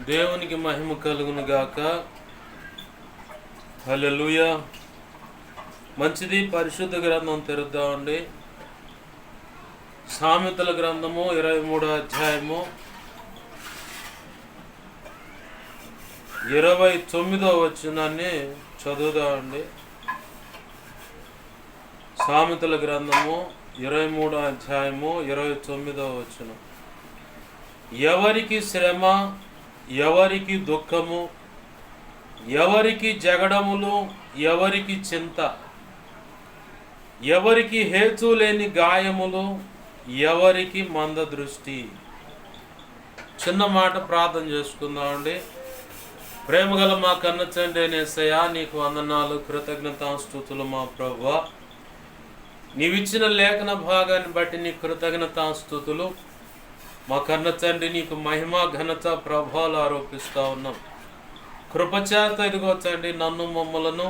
దేవునికి మహిమ కలుగును గాక. హల్లెలూయా. మంచిది. పరిశుద్ధ గ్రంథం తెరుద్దామండి. సామెతల గ్రంథము 23వ అధ్యాయము 29వ వచనాన్ని చదువుదామండి. సామెతల గ్రంథము 23వ అధ్యాయము 29వ వచనం. ఎవరికి శ్రమ, ఎవరికి దుఃఖము, ఎవరికి జగడములు, ఎవరికి చింత, ఎవరికి హేతు లేని గాయములు, ఎవరికి మంద దృష్టి. చిన్న మాట ప్రార్థన చేసుకుందామండి. ప్రేమగల మా కన్న తండ్రి యేసయ్యా, నీకు వందనాలు, కృతజ్ఞతాస్తుతులు మా ప్రభువా. నీవిచ్చిన లేఖన భాగాన్ని బట్టి నీ కృతజ్ఞతాస్తుతులు. మా కన్న తండ్రి, నీకు మహిమ, ఘనత, ప్రభావాలు ఆరోపిస్తూ ఉన్నాం. కృపచేత ఇదిగో తండ్రి, నన్ను మమ్మలను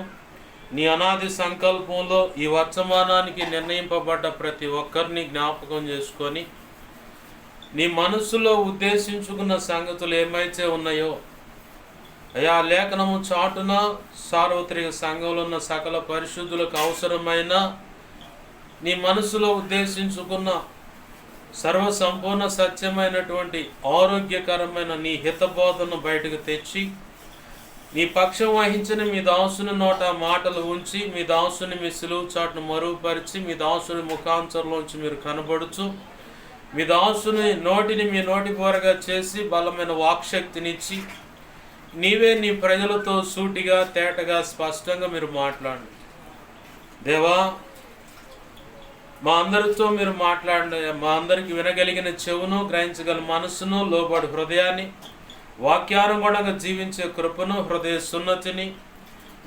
నీ అనాది సంకల్పంలో ఈ వర్తమానానికి నిర్ణయింపబడ్డ ప్రతి ఒక్కరిని జ్ఞాపకం చేసుకొని నీ మనస్సులో ఉద్దేశించుకున్న సంగతులు ఏమైతే ఉన్నాయో అయా లేఖనము చాటున సార్వత్రిక సంఘంలో ఉన్న సకల పరిశుద్ధులకు అవసరమైన నీ మనసులో ఉద్దేశించుకున్న సర్వ సంపూర్ణ సత్యమైనటువంటి ఆరోగ్యకరమైన నీ హితబోధను బయటకు తెచ్చి నీ పక్షం వహించిన మీ దాసుని నోట మాటలు ఉంచి మీ దాసుని మీ సిలువు చాటును మరుగుపరిచి మీ దాసుని ముఖాంతరంలోంచి మీరు కనబడుచు మీ దాసుని నోటిని మీ నోటి బోరగా చేసి బలమైన వాక్శక్తినిచ్చి నీవే నీ ప్రజలతో సూటిగా తేటగా స్పష్టంగా మీరు మాట్లాడండి దేవా. మా అందరితో మీరు మాట్లాడండి. మా అందరికి వినగలిగిన చెవును, గ్రహించగల మనస్సును, లోబడి హృదయాన్ని, వాక్యానుగుణంగా జీవించే కృపను, హృదయ సున్నతిని,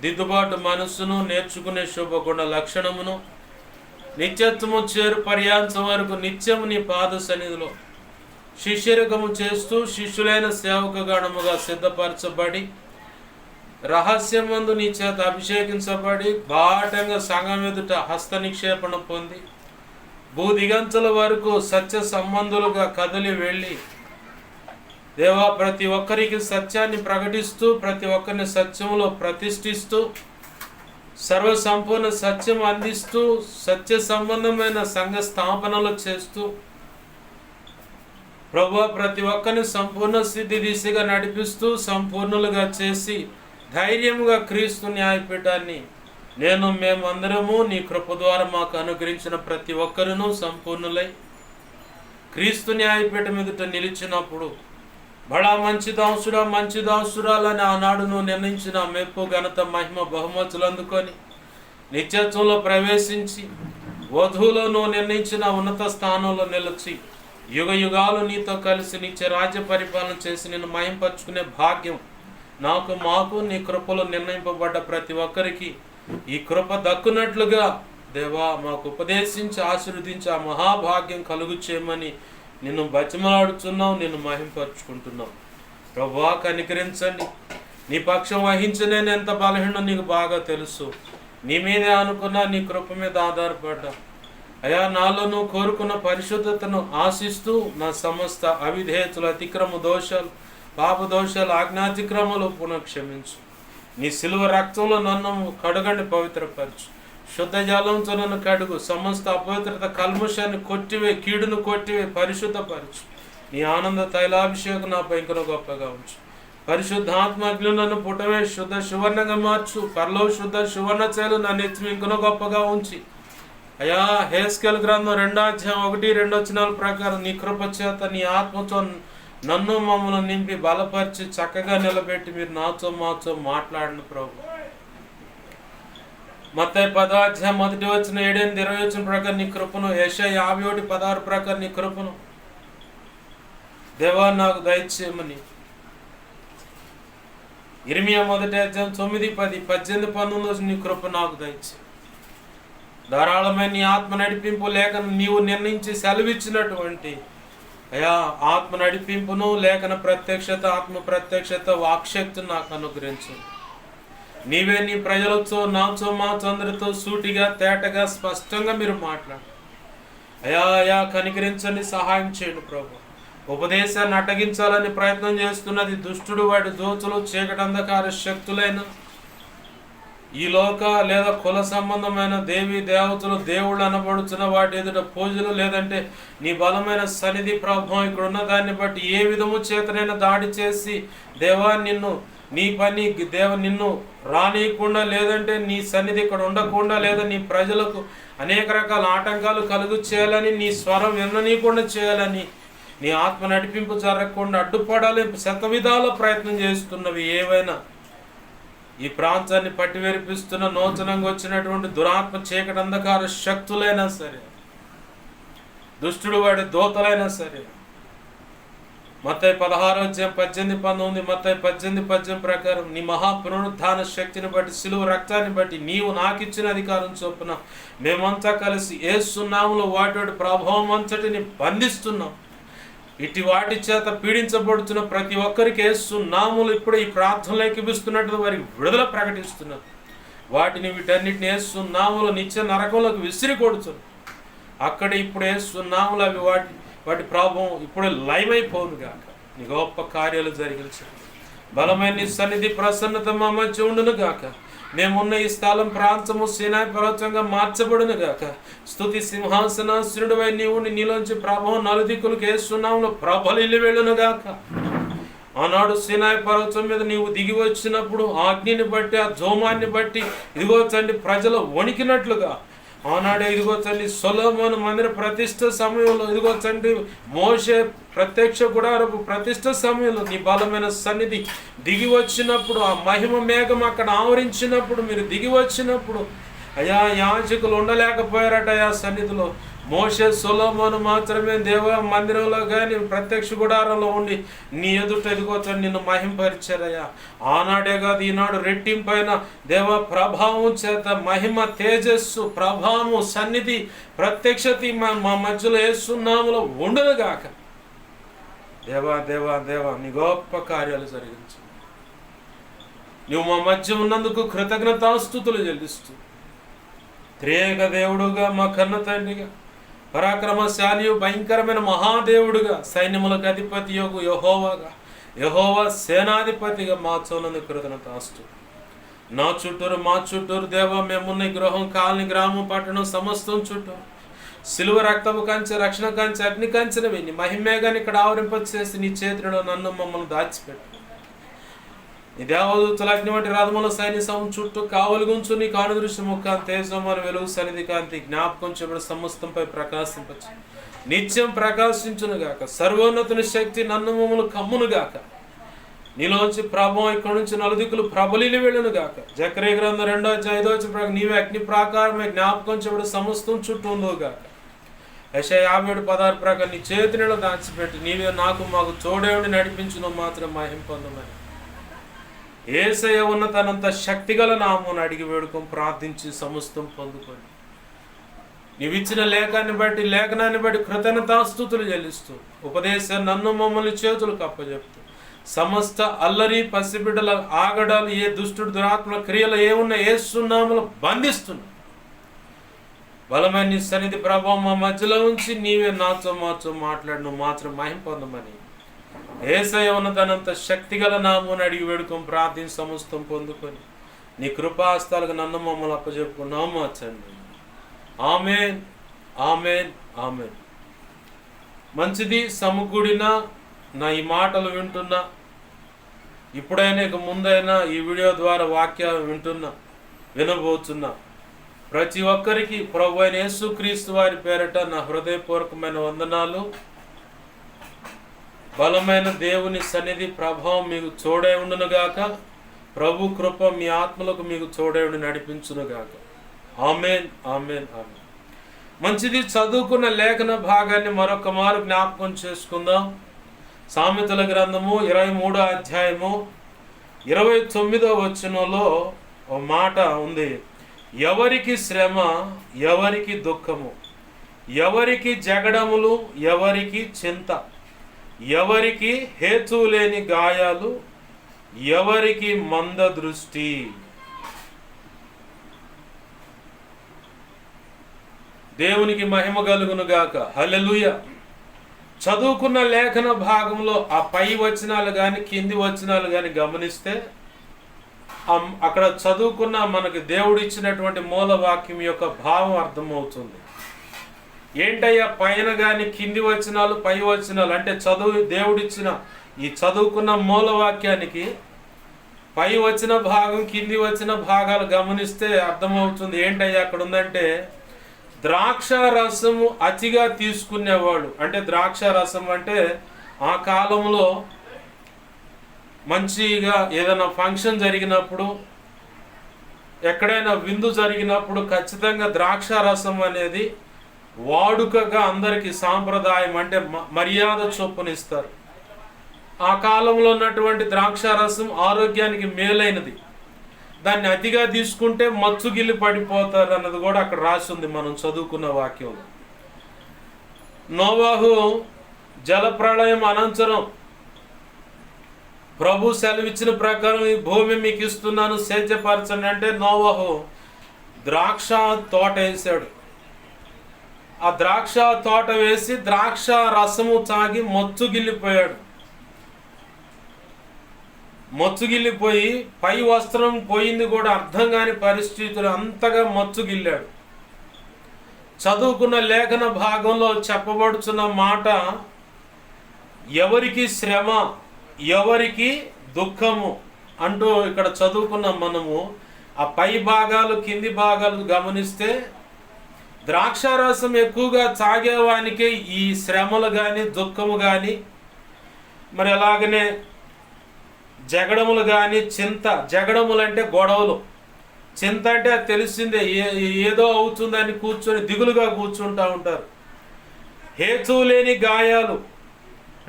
దిద్దుబాటు మనస్సును, నేర్చుకునే శుభగుణ లక్షణమును, నిత్యత్వము చేరు పర్యాంతం వరకు నిత్యము నీ పాద సన్నిధిలో శిష్యరకము చేస్తూ శిష్యులైన సేవకగణముగా సిద్ధపరచబడి రహస్యమందు నీ చేత అభిషేకించబడి బాటంగా సంఘం ఎదుట హస్త నిక్షేపణ పొంది భూదిగంతల వరకు సత్య సంబంధులుగా కదిలి వెళ్ళి దేవా ప్రతి ఒక్కరికి సత్యాన్ని ప్రకటిస్తూ ప్రతి ఒక్కరిని సత్యంలో ప్రతిష్ఠిస్తూ సర్వ సంపూర్ణ సత్యం అందిస్తూ సత్య సంబంధమైన సంఘ స్థాపనలు చేస్తూ ప్రభువా ప్రతి ఒక్కరిని సంపూర్ణ స్థితి దిశగా నడిపిస్తూ సంపూర్ణులుగా చేసి ధైర్యముగా క్రీస్తు న్యాయపీఠాన్ని మేమందరము నీ కృప ద్వారా మాకు అనుగ్రహించిన ప్రతి ఒక్కరును సంపూర్ణులై క్రీస్తు న్యాయపీఠం ఎదుట నిలిచినప్పుడు బడా మంచి దాసురాలని ఆనాడు నువ్వు నిర్ణయించిన మెప్పు, ఘనత, మహిమ, బహుమతులు అందుకొని నిత్యత్వంలో ప్రవేశించి వధువులో నువ్వు నిర్ణయించిన ఉన్నత స్థానంలో నిలిచి యుగ యుగాలు నీతో కలిసి నిత్య రాజ్య పరిపాలన చేసి నిన్ను మహింపరచుకునే భాగ్యం మాకు నీ కృపలో నిర్ణయింపబడ్డ ప్రతి ఒక్కరికి ఈ కృప దక్కునట్లుగా దేవా మాకు ఉపదేశించి ఆశీర్వదించి ఆ మహాభాగ్యం కలుగు చేయమని నిన్ను బతిమలాడుతున్నావు, నిన్ను మహింపరచుకుంటున్నావు. ప్రభువా కనికరించండి. నీ పక్షం వహించలేని ఎంత బలహీనో నీకు బాగా తెలుసు. నీ మీదే అనుకున్నా, నీ కృప మీద ఆధారపడ్డా అయా నాలో నువ్వు కోరుకున్న పరిశుద్ధతను ఆశిస్తూ నా సమస్త అవిధేయతలు, అతిక్రమ దోషాలు, పాప దోషాలు, ఆజ్ఞాతిక్రమలు పునఃక్షమించు. నీ సిలువ రక్తంలో నన్ను కడుగండి, పవిత్రపరచు. శుద్ధ జలంతో నన్ను కడుగు. సమస్త అపవిత్రత కల్మషాన్ని కొట్టివే, కీడును కొట్టివే, పరిశుద్ధపరచు. నీ ఆనంద తైలాభిషేకం నాపై ఇంకనో గొప్పగా ఉంచు. పరిశుద్ధాత్మజ్ఞు నన్ను పుటవే, శుద్ధ సువర్ణంగా మార్చు. పరలో శుద్ధ సువర్ణ చేలు నన్ను ఎత్తి ఇంకనో గొప్పగా ఉంచి అయా హెస్కేలు గ్రంథం 2వ అధ్యాయం 1-2 వచనాల ప్రకారం నీ కృప చేత నీ ఆత్మతో నన్ను మమ్మల్ని నింపి బలపరిచి చక్కగా నిలబెట్టి మీరు నాతో మాతో మాట్లాడిన ప్రభు. మత్తయి 10వ అధ్యాయం 1 వచనం 7-20 వచనం ప్రకారం నీ కృపను, యెషయా 51:16 ప్రకారం నీ కృపను దేవా నాకు దయచేయమని, ఇర్మియా 1వ అధ్యాయం 9, 10, 18, 19 నీ కృప నాకు దయచే. ధారాళమైన నీ ఆత్మ నడిపింపు లేఖను నీవు నిర్ణయించి సెలవిచ్చినటువంటి అయా ఆత్మ నడిపింపును, లేఖన ప్రత్యక్షత, ఆత్మ ప్రత్యక్షత, వాక్శక్తిని నాకు అనుగ్రహించు. నీవే నీ ప్రజలతో, నాతో, మాతో అందరితో సూటిగా తేటగా స్పష్టంగా మీరు మాట్లాడు. అయా కనికరించండి, సహాయం చేయండి ప్రభు. ఉపదేశాన్ని అడ్డగించాలని ప్రయత్నం చేస్తున్నది దుష్టుడు, వాడి దోచులు, చీకటి అంధకార శక్తులైన ఈ లోక లేదా కుల సంబంధమైన దేవీ దేవతలు, దేవుళ్ళు అనబడుచున్న వాటి ఎదుట పూజలు, లేదంటే నీ బలమైన సన్నిధి ప్రభావం ఇక్కడ ఉన్న దాన్ని బట్టి ఏ విధము చేతనైనా దాడి చేసి దేవా నీ పని నిన్ను రానియకుండా, లేదంటే నీ సన్నిధి ఇక్కడ ఉండకుండా, లేదా నీ ప్రజలకు అనేక రకాల ఆటంకాలు కలుగు చేయాలని, నీ స్వరం విననీయకుండా చేయాలని, నీ ఆత్మ నడిపింపు జరగకుండా అడ్డుపడాలని శతవిధాల ప్రయత్నం చేస్తున్నవి ఏవైనా ఈ ప్రాంతాన్ని పట్టి వెరిపిస్తున్న నూతనంగా వచ్చినటువంటి దురాత్మ, చీకటి అంధకార శక్తులైనా సరే, దుష్టుడు వాడి దూతలైనా సరే, మత్తయి 16:18-19, మత్తయి 18:18 ప్రకారం నీ మహాపునరుద్ధాన శక్తిని బట్టి, శిలువ రక్తాన్ని బట్టి, నీవు నాకిచ్చిన అధికారం చొప్పున మేమంతా కలిసి యేసు నామములో వాటి ప్రభావం అంతటిని బంధిస్తున్నాం. ఇటు వాటి చేత పీడించబడుతున్న ప్రతి ఒక్కరికి యేసు నామములో ఇప్పుడు ఈ ప్రార్థనలు ఎక్కిపిస్తున్నట్టు వారికి విడుదల ప్రకటిస్తున్నారు. వీటన్నిటిని యేసు నామములో నిత్య నరకంలోకి విసిరి కొడుతున్నారు. అక్కడ ఇప్పుడు యేసు నామములో అవి వాటి ప్రభావం ఇప్పుడు లయమైపోను గాక. నీ గొప్ప కార్యాలు జరిగించు. బలమైన నీ సన్నిధి ప్రసన్నత మా మధ్య ఉండును గాక. మేమున్న ఈ స్థలం ప్రాంతము సీనాయి పర్వతంగా మార్చబడును గాక. స్తుతి సింహాసనాసీనుడివై నీవు నీలోంచి ప్రభావం నలుదిక్కులకు యేసునామములో ప్రబలిల్లి వెళ్ళును గాక. ఆనాడు సీనాయి పర్వతం మీద నీవు దిగి వచ్చినప్పుడు అగ్నిని బట్టి, ఆ జోమాన్ని బట్టి ఇదిగో తండ్రి ప్రజలు వణికినట్లుగా, ఆనాడే ఇదిగో తండ్రి సొలొమోను మందిర ప్రతిష్ఠ సమయంలో, ఇదిగో తండ్రి మోషే ప్రత్యక్ష గుడారపు ప్రతిష్ఠ సమయంలో నీ బలమైన సన్నిధి దిగి వచ్చినప్పుడు, ఆ మహిమ మేఘం అక్కడ ఆవరించినప్పుడు, మీరు దిగి వచ్చినప్పుడు అయా యాజకులు ఉండలేకపోయారట. ఆ సన్నిధిలో మోషే సొలొమోను మాత్రమే దేవ మందిరంలో కానీ ప్రత్యక్ష గుడారంలో ఉండి నీ ఎదుట ఎదుగుతాడు నిన్ను మహింపరిచారయ్యా. ఆనాడే కాదు, ఈనాడు రెట్టింపైన దేవ ప్రభావం చేత మహిమ, తేజస్సు, ప్రభావము, సన్నిధి, ప్రత్యక్షత మా మధ్యలో యేసునామములో ఉండునుగాక. దేవా దేవా దేవా నీ గొప్ప కార్యాలు జరిగించు. నువ్వు మా మధ్య ఉన్నందుకు కృతజ్ఞతాస్తుతులు చెల్లిస్తూ, త్రియేక దేవుడుగా, మా కన్న తండ్రిగా, పరాక్రమశాలియు, భయంకరమైన మహాదేవుడుగా, సైన్యములకు అధిపతి యోగు యెహోవాగా, యెహోవా సేనాధిపతిగా మా చోనందుకు కృతజ్ఞతాస్తు. మా చుట్టూరు దేవా మేమున్న గృహం, కాలనీ, గ్రామం, పట్టణం సమస్తం చుట్టూరు సిలువ రక్తపు కంచె, రక్షణ కంచె, అగ్ని కంచెనవి నీ మహిమేగాని ఇక్కడ ఆవరింపచేసి నీ చేతిలో నన్ను మమ్మల్ని దాచిపెట్టు. నీ దేవదూతల అగ్ని వంటి రథముల సైన్య సమూహం చుట్టూ కావలిగుంచు. నీ కానుదృష్టి ముఖ తేజమైన వెలుగు సన్నిధి కాంతి జ్ఞాపకం చెప్పిన సమస్తంపై ప్రకాశింపచ్చు, నిత్యం ప్రకాశించునుగాక. సర్వోన్నతుని శక్తి నన్ను మమ్మల్ని కమ్మునుగాక. నీలోంచి ప్రభావం ఇక్కడి నుంచి నలుదిక్కులు ప్రబలిలి వెళ్ళునుగాక. జకర్యా గ్రంథం 2:5 నీవే అగ్ని ప్రాకారమే జ్ఞాపకం చెప్పిన సమస్తం చుట్టూ ఉందుగాక. యెషయా 57:16 ప్రకారం నీ చేతి నీళ్ళు దాచిపెట్టి నీవే మాకు తోడేవుని నడిపించును మాత్రం మహిమ పొందమని యేసయ్య ఉన్నతనంత శక్తిగల నామమును అడిగి వేడుకొని ప్రార్థించి సమస్తం పొందుకొని నీవిచ్చిన లేఖనాన్ని బట్టి కృతజ్ఞతాస్తుతులు చెల్లిస్తూ, ఉపదేశాన్ని నన్ను మమ్మల్ని చేతులకు అప్పచెప్తూ, సమస్త అల్లరి పసిబిడ్డల ఆగడాలు, ఏ దుష్టుడు దురాత్మల క్రియలు ఏమున్నా యేసునామములో బంధిస్తున్నా. బలమైన నీ సన్నిధి ప్రభావం మా మధ్యలో ఉంచి నీవే మాతో మాట్లాడు మాత్రం మహిమ పొందమని యేసయ్య ఉన్నతనంత శక్తిగల నామమును అడిగి వేడుకొని ప్రార్థించి సమస్తం పొందుకొని నీ కృపాహస్తాలకు నన్ను మమ్మల్ని అప్పచెప్పుకున్నాము మా తండ్రి. ఆమేన్, ఆమేన్, ఆమేన్. మంచిది. సమకూడిన నా ఈ మాటలు వింటున్నా, ఇప్పుడైనా ఇక ముందైనా ఈ వీడియో ద్వారా వాక్యాలు వినబోతున్నా ప్రతి ఒక్కరికి ప్రభు అయిన యేసుక్రీస్తు వారి పేరట నా హృదయపూర్వకమైన వందనాలు. బలమైన దేవుని సన్నిధి ప్రభావం మీకు తోడై ఉండునుగాక. ప్రభు కృప మీ ఆత్మలకు మీకు తోడై ఉండి నడిపించునుగాక. ఆమేన్, ఆమేన్, ఆమేన్. మంచిది. చదువుకున్న లేఖన భాగాన్ని మరొక మారు జ్ఞాపకం చేసుకుందాం. సామెతల గ్రంథము 23వ అధ్యాయము 29వ వచనంలో ఒక మాట ఉంది. ఎవరికి శ్రమ, ఎవరికి దుఃఖము, ఎవరికి జగడములు, ఎవరికి చింత, ఎవరికి హేతువు లేని గాయాలు, ఎవరికి మంద దృష్టి. దేవునికి మహిమ కలుగును గాక. హల్లెలూయా. చదువుకున్న లేఖన భాగంలో ఆ పై వచనాలు కానీ కింది వచనాలు కానీ గమనిస్తే అక్కడ చదువుకున్న మనకి దేవుడిచ్చినటువంటి మూలవాక్యం యొక్క భావం అర్థమవుతుంది. ఏంటయ్యా పైన కానీ కింది వచనాలు పై వచనాలు అంటే దేవుడిచ్చిన ఈ చదువుకున్న మూలవాక్యానికి పై వచ్చిన భాగం కింది వచ్చిన భాగాలు గమనిస్తే అర్థమవుతుంది. ఏంటయ్యా అక్కడ ఉందంటే ద్రాక్ష రసము అతిగా తీసుకునేవాడు. అంటే ద్రాక్ష రసం అంటే ఆ కాలంలో మంచిగా ఏదైనా ఫంక్షన్ జరిగినప్పుడు, ఎక్కడైనా విందు జరిగినప్పుడు ఖచ్చితంగా ద్రాక్ష రసం అనేది వాడుకగా అందరికీ సాంప్రదాయం, అంటే మర్యాద చొప్పునిస్తారు. ఆ కాలంలో ఉన్నటువంటి ద్రాక్ష రసం ఆరోగ్యానికి మేలైనది. దాన్ని అతిగా తీసుకుంటే మచ్చుగిల్లి పడిపోతారు అన్నది కూడా అక్కడ రాసి ఉంది మనం చదువుకున్న వాక్యంలో. నోవాహు జలప్రళయం అనంతరం ప్రభు సెలవిచ్చిన ప్రకారం ఈ భూమి మీకు ఇస్తున్నాను సేద్యపరచండి అంటే నోవాహు ద్రాక్ష తోట వేసాడు. ఆ ద్రాక్ష తోట వేసి ద్రాక్ష రసము తాగి మచ్చుగిల్లిపోయాడు. మచ్చుగిల్లిపోయి పై వస్త్రం పోయింది కూడా అర్థం కాని పరిస్థితులు, అంతగా మచ్చుగిల్లాడు. చదువుకున్న లేఖన భాగంలో చెప్పబడుతున్న మాట ఎవరికి శ్రమ ఎవరికి దుఃఖము అంటూ ఇక్కడ చదువుకున్న మనము ఆ పై భాగాలు కింది భాగాలు గమనిస్తే ద్రాక్షారసం ఎక్కువగా తాగేవానికి ఈ శ్రమలు కానీ దుఃఖము కానీ, మరి అలాగనే జగడములు కానీ చింత, జగడములు అంటే గొడవలు, చింత అంటే అది తెలిసిందే, ఏదో అవుతుందని కూర్చొని దిగులుగా కూర్చుంటూ ఉంటారు. హేతు లేని గాయాలు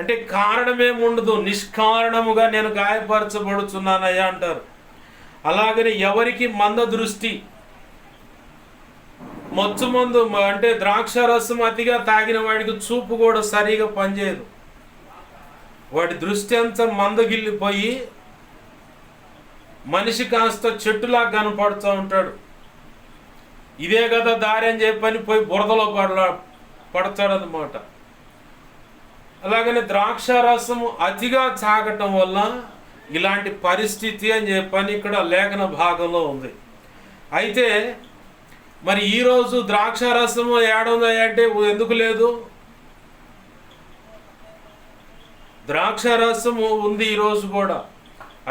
అంటే కారణమేముండదు, నిష్కారణముగా నేను గాయపరచబడుతున్నానయ్యా అంటారు. అలాగని ఎవరికి మంద దృష్టి, మచ్చు మందు అంటే ద్రాక్ష రసం అతిగా తాగిన వాడికి చూపు కూడా సరిగా పనిచేయదు. వాడి దృష్టి అంతా మందగిల్లిపోయి మనిషి కాస్త చెట్టులా కనపడుతూ ఉంటాడు. ఇదే కదా దారి అని చెప్పని పోయి బురదలో పడతాడనమాట. అలాగనే ద్రాక్ష రసము అతిగా తాగటం వల్ల ఇలాంటి పరిస్థితి అని చెప్పని ఇక్కడ లేఖన భాగంలో ఉంది. అయితే మరి ఈరోజు ద్రాక్ష రసము ఏడుంది అంటే ఎందుకు లేదు? ద్రాక్ష రసము ఉంది ఈరోజు కూడా.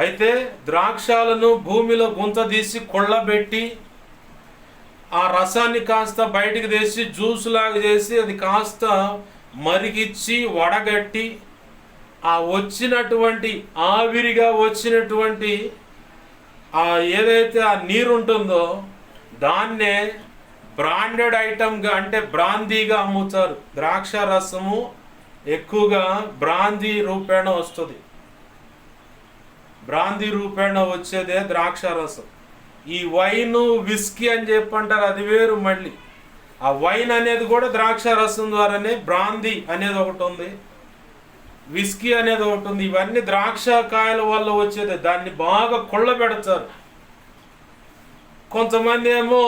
అయితే ద్రాక్షాలను భూమిలో గుంత తీసి కొళ్ళబెట్టి ఆ రసాన్ని కాస్త బయటికి తీసి జ్యూస్ లాగా చేసి అది కాస్త మరిగిచ్చి వడగట్టి ఆ వచ్చినటువంటి ఆవిరిగా వచ్చినటువంటి ఏదైతే ఆ నీరు ఉంటుందో దాన్నే బ్రాండెడ్ ఐటమ్గా అంటే బ్రాందీగా అమ్ముతారు. ద్రాక్ష రసము ఎక్కువగా బ్రాందీ రూపేణ వస్తుంది. బ్రాందీ రూపేణ వచ్చేదే ద్రాక్ష రసం. ఈ వైన్ విస్కీ అని చెప్పంటారు, అది వేరు. మళ్ళీ ఆ వైన్ అనేది కూడా ద్రాక్ష రసం ద్వారానే, బ్రాందీ అనేది ఒకటి ఉంది, విస్కీ అనేది ఒకటి ఉంది. ఇవన్నీ ద్రాక్ష కాయల వల్ల వచ్చేదే. దాన్ని బాగా కొళ్ళబెడతారు. కొంతమంది ఏమో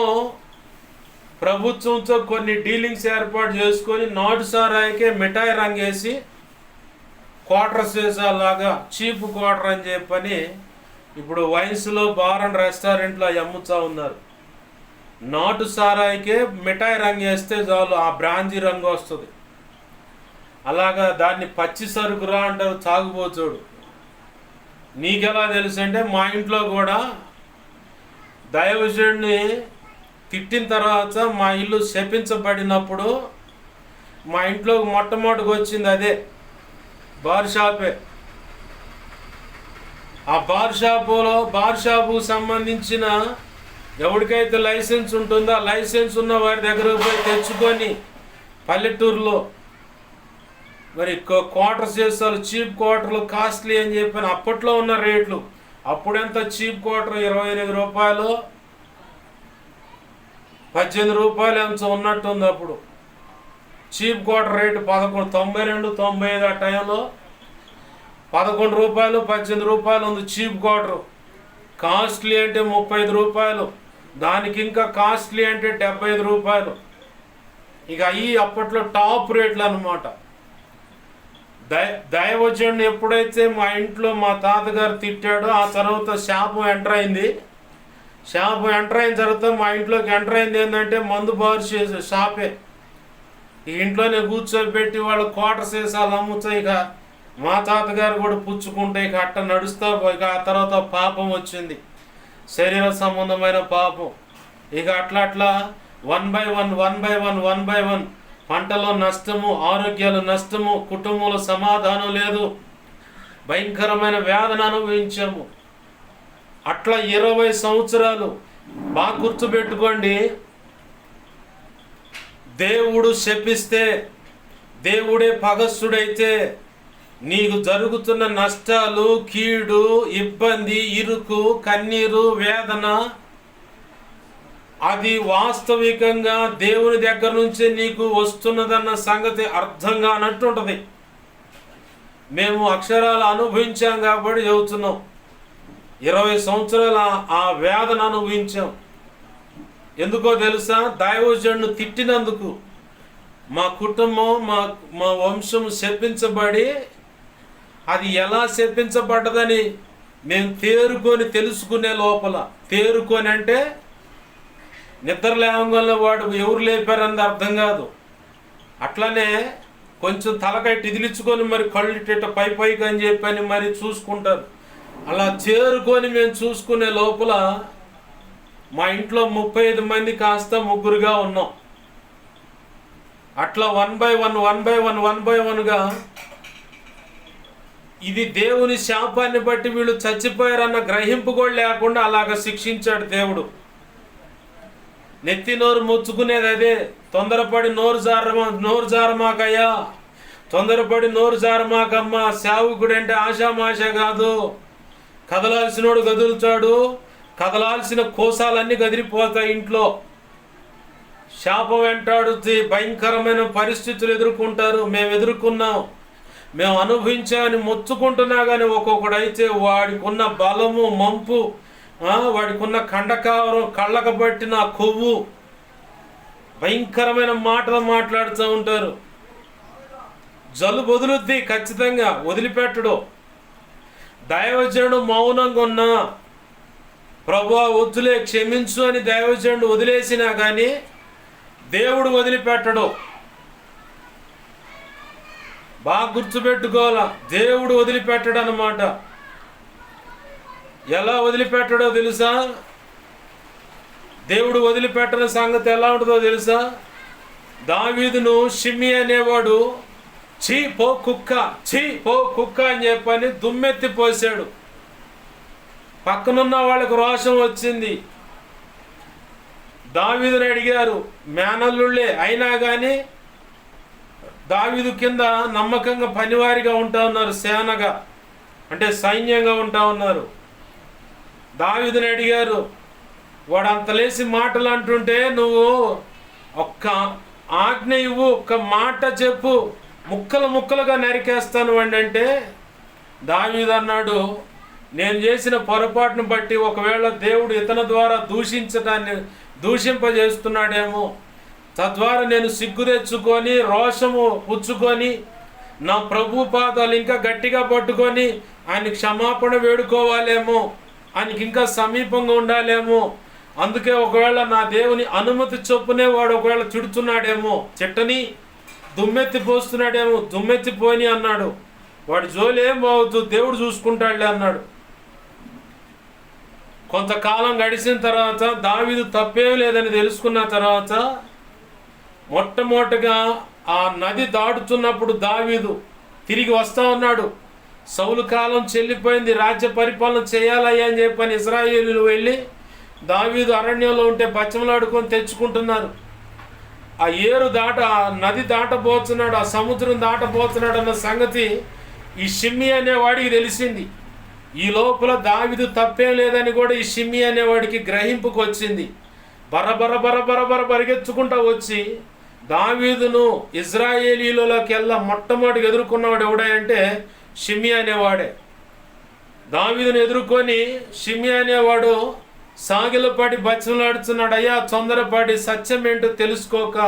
ప్రభుత్వంతో కొన్ని డీలింగ్స్ ఏర్పాటు చేసుకొని నాటు సారాయికే మిఠాయి రంగేసి క్వార్టర్ సీసాలాగా చీప్ క్వార్టర్ అని చెప్పని ఇప్పుడు వైన్స్లో బార్ అండ్ రెస్టారెంట్లో అవి అమ్ముతూ ఉన్నారు. నాటు సారాయికే మిఠాయి రంగు వేస్తే చాలు ఆ బ్రాందీ రంగు వస్తుంది. అలాగా దాన్ని పచ్చి సరుకురా అంటారు తాగుబోతుడు. నీకెలా తెలుసు అంటే మా ఇంట్లో కూడా దైవజుడిని తిట్టిన తర్వాత మా ఇల్లు శపించబడినప్పుడు మా ఇంట్లో మొట్టమొదటికి వచ్చింది అదే బార్ షాపే. ఆ బార్ షాపుకు సంబంధించిన ఎవరికైతే లైసెన్స్ ఉంటుందో ఆ లైసెన్స్ ఉన్న వారి దగ్గరకు పోయి తెచ్చుకొని పల్లెటూరులో మరి క్వార్టర్ చేస్తారు. చీప్ క్వార్టర్లు కాస్ట్లీ అని చెప్పిన అప్పట్లో ఉన్న రేట్లు. అప్పుడెంత చీప్ క్వార్టర్ 28 రూపాయలు 18 రూపాయలు ఎంత ఉన్నట్టుంది. అప్పుడు చీప్ క్వార్టర్ రేటు 11, 92, 95 ఆ టైంలో 11 రూపాయలు 18 రూపాయలు ఉంది చీప్ క్వార్టర్. కాస్ట్లీ అంటే 35 రూపాయలు, దానికి ఇంకా కాస్ట్లీ అంటే 75 రూపాయలు. ఇక అవి అప్పట్లో టాప్ రేట్లు అన్నమాట. దైవజనుడు ఎప్పుడైతే మా ఇంట్లో మా తాతగారు తిట్టాడో ఆ తర్వాత శాపం ఎంటర్ అయింది. శాపం ఎంటర్ అయిన తర్వాత మా ఇంట్లోకి ఎంటర్ అయింది ఏంటంటే మందు బారు చేసే షాపే. ఈ ఇంట్లోనే కూర్చోబెట్టి వాళ్ళు కోట సీసాలు అమ్ముతాయి. ఇక మా తాతగారు కూడా పుచ్చుకుంటే ఇక అట్ట నడుస్తా. ఇక ఆ తర్వాత పాపం వచ్చింది, శరీర సంబంధమైన పాపం. ఇక అట్లా 1 by 1 పంటలో నష్టము, ఆరోగ్యాలు నష్టము, కుటుంబంలో సమాధానం లేదు, భయంకరమైన వేదన అనుభవించాము. అట్లా 20 సంవత్సరాలు. బాగా గుర్తుపెట్టుకోండి, దేవుడు శపిస్తే, దేవుడే పగస్సుడైతే నీకు జరుగుతున్న నష్టాలు, కీడు, ఇబ్బంది, ఇరుకు, కన్నీరు, వేదన అది వాస్తవికంగా దేవుని దగ్గర నుంచి నీకు వస్తున్నదన్న సంగతి అర్థం కానట్టు ఉంటుంది. మేము అక్షరాలు అనుభవించాం కాబట్టి చెబుతున్నాం. 20 సంవత్సరాలు ఆ వేదన అనుభవించాం. ఎందుకో తెలుసా? దైవజనుడు తిట్టినందుకు మా కుటుంబం, మా వంశం శపించబడి, అది ఎలా శపించబడ్డదని మేము తెలుసుకునే లోపల, తేరుకొని అంటే నిద్ర లేవగానే వాడు ఎవరు లేపారన్నది అర్థం కాదు. అట్లనే కొంచెం తలకాయ తిదిలించుకొని మరి కళ్ళు పైకి అని చెప్పని మరి చూసుకుంటారు. అలా చేరుకొని మేము చూసుకునే లోపల మా ఇంట్లో 35 మంది కాస్త 3గా ఉన్నాం. అట్లా 1 by 1గా ఇది దేవుని శాపాన్ని బట్టి వీళ్ళు చచ్చిపోయారన్న గ్రహింపు కూడా లేకుండా అలాగ శిక్షించాడు దేవుడు. నెత్తి నోరు ముచ్చుకునేది అదే. తొందరపడి నోరు జారమాకయ్యా, తొందరపడి నోరు జారమాకమ్మా. సేవకుడు అంటే ఆషామాష కాదు. కదలాల్సినోడు కదులుతాడు, కదలాల్సిన కోసాలన్నీ కదిలిపోతాయి. ఇంట్లో శాపం వెంటాడుతుంది, భయంకరమైన పరిస్థితులు ఎదుర్కొంటారు. మేము ఎదుర్కొన్నాం, మేము అనుభవించామని మొత్తుకుంటున్నా కానీ ఒక్కొక్కడైతే వాడికి ఉన్న బలము, మంపు, వాడికి ఉన్న కండకావరం, కళ్ళకు పట్టిన కొవ్వు, భయంకరమైన మాటలు మాట్లాడుతూ ఉంటారు. జలుబు వదులుద్ది, ఖచ్చితంగా వదిలిపెట్టడు. దైవజనుడు మౌనంగా ఉన్నా, ప్రభువా వద్దులే క్షమించు అని దైవజనుడు వదిలేసినా కానీ దేవుడు వదిలిపెట్టడు. బాగా గుర్తుపెట్టుకోవాలా, దేవుడు వదిలిపెట్టడు అన్నమాట. ఎలా వదిలిపెట్టడో తెలుసా? దేవుడు వదిలిపెట్టని సంగతి ఎలా ఉంటుందో తెలుసా? దావీదును షిమ్మి అనేవాడు చీ పో కుక్క అని చెప్పని దుమ్మెత్తి పోసాడు. పక్కనున్న వాళ్ళకు రోషం వచ్చింది. దావీదుని అడిగారు, మేనల్లుళ్ళే అయినా కానీ దావీదు కింద నమ్మకంగా పనివారిగా ఉంటా ఉన్నారు, సేనగా అంటే సైన్యంగా ఉంటా ఉన్నారు. దావీదుని అడిగారు, వాడు అంత లేసి మాటలు అంటుంటే నువ్వు ఒక్క ఆజ్ఞ ఇవ్వు, ఒక్క మాట చెప్పు, ముక్కలుగా నరికేస్తాను అంటే దావీదు అన్నాడు, నేను చేసిన పొరపాటును బట్టి ఒకవేళ దేవుడు ఇతని ద్వారా దూషింపజేస్తున్నాడేమో, తద్వారా నేను సిగ్గు తెచ్చుకొని రోషము పుచ్చుకొని నా ప్రభు పాదాలు ఇంకా గట్టిగా పట్టుకొని ఆయన క్షమాపణ వేడుకోవాలేమో, ఆయనకి ఇంకా సమీపంగా ఉండాలేమో. అందుకే ఒకవేళ నా దేవుని అనుమతి చొప్పునే వాడు ఒకవేళ తిడుతున్నాడేమో, చెట్టని దుమ్మెత్తి పోస్తున్నాడేమో, దుమ్మెత్తిపోని అన్నాడు. వాడి జోలి ఏం బాగుతూ దేవుడు చూసుకుంటాడులే అన్నాడు. కొంతకాలం గడిచిన తర్వాత దావీదు తప్పేం లేదని తెలుసుకున్న తర్వాత మొట్టమొదటిగా ఆ నది దాటుతున్నప్పుడు దావీదు తిరిగి వస్తా ఉన్నాడు. సౌలు కాలం చెల్లిపోయింది, రాజ్య పరిపాలన చేయాలయ్యా అని చెప్పని ఇశ్రాయేలీయులు వెళ్ళి దావీదు అరణ్యంలో ఉంటే బచ్చమలాడుకొని తెచ్చుకుంటున్నారు. ఆ నది దాటబోతున్నాడు, ఆ సముద్రం దాటబోతున్నాడు అన్న సంగతి ఈ షిమ్మి అనేవాడికి తెలిసింది. ఈ లోపల దావీదు తప్పేం లేదని కూడా ఈ షిమ్మి అనేవాడికి గ్రహింపుకు వచ్చింది. బరబర పరిగెత్తుకుంటా వచ్చి దావీదును ఇశ్రాయేలీయులలోకి మొట్టమొదటి ఎదుర్కొన్నవాడు ఎవడంటే షిమ్మి అనేవాడే. దావీదును ఎదుర్కొని షిమ్మి అనేవాడు సాగిలపాటి బచ్చలాడుతున్నాడు, అయ్యా తొందరపాటి సత్యం ఏంటో తెలుసుకోక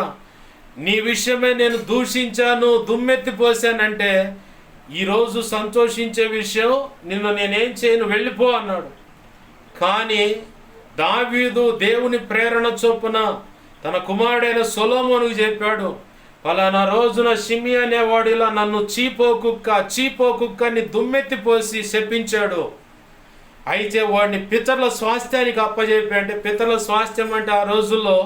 నీ విషయమే నేను దూషించాను, దుమ్మెత్తి పోసానంటే ఈరోజు సంతోషించే విషయం, నిన్ను నేనేం చేయను, వెళ్ళిపో అన్నాడు. కానీ దావీదు దేవుని ప్రేరణ చొప్పున తన కుమారుడైన సొలొమోనుకు చెప్పాడు, పలానా రోజున షిమి అనేవాడు ఇలా నన్ను చీపో కుక్క అని దుమ్మెత్తిపోసి శపించాడు. అయితే వాడిని పితరుల స్వాస్థ్యానికి అప్పచెప్పి, అంటే పితరుల స్వాస్థ్యం అంటే ఆ రోజుల్లో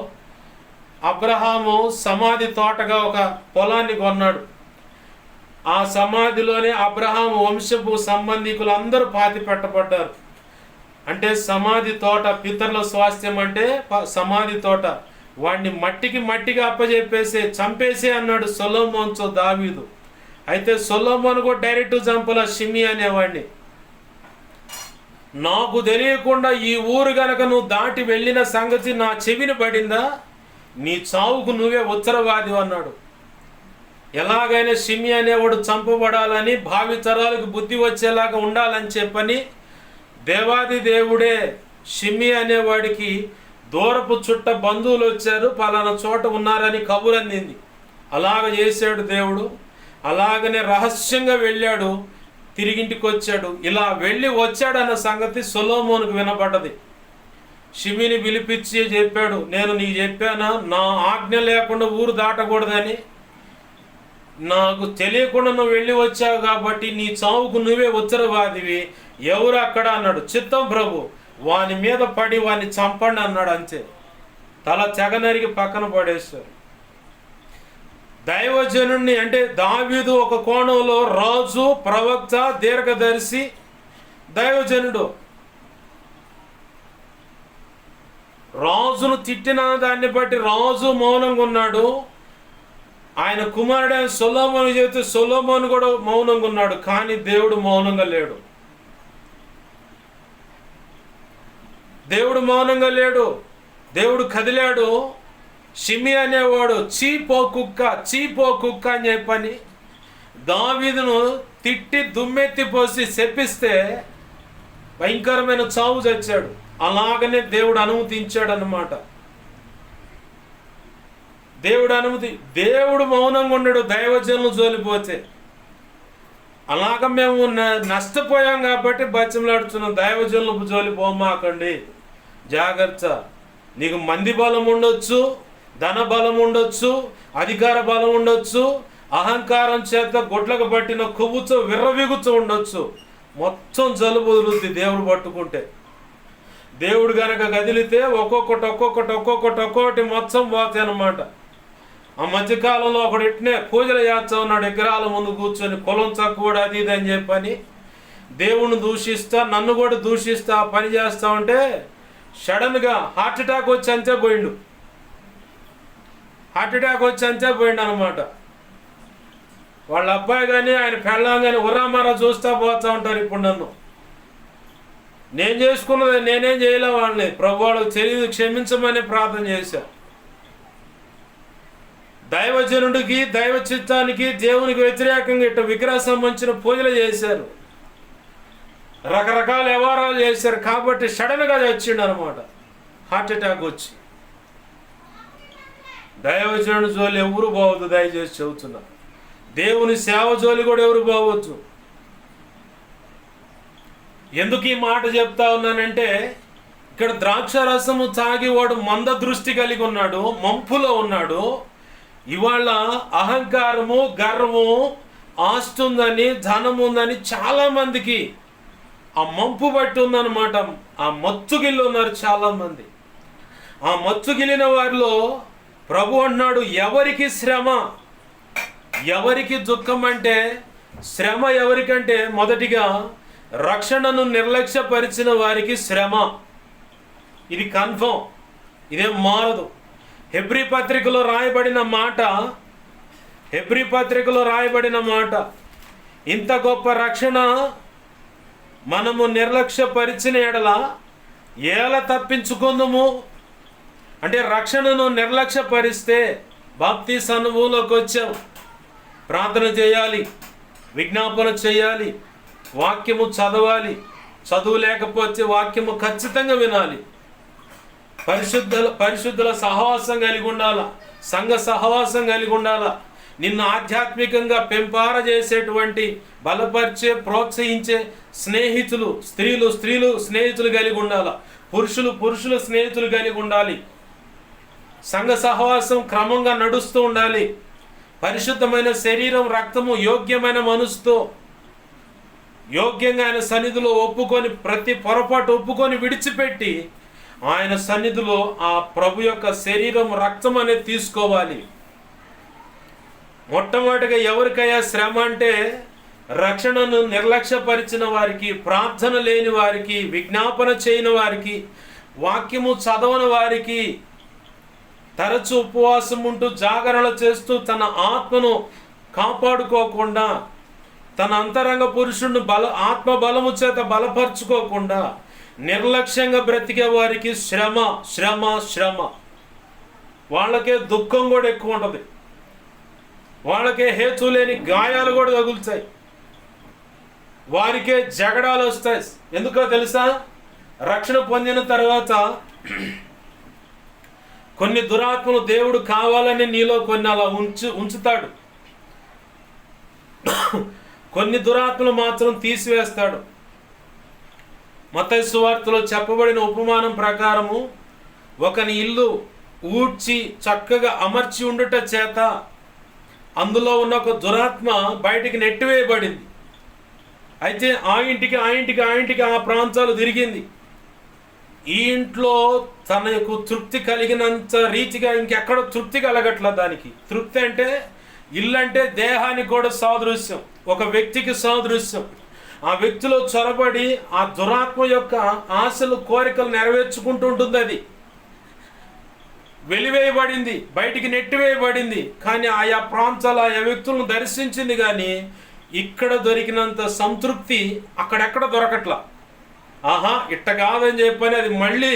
అబ్రహాము సమాధి తోటగా ఒక పొలాన్ని కొన్నాడు. ఆ సమాధిలోనే అబ్రహాము వంశపు సంబంధికులు అందరూ పాతి పెట్టబడ్డారు. అంటే సమాధి తోట, పితరుల స్వాస్థ్యం అంటే సమాధి తోట. వాడిని మట్టిగా అప్పచెప్పేసి చంపేసే అన్నాడు సొలొమోనుతో దావీదు. అయితే సొలొమోను కూడా డైరెక్ట్ చంపల షిమి అనేవాడిని. నాకు తెలియకుండా ఈ ఊరు గనక నువ్వు దాటి వెళ్ళిన సంగతి నా చెవిని పడిందా, నీ చావుకు నువ్వే ఉత్తరవాది అన్నాడు. ఎలాగైనా షిమి అనేవాడు చంపబడాలని, భావితరాలకు బుద్ధి వచ్చేలాగా ఉండాలని చెప్పని దేవాది దేవుడే షిమి అనేవాడికి దూరపు చుట్ట బంధువులు వచ్చారు, పలానా చోట ఉన్నారని కబురు అందింది. అలాగ చేశాడు దేవుడు. అలాగనే రహస్యంగా వెళ్ళాడు, తిరిగింటికి వచ్చాడు. ఇలా వెళ్ళి వచ్చాడన్న సంగతి సొలొమోనుకు వినపడ్డది. షిమిని పిలిపించి చెప్పాడు, నేను నీకు చెప్పానా నా ఆజ్ఞ లేకుండా ఊరు దాటకూడదని? నాకు తెలియకుండా నువ్వు వెళ్ళి వచ్చావు కాబట్టి నీ చావుకు నువ్వే ఉత్తరవాదివి. ఎవరు అక్కడ అన్నాడు. చిత్తం ప్రభు, వాని మీద పడి వాని చంపండి అన్నాడు. అంతే, తల తెగనరికి పక్కన పడేశారు. దైవజనుణ్ణి, అంటే దావీదు ఒక కోణంలో రాజు, ప్రవక్త, దీర్ఘదర్శి, దైవజనుడు. రాజును తిట్టిన దాన్ని బట్టి రాజు మౌనంగా ఉన్నాడు. ఆయన కుమారుడైన సొలొమోను చెబితే సొలొమోను కూడా మౌనంగా ఉన్నాడు. కానీ దేవుడు మౌనంగా లేడు. దేవుడు మౌనంగా లేడు. దేవుడు కదిలాడు. షిమి అనేవాడు చీపో కుక్క అని చెప్పని దావీదును తిట్టి దుమ్మెత్తిపోసి శపిస్తే భయంకరమైన చావు చచ్చాడు. అలాగనే దేవుడు అనుమతించాడు అన్నమాట. దేవుడు మౌనంగా ఉన్నాడు దైవజనులు జోలిపోతే. అలాగ మేము నష్టపోయాం కాబట్టి బచ్చంలాడుతున్నాం, దైవజనులు జోలి పోమాకండి, జాగ్రత్త. నీకు మంది బలం ఉండొచ్చు, ధన బలం ఉండొచ్చు, అధికార బలం ఉండొచ్చు, అహంకారం చేత గుడ్లకు పట్టిన కొవ్వుతో విర్రవిగుతూ ఉండొచ్చు. మొత్తం జలుబు వదులుద్ది దేవుడు పట్టుకుంటే. దేవుడు గనక కదిలితే ఒక్కొక్కటి మొత్తం పోతాయి అన్నమాట. ఆ మధ్యకాలంలో ఒకడు ఇట్నే పూజలు చేస్తా ఉన్నాడు, విగ్రహాల ముందు కూర్చొని, కులం తక్కువ అది ఇది అని చెప్పని దేవుణ్ణి దూషిస్తా, నన్ను కూడా దూషిస్తా పని చేస్తా ఉంటే సడన్గా హార్ట్ అటాక్ వచ్చి అంతే పోయిండు. అనమాట. వాళ్ళ అబ్బాయి కానీ ఆయన పెళ్ళాం కానీ ఉర్రామారా చూస్తా పోతా ఉంటారు. ఇప్పుడు నన్ను నేను చేసుకున్నది నేనేం చేయలే, వాళ్ళని ప్రభు వాళ్ళకి తెలియదు క్షమించమని ప్రార్థన చేశా. దైవజనుడికి, దైవ చిత్తానికి, దేవునికి వ్యతిరేకంగా ఇట్లా విగ్రహ సంబంధించిన పూజలు చేశారు, రకరకాల వ్యవహారాలు చేశారు. కాబట్టి సడన్గా చచ్చిండు అనమాట, హార్ట్ అటాక్ వచ్చి. దైవజనుడి జోలి ఎవరు పోవద్దు, దయచేసి చెబుతున్నా. దేవుని సేవ జోలి కూడా ఎవరు పోవద్దు. ఎందుకు ఈ మాట చెప్తా ఉన్నానంటే, ఇక్కడ ద్రాక్ష రసము తాగి వాడు మంద దృష్టి కలిగి ఉన్నాడు, మంపులో ఉన్నాడు. ఇవాళ అహంకారము, గర్వము, ఆస్తి ఉందని, ధనం ఉందని చాలామందికి ఆ మంపు బట్టి ఉందన్నమాట. ఆ మత్తుగిల్లు ఉన్నారు చాలామంది. ఆ మత్తుగిలిన వారిలో ప్రభు అన్నాడు, ఎవరికి శ్రమ, ఎవరికి దుఃఖం అంటే, శ్రమ ఎవరికంటే మొదటిగా రక్షణను నిర్లక్ష్యపరిచిన వారికి శ్రమ. ఇది కన్ఫర్మ్, ఇదేం మారదు. హెబ్రీ పత్రికలో రాయబడిన మాట, ఇంత గొప్ప రక్షణ మనము నిర్లక్ష్యపరిచిన ఎడల ఎలా తప్పించుకుందాము అంటే, రక్షణను నిర్లక్ష్యపరిస్తే బాప్తీసు అనుభవంలోకి వచ్చాం, ప్రార్థన చేయాలి, విజ్ఞాపన చేయాలి, వాక్యము చదవాలి, చదువు లేకపోతే వాక్యము ఖచ్చితంగా వినాలి, పరిశుద్ధుల సహవాసం కలిగి ఉండాలా, సంఘ సహవాసం కలిగి ఉండాలా, నిన్ను ఆధ్యాత్మికంగా పెంపార చేసేటువంటి, బలపరిచే, ప్రోత్సహించే స్నేహితులు, స్త్రీలు స్నేహితులు కలిగి ఉండాలి, పురుషులు స్నేహితులు కలిగి ఉండాలి. సంఘ సహవాసం క్రమంగా నడుస్తూ ఉండాలి. పరిశుద్ధమైన శరీరం, రక్తము, యోగ్యమైన మనసుతో యోగ్యంగా ఆయన సన్నిధిలో ఒప్పుకొని, ప్రతి పొరపాటు ఒప్పుకొని విడిచిపెట్టి ఆయన సన్నిధిలో ఆ ప్రభు యొక్క శరీరం, రక్తం అనేది తీసుకోవాలి. మొట్టమొదటిగా ఎవరికయ్యా శ్రమ అంటే రక్షణను నిర్లక్ష్యపరిచిన వారికి, ప్రార్థన లేని వారికి, విజ్ఞాపన చేయని వారికి, వాక్యము చదవని వారికి, తరచు ఉపవాసం ఉంటూ జాగరణ చేస్తూ తన ఆత్మను కాపాడుకోకుండా, తన అంతరంగ పురుషుడిని ఆత్మ బలము చేత బలపరుచుకోకుండా నిర్లక్ష్యంగా బ్రతికే వారికి శ్రమ శ్రమ శ్రమ. వాళ్ళకే దుఃఖం కూడా ఎక్కువ ఉంటుంది, వాళ్ళకే హేతు లేని గాయాలు కూడా తగులుతాయి, వారికే జగడాలు వస్తాయి. ఎందుకో తెలుసా? రక్షణ పొందిన తర్వాత కొన్ని దురాత్మలు దేవుడు కావాలని నీలో కొన్ని అలా ఉంచుతాడు, కొన్ని దురాత్మలు మాత్రం తీసివేస్తాడు. మత్తయి సువార్తలో చెప్పబడిన ఉపమానం ప్రకారము ఒకని ఇల్లు ఊడ్చి చక్కగా అమర్చి ఉండుట చేత అందులో ఉన్న ఒక దురాత్మ బయటికి నెట్టివేయబడింది. అయితే ఆ ఇంటికి ఆ ప్రాంతాలు తిరిగింది. ఈ ఇంట్లో తనకు తృప్తి కలిగినంత రీతిగా ఇంకెక్కడ తృప్తి కలగట్ల. దానికి తృప్తి అంటే ఇల్లు అంటే దేహానికి కూడా సాదృశ్యం, ఒక వ్యక్తికి సాదృశ్యం. ఆ వ్యక్తిలో చొరబడి ఆ దురాత్మ యొక్క ఆశలు, కోరికలు నెరవేర్చుకుంటూ ఉంటుంది. అది వెలివేయబడింది, బయటికి నెట్టివేయబడింది. కానీ ఆయా ప్రాంతాలు, ఆయా వ్యక్తులను దర్శించింది. కానీ ఇక్కడ దొరికినంత సంతృప్తి అక్కడెక్కడ దొరకట్లా. ఇట్ట కాదని చెప్పని అది మళ్ళీ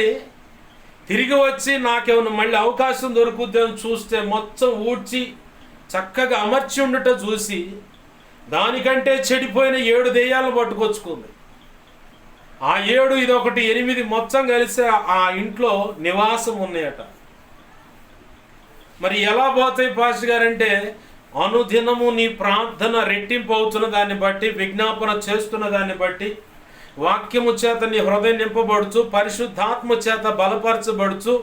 తిరిగి వచ్చి నాకేమన్నా మళ్ళీ అవకాశం దొరుకుద్దని చూస్తే మొత్తం ఊడ్చి చక్కగా అమర్చి ఉండట చూసి దానికంటే చెడిపోయిన 7 దెయ్యాలను పట్టుకొచ్చుకుంది. ఆ 7 ఇదొకటి 8 మొత్తం కలిసి ఆ ఇంట్లో నివాసం ఉన్నాయట. మరి ఎలా పోతాయి పాస్టర్ గారంటే, అనుదినము నీ ప్రార్థన రెట్టింపు అవుతున్న దాన్ని బట్టి, విజ్ఞాపన చేస్తున్న దాన్ని బట్టి, వాక్యము చేత నీ హృదయం నింపబడుచు, పరిశుద్ధాత్మ చేత బలపరచబడుచు,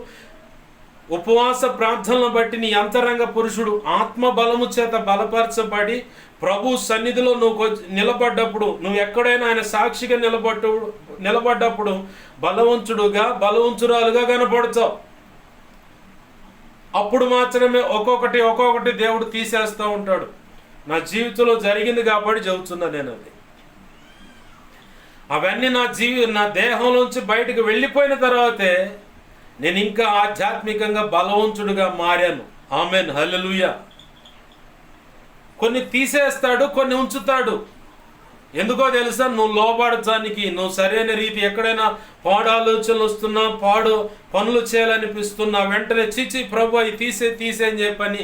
ఉపవాస ప్రార్థనలను బట్టి నీ అంతరంగ పురుషుడు ఆత్మ బలము చేత బలపరచబడి ప్రభు సన్నిధిలో నువ్వు నిలబడ్డప్పుడు, నువ్వు ఎక్కడైనా ఆయన సాక్షిగా నిలబడ్డప్పుడు బలవంతుడుగా, బలవంతురాలుగా కనపడతావు. అప్పుడు మాత్రమే ఒక్కొక్కటి దేవుడు తీసేస్తూ ఉంటాడు. నా జీవితంలో జరిగింది కాబట్టి చెబుతున్నా నేను. అది అవన్నీ నా దేహంలోంచి బయటకు వెళ్ళిపోయిన తర్వాతే నేను ఇంకా ఆధ్యాత్మికంగా బలవంతుడుగా మారాను. ఆమెన్, హల్లెలూయా. కొన్ని తీసేస్తాడు, కొన్ని ఉంచుతాడు. ఎందుకో తెలుసా? నువ్వు లోబడటానికి, నువ్వు సరైన రీతి ఎక్కడైనా పాడు ఆలోచనలు వస్తున్నా, పాడు పనులు చేయాలనిపిస్తున్నా వెంటనే చిచి ప్రభు అవి తీసే అని చెప్పని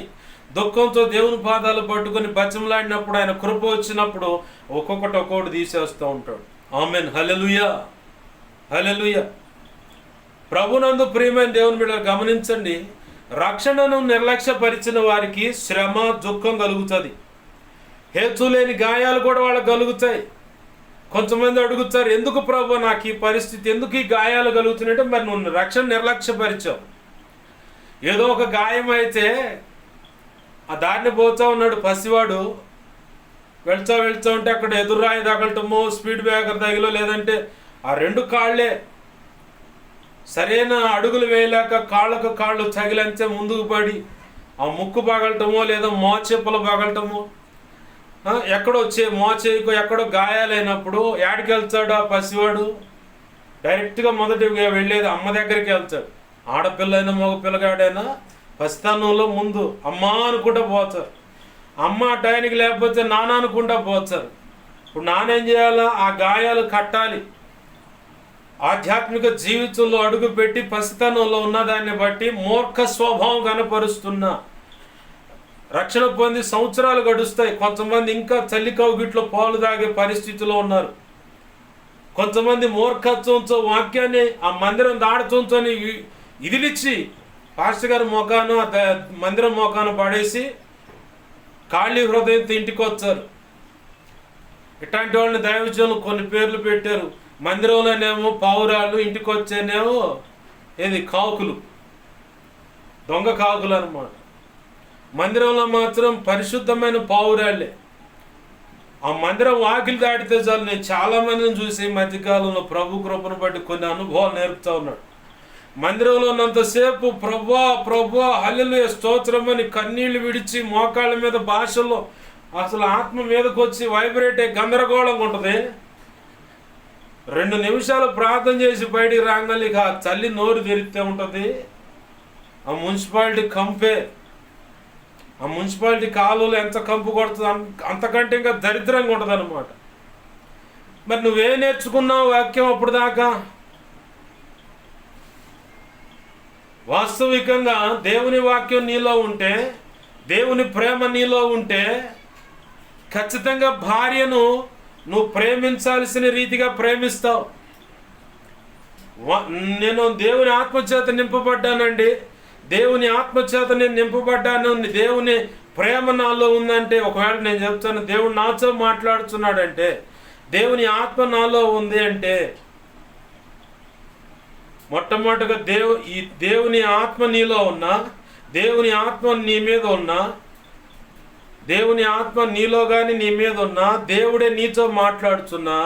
దుఃఖంతో దేవుని పాదాలు పట్టుకొని బచ్చంలాడినప్పుడు, ఆయన కృప వచ్చినప్పుడు ఒక్కొక్కటి తీసేస్తూ ఉంటాడు. ఆమెన్, హల్లెలూయా, హల్లెలూయా. ప్రభునందు ప్రియమైన దేవుని బిడ్డలు గమనించండి, రక్షణను నిర్లక్ష్యపరిచిన వారికి శ్రమ, దుఃఖం కలుగుతుంది. హేతు లేని గాయాలు కూడా వాళ్ళకు కలుగుతాయి. కొంతమంది అడుగుతారు, ఎందుకు ప్రభు నాకు ఈ పరిస్థితి, ఎందుకు ఈ గాయాలు కలుగుతున్నాయంటే, మరి నువ్వు రక్షణ నిర్లక్ష్యపరిచావు. ఏదో ఒక గాయం అయితే ఆ దారిని పోతా ఉన్నాడు పసివాడు, వెళ్తా ఉంటే అక్కడ ఎదురాయి తగలటమో, స్పీడ్ బ్రేకర్ తగిలో, లేదంటే ఆ 2 కాళ్ళే సరైన అడుగులు వేయలేక కాళ్ళకు కాళ్ళు తగిలంతే ముందుకు పడి ఆ ముక్కు పగలటమో, లేదా మోచెప్పులు పగలటమో, ఎక్కడో మోచేయికో ఎక్కడో గాయాలైనప్పుడు యాడికి వెళ్తాడు ఆ పసివాడు? డైరెక్ట్గా మొదటిగా వెళ్ళేది అమ్మ దగ్గరికి వెళ్తాడు. ఆడపిల్లైనా మగ పిల్లగాడైనా పసితనంలో ముందు అమ్మ అనుకుంటా పోతారు. అమ్మ టైంకి లేకపోతే నాన్న అనుకుంటా పోతారు. ఇప్పుడు నానేం చేయాలా? ఆ గాయాలు కట్టాలి. ఆధ్యాత్మిక జీవితంలో అడుగు పెట్టి పసితనంలో ఉన్నదాన్ని బట్టి మూర్ఖ స్వభావం కనపరుస్తున్నా రక్షణ పొంది సంవత్సరాలు గడుస్తాయి. కొంతమంది ఇంకా తల్లి కౌగిట్లో పాలు తాగే పరిస్థితిలో ఉన్నారు. కొంతమంది మూర్ఖత్వంతో వాక్యాన్ని ఆ మందిరం దాడుతుంతో ఇదిలిచ్చి పాస్టర్ గారి మోకాను మందిరం మోకాను పడేసి ఖాళీ హృదయంతో ఇంటికి వచ్చారు. ఇట్లాంటి వాళ్ళని దైవజనులు కొన్ని పేర్లు పెట్టారు. మందిరంలోనేమో పావురాళ్ళు, ఇంటికి వచ్చేనేమో కాకులు, దొంగ కాకులు అన్నమాట. మందిరంలో మాత్రం పరిశుద్ధమైన పావురాళ్ళే. ఆ మందిరం వాకిలి దాటితే చాలు. నేను చాలామందిని చూసి మధ్యకాలంలో ప్రభు కృపను బట్టి కొన్ని అనుభవాలు నేర్పుతా ఉన్నాడు. మందిరంలో ఉన్నంతసేపు ప్రభువా ప్రభువా హల్లెలూయా స్తోత్రం అని కన్నీళ్లు విడిచి మోకాళ్ళ మీద భాషల్లో అసలు ఆత్మ మీదకి వచ్చి వైబ్రేట్ గందరగోళంగా ఉంటుంది. 2 నిమిషాలు ప్రార్థన చేసి బయటికి రాగానే ఇక ఆ తల్లి నోరు తెరిస్తే ఉంటుంది. ఆ మున్సిపాలిటీ కంపే, ఆ మున్సిపాలిటీ కాలువలు ఎంత కంపు కొడుతుంది, అంతకంటే ఇంకా దరిద్రంగా ఉంటుంది అన్నమాట. మరి నువ్వేం నేర్చుకున్నావు వాక్యం అప్పుడు దాకా? వాస్తవికంగా దేవుని వాక్యం నీలో ఉంటే, దేవుని ప్రేమ నీలో ఉంటే ఖచ్చితంగా భార్యను నువ్వు ప్రేమించాల్సిన రీతిగా ప్రేమిస్తావు. నేను దేవుని ఆత్మచేత నింపబడ్డానండి, దేవుని ఆత్మచేత నేను నింపబడ్డాను, దేవుని ప్రేమ నాలో ఉందంటే, ఒకవేళ నేను చెప్తాను దేవుడు నాతో మాట్లాడుతున్నాడంటే, దేవుని ఆత్మ నాలో ఉంది అంటే, మొట్టమొదటిగా ఈ దేవుని ఆత్మ నీలో ఉన్నా, దేవుని ఆత్మ నీ మీద ఉన్నా, దేవుని ఆత్మ నీలో కానీ నీ మీద ఉన్నా, దేవుడే నీతో మాట్లాడుతున్నా,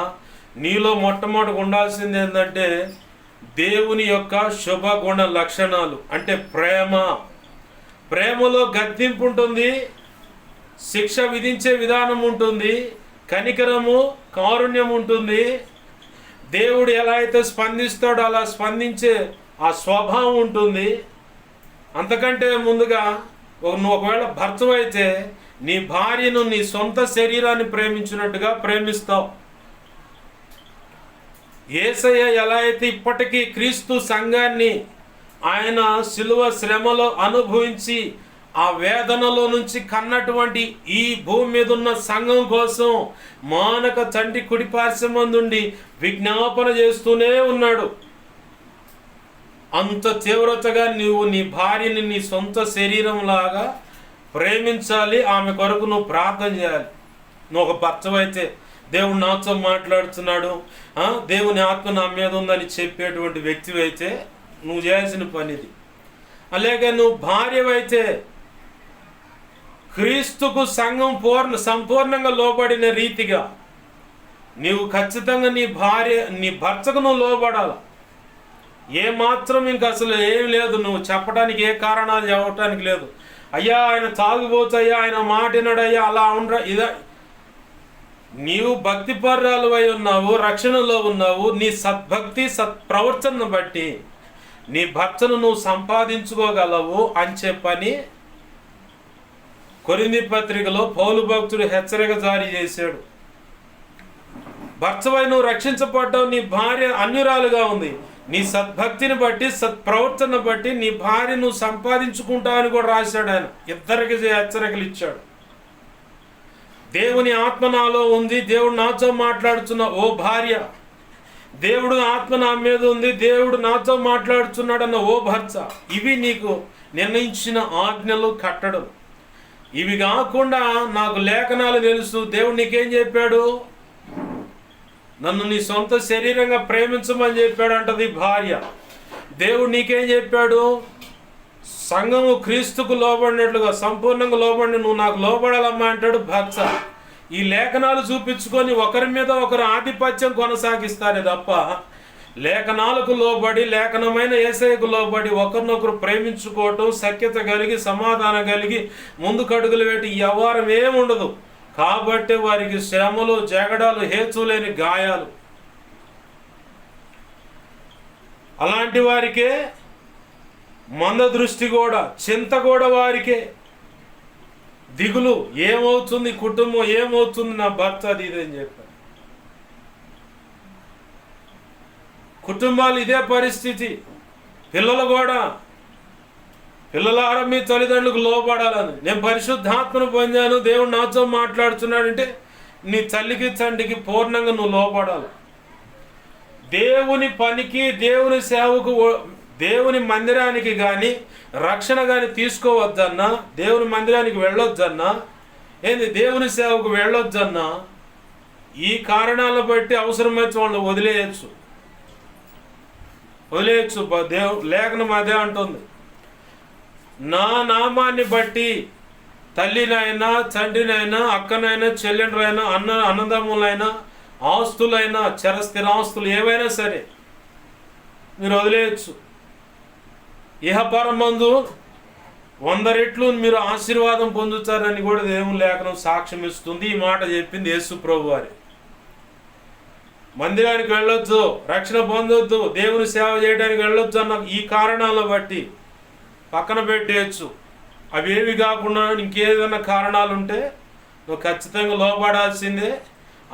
నీలో మొట్టమొదటిగా ఉండాల్సింది ఏంటంటే దేవుని యొక్క శుభగుణ లక్షణాలు. అంటే ప్రేమలో గద్దింపు ఉంటుంది, శిక్ష విధించే విధానం ఉంటుంది, కనికరము కారుణ్యం ఉంటుంది. దేవుడు ఎలా అయితే స్పందిస్తాడో అలా స్పందించే ఆ స్వభావం ఉంటుంది. అంతకంటే ముందుగా నువ్వు ఒకవేళ భర్తవైతే నీ భార్యను నీ సొంత శరీరాన్ని ప్రేమించినట్టుగా ప్రేమిస్తావు. యేసయ్య ఎలా అయితే ఇప్పటికీ క్రీస్తు సంఘాన్ని ఆయన శిలువ శ్రమలో అనుభవించి ఆ వేదనలో నుంచి కన్నటువంటి ఈ భూమి మీద ఉన్న సంఘం కోసం మానక తండ్రి కుడిపార్శ్వమందుండి విజ్ఞాపన చేస్తూనే ఉన్నాడు. అంత తీవ్రతగా నువ్వు నీ భార్యని నీ సొంత శరీరంలాగా ప్రేమించాలి. ఆమె కొరకు నువ్వు ప్రార్థన చేయాలి. నువ్వు ఒక భర్తవైతే దేవుడు నాతో మాట్లాడుతున్నాడు, దేవుని ఆత్మ నా మీద ఉందని చెప్పేటువంటి వ్యక్తివైతే నువ్వు చేయాల్సిన పని ఇది. అలాగే నువ్వు భార్యవైతే క్రీస్తుకు సంఘం సంపూర్ణంగా లోబడిన రీతిగా నీవు ఖచ్చితంగా నీ భర్తకు నువ్వు లోబడాలి. ఏమాత్రం ఇంక అసలు ఏం లేదు, నువ్వు చెప్పడానికి ఏ కారణాలు చెప్పడానికి లేదు. అయ్యా ఆయన తాగుబోతయ్యా, ఆయన మాటినడయ్యా, అలా ఉండరా ఇదా. నీవు భక్తిపర్రాలు అయి ఉన్నావు, రక్షణలో ఉన్నావు. నీ సద్భక్తి సత్ప్రవర్తనను బట్టి నీ భర్తను నువ్వు సంపాదించుకోగలవు అని చెప్పని కొరింథీ పత్రికలో పౌలు భక్తుడు హెచ్చరిక జారీ చేశాడు. భర్తవై నువ్వు రక్షించబడ్డావు, నీ భార్య అన్యురాలుగా ఉంది. నీ సద్భక్తిని బట్టి సత్ప్రవర్తన బట్టి నీ భార్య నువ్వు సంపాదించుకుంటావని కూడా రాశాడు ఆయన. ఇద్దరికి హెచ్చరికలు ఇచ్చాడు. దేవుని ఆత్మ నాలో ఉంది, దేవుడు నాతో మాట్లాడుతున్న ఓ భార్య, దేవుడు ఆత్మ నా మీద ఉంది, దేవుడు నాతో మాట్లాడుతున్నాడన్న ఓ భర్త, ఇవి నీకు నిర్ణయించిన ఆజ్ఞలు కట్టడం. ఇవి కాకుండా నాకు లేఖనాలు తెలుసు, దేవుడు నీకేం చెప్పాడు, నన్ను నీ సొంత శరీరంగా ప్రేమించమని చెప్పాడు అంటది భార్య. దేవుడు నీకేం చెప్పాడు, సంఘము క్రీస్తుకు లోబడినట్లుగా సంపూర్ణంగా లోబడి నువ్వు నాకు లోబడాలమ్మా అంటాడు భర్త. ఈ లేఖనాలు చూపించుకొని ఒకరి మీద ఒకరు ఆధిపత్యం కొనసాగిస్తారే తప్ప లేఖనాలకు లోబడి లేఖనమైన యేసయ్యకు లోబడి ఒకరినొకరు ప్రేమించుకోవటం, సఖ్యత కలిగి సమాధానం కలిగి ముందుకు అడుగులు పెట్టి వ్యవహారం ఏముండదు. కాబట్టి వారికి శ్రమలు, జగడాలు, హేతులేని గాయాలు. అలాంటి వారికే మంద దృష్టి కూడా, చింత కూడా వారికే, దిగులు ఏమవుతుంది, కుటుంబం ఏమవుతుంది, నా భర్త అది ఇదని చెప్పారు. కుటుంబాలు ఇదే పరిస్థితి. పిల్లలు కూడా, పిల్లలారా మీ తల్లిదండ్రులకు లోపడాలని. నేను పరిశుద్ధాత్మను పొందాను, దేవుడు నాతో మాట్లాడుతున్నాడంటే నీ తల్లికి తండ్రికి పూర్ణంగా నువ్వు లోపడాలి. దేవుని పనికి, దేవుని సేవకు, దేవుని మందిరానికి కానీ రక్షణ కానీ తీసుకోవద్దన్నా, దేవుని మందిరానికి వెళ్ళొద్దన్నా, ఏంది దేవుని సేవకు వెళ్ళొద్దన్నా ఈ కారణాలను బట్టి అవసరమైతే వాళ్ళు వదిలేయచ్చు. లేఖనం అదే అంటుంది, నా నామాన్ని బట్టి తల్లినైనా తండ్రినైనా అక్కనైనా చెల్లెండ్రైనా అన్నదమ్ములైనా ఆస్తులైనా స్థిరాస్తులు ఏవైనా సరే మీరు వదిలేయచ్చు. ఇహపరమందు 100 రెట్లు మీరు ఆశీర్వాదం పొందుతారని కూడా దేవుని లేఖనం సాక్ష్యం ఇస్తుంది. ఈ మాట చెప్పింది యేసు ప్రభు వారి. మందిరానికి వెళ్ళొద్దు, రక్షణ పొందొద్దు, దేవుని సేవ చేయడానికి వెళ్ళొద్దు అన్న ఈ కారణాలను బట్టి పక్కన పెట్టేయచ్చు. అవి ఏవి కాకుండా ఇంకేదైనా కారణాలు ఉంటే నువ్వు ఖచ్చితంగా లోపడాల్సిందే.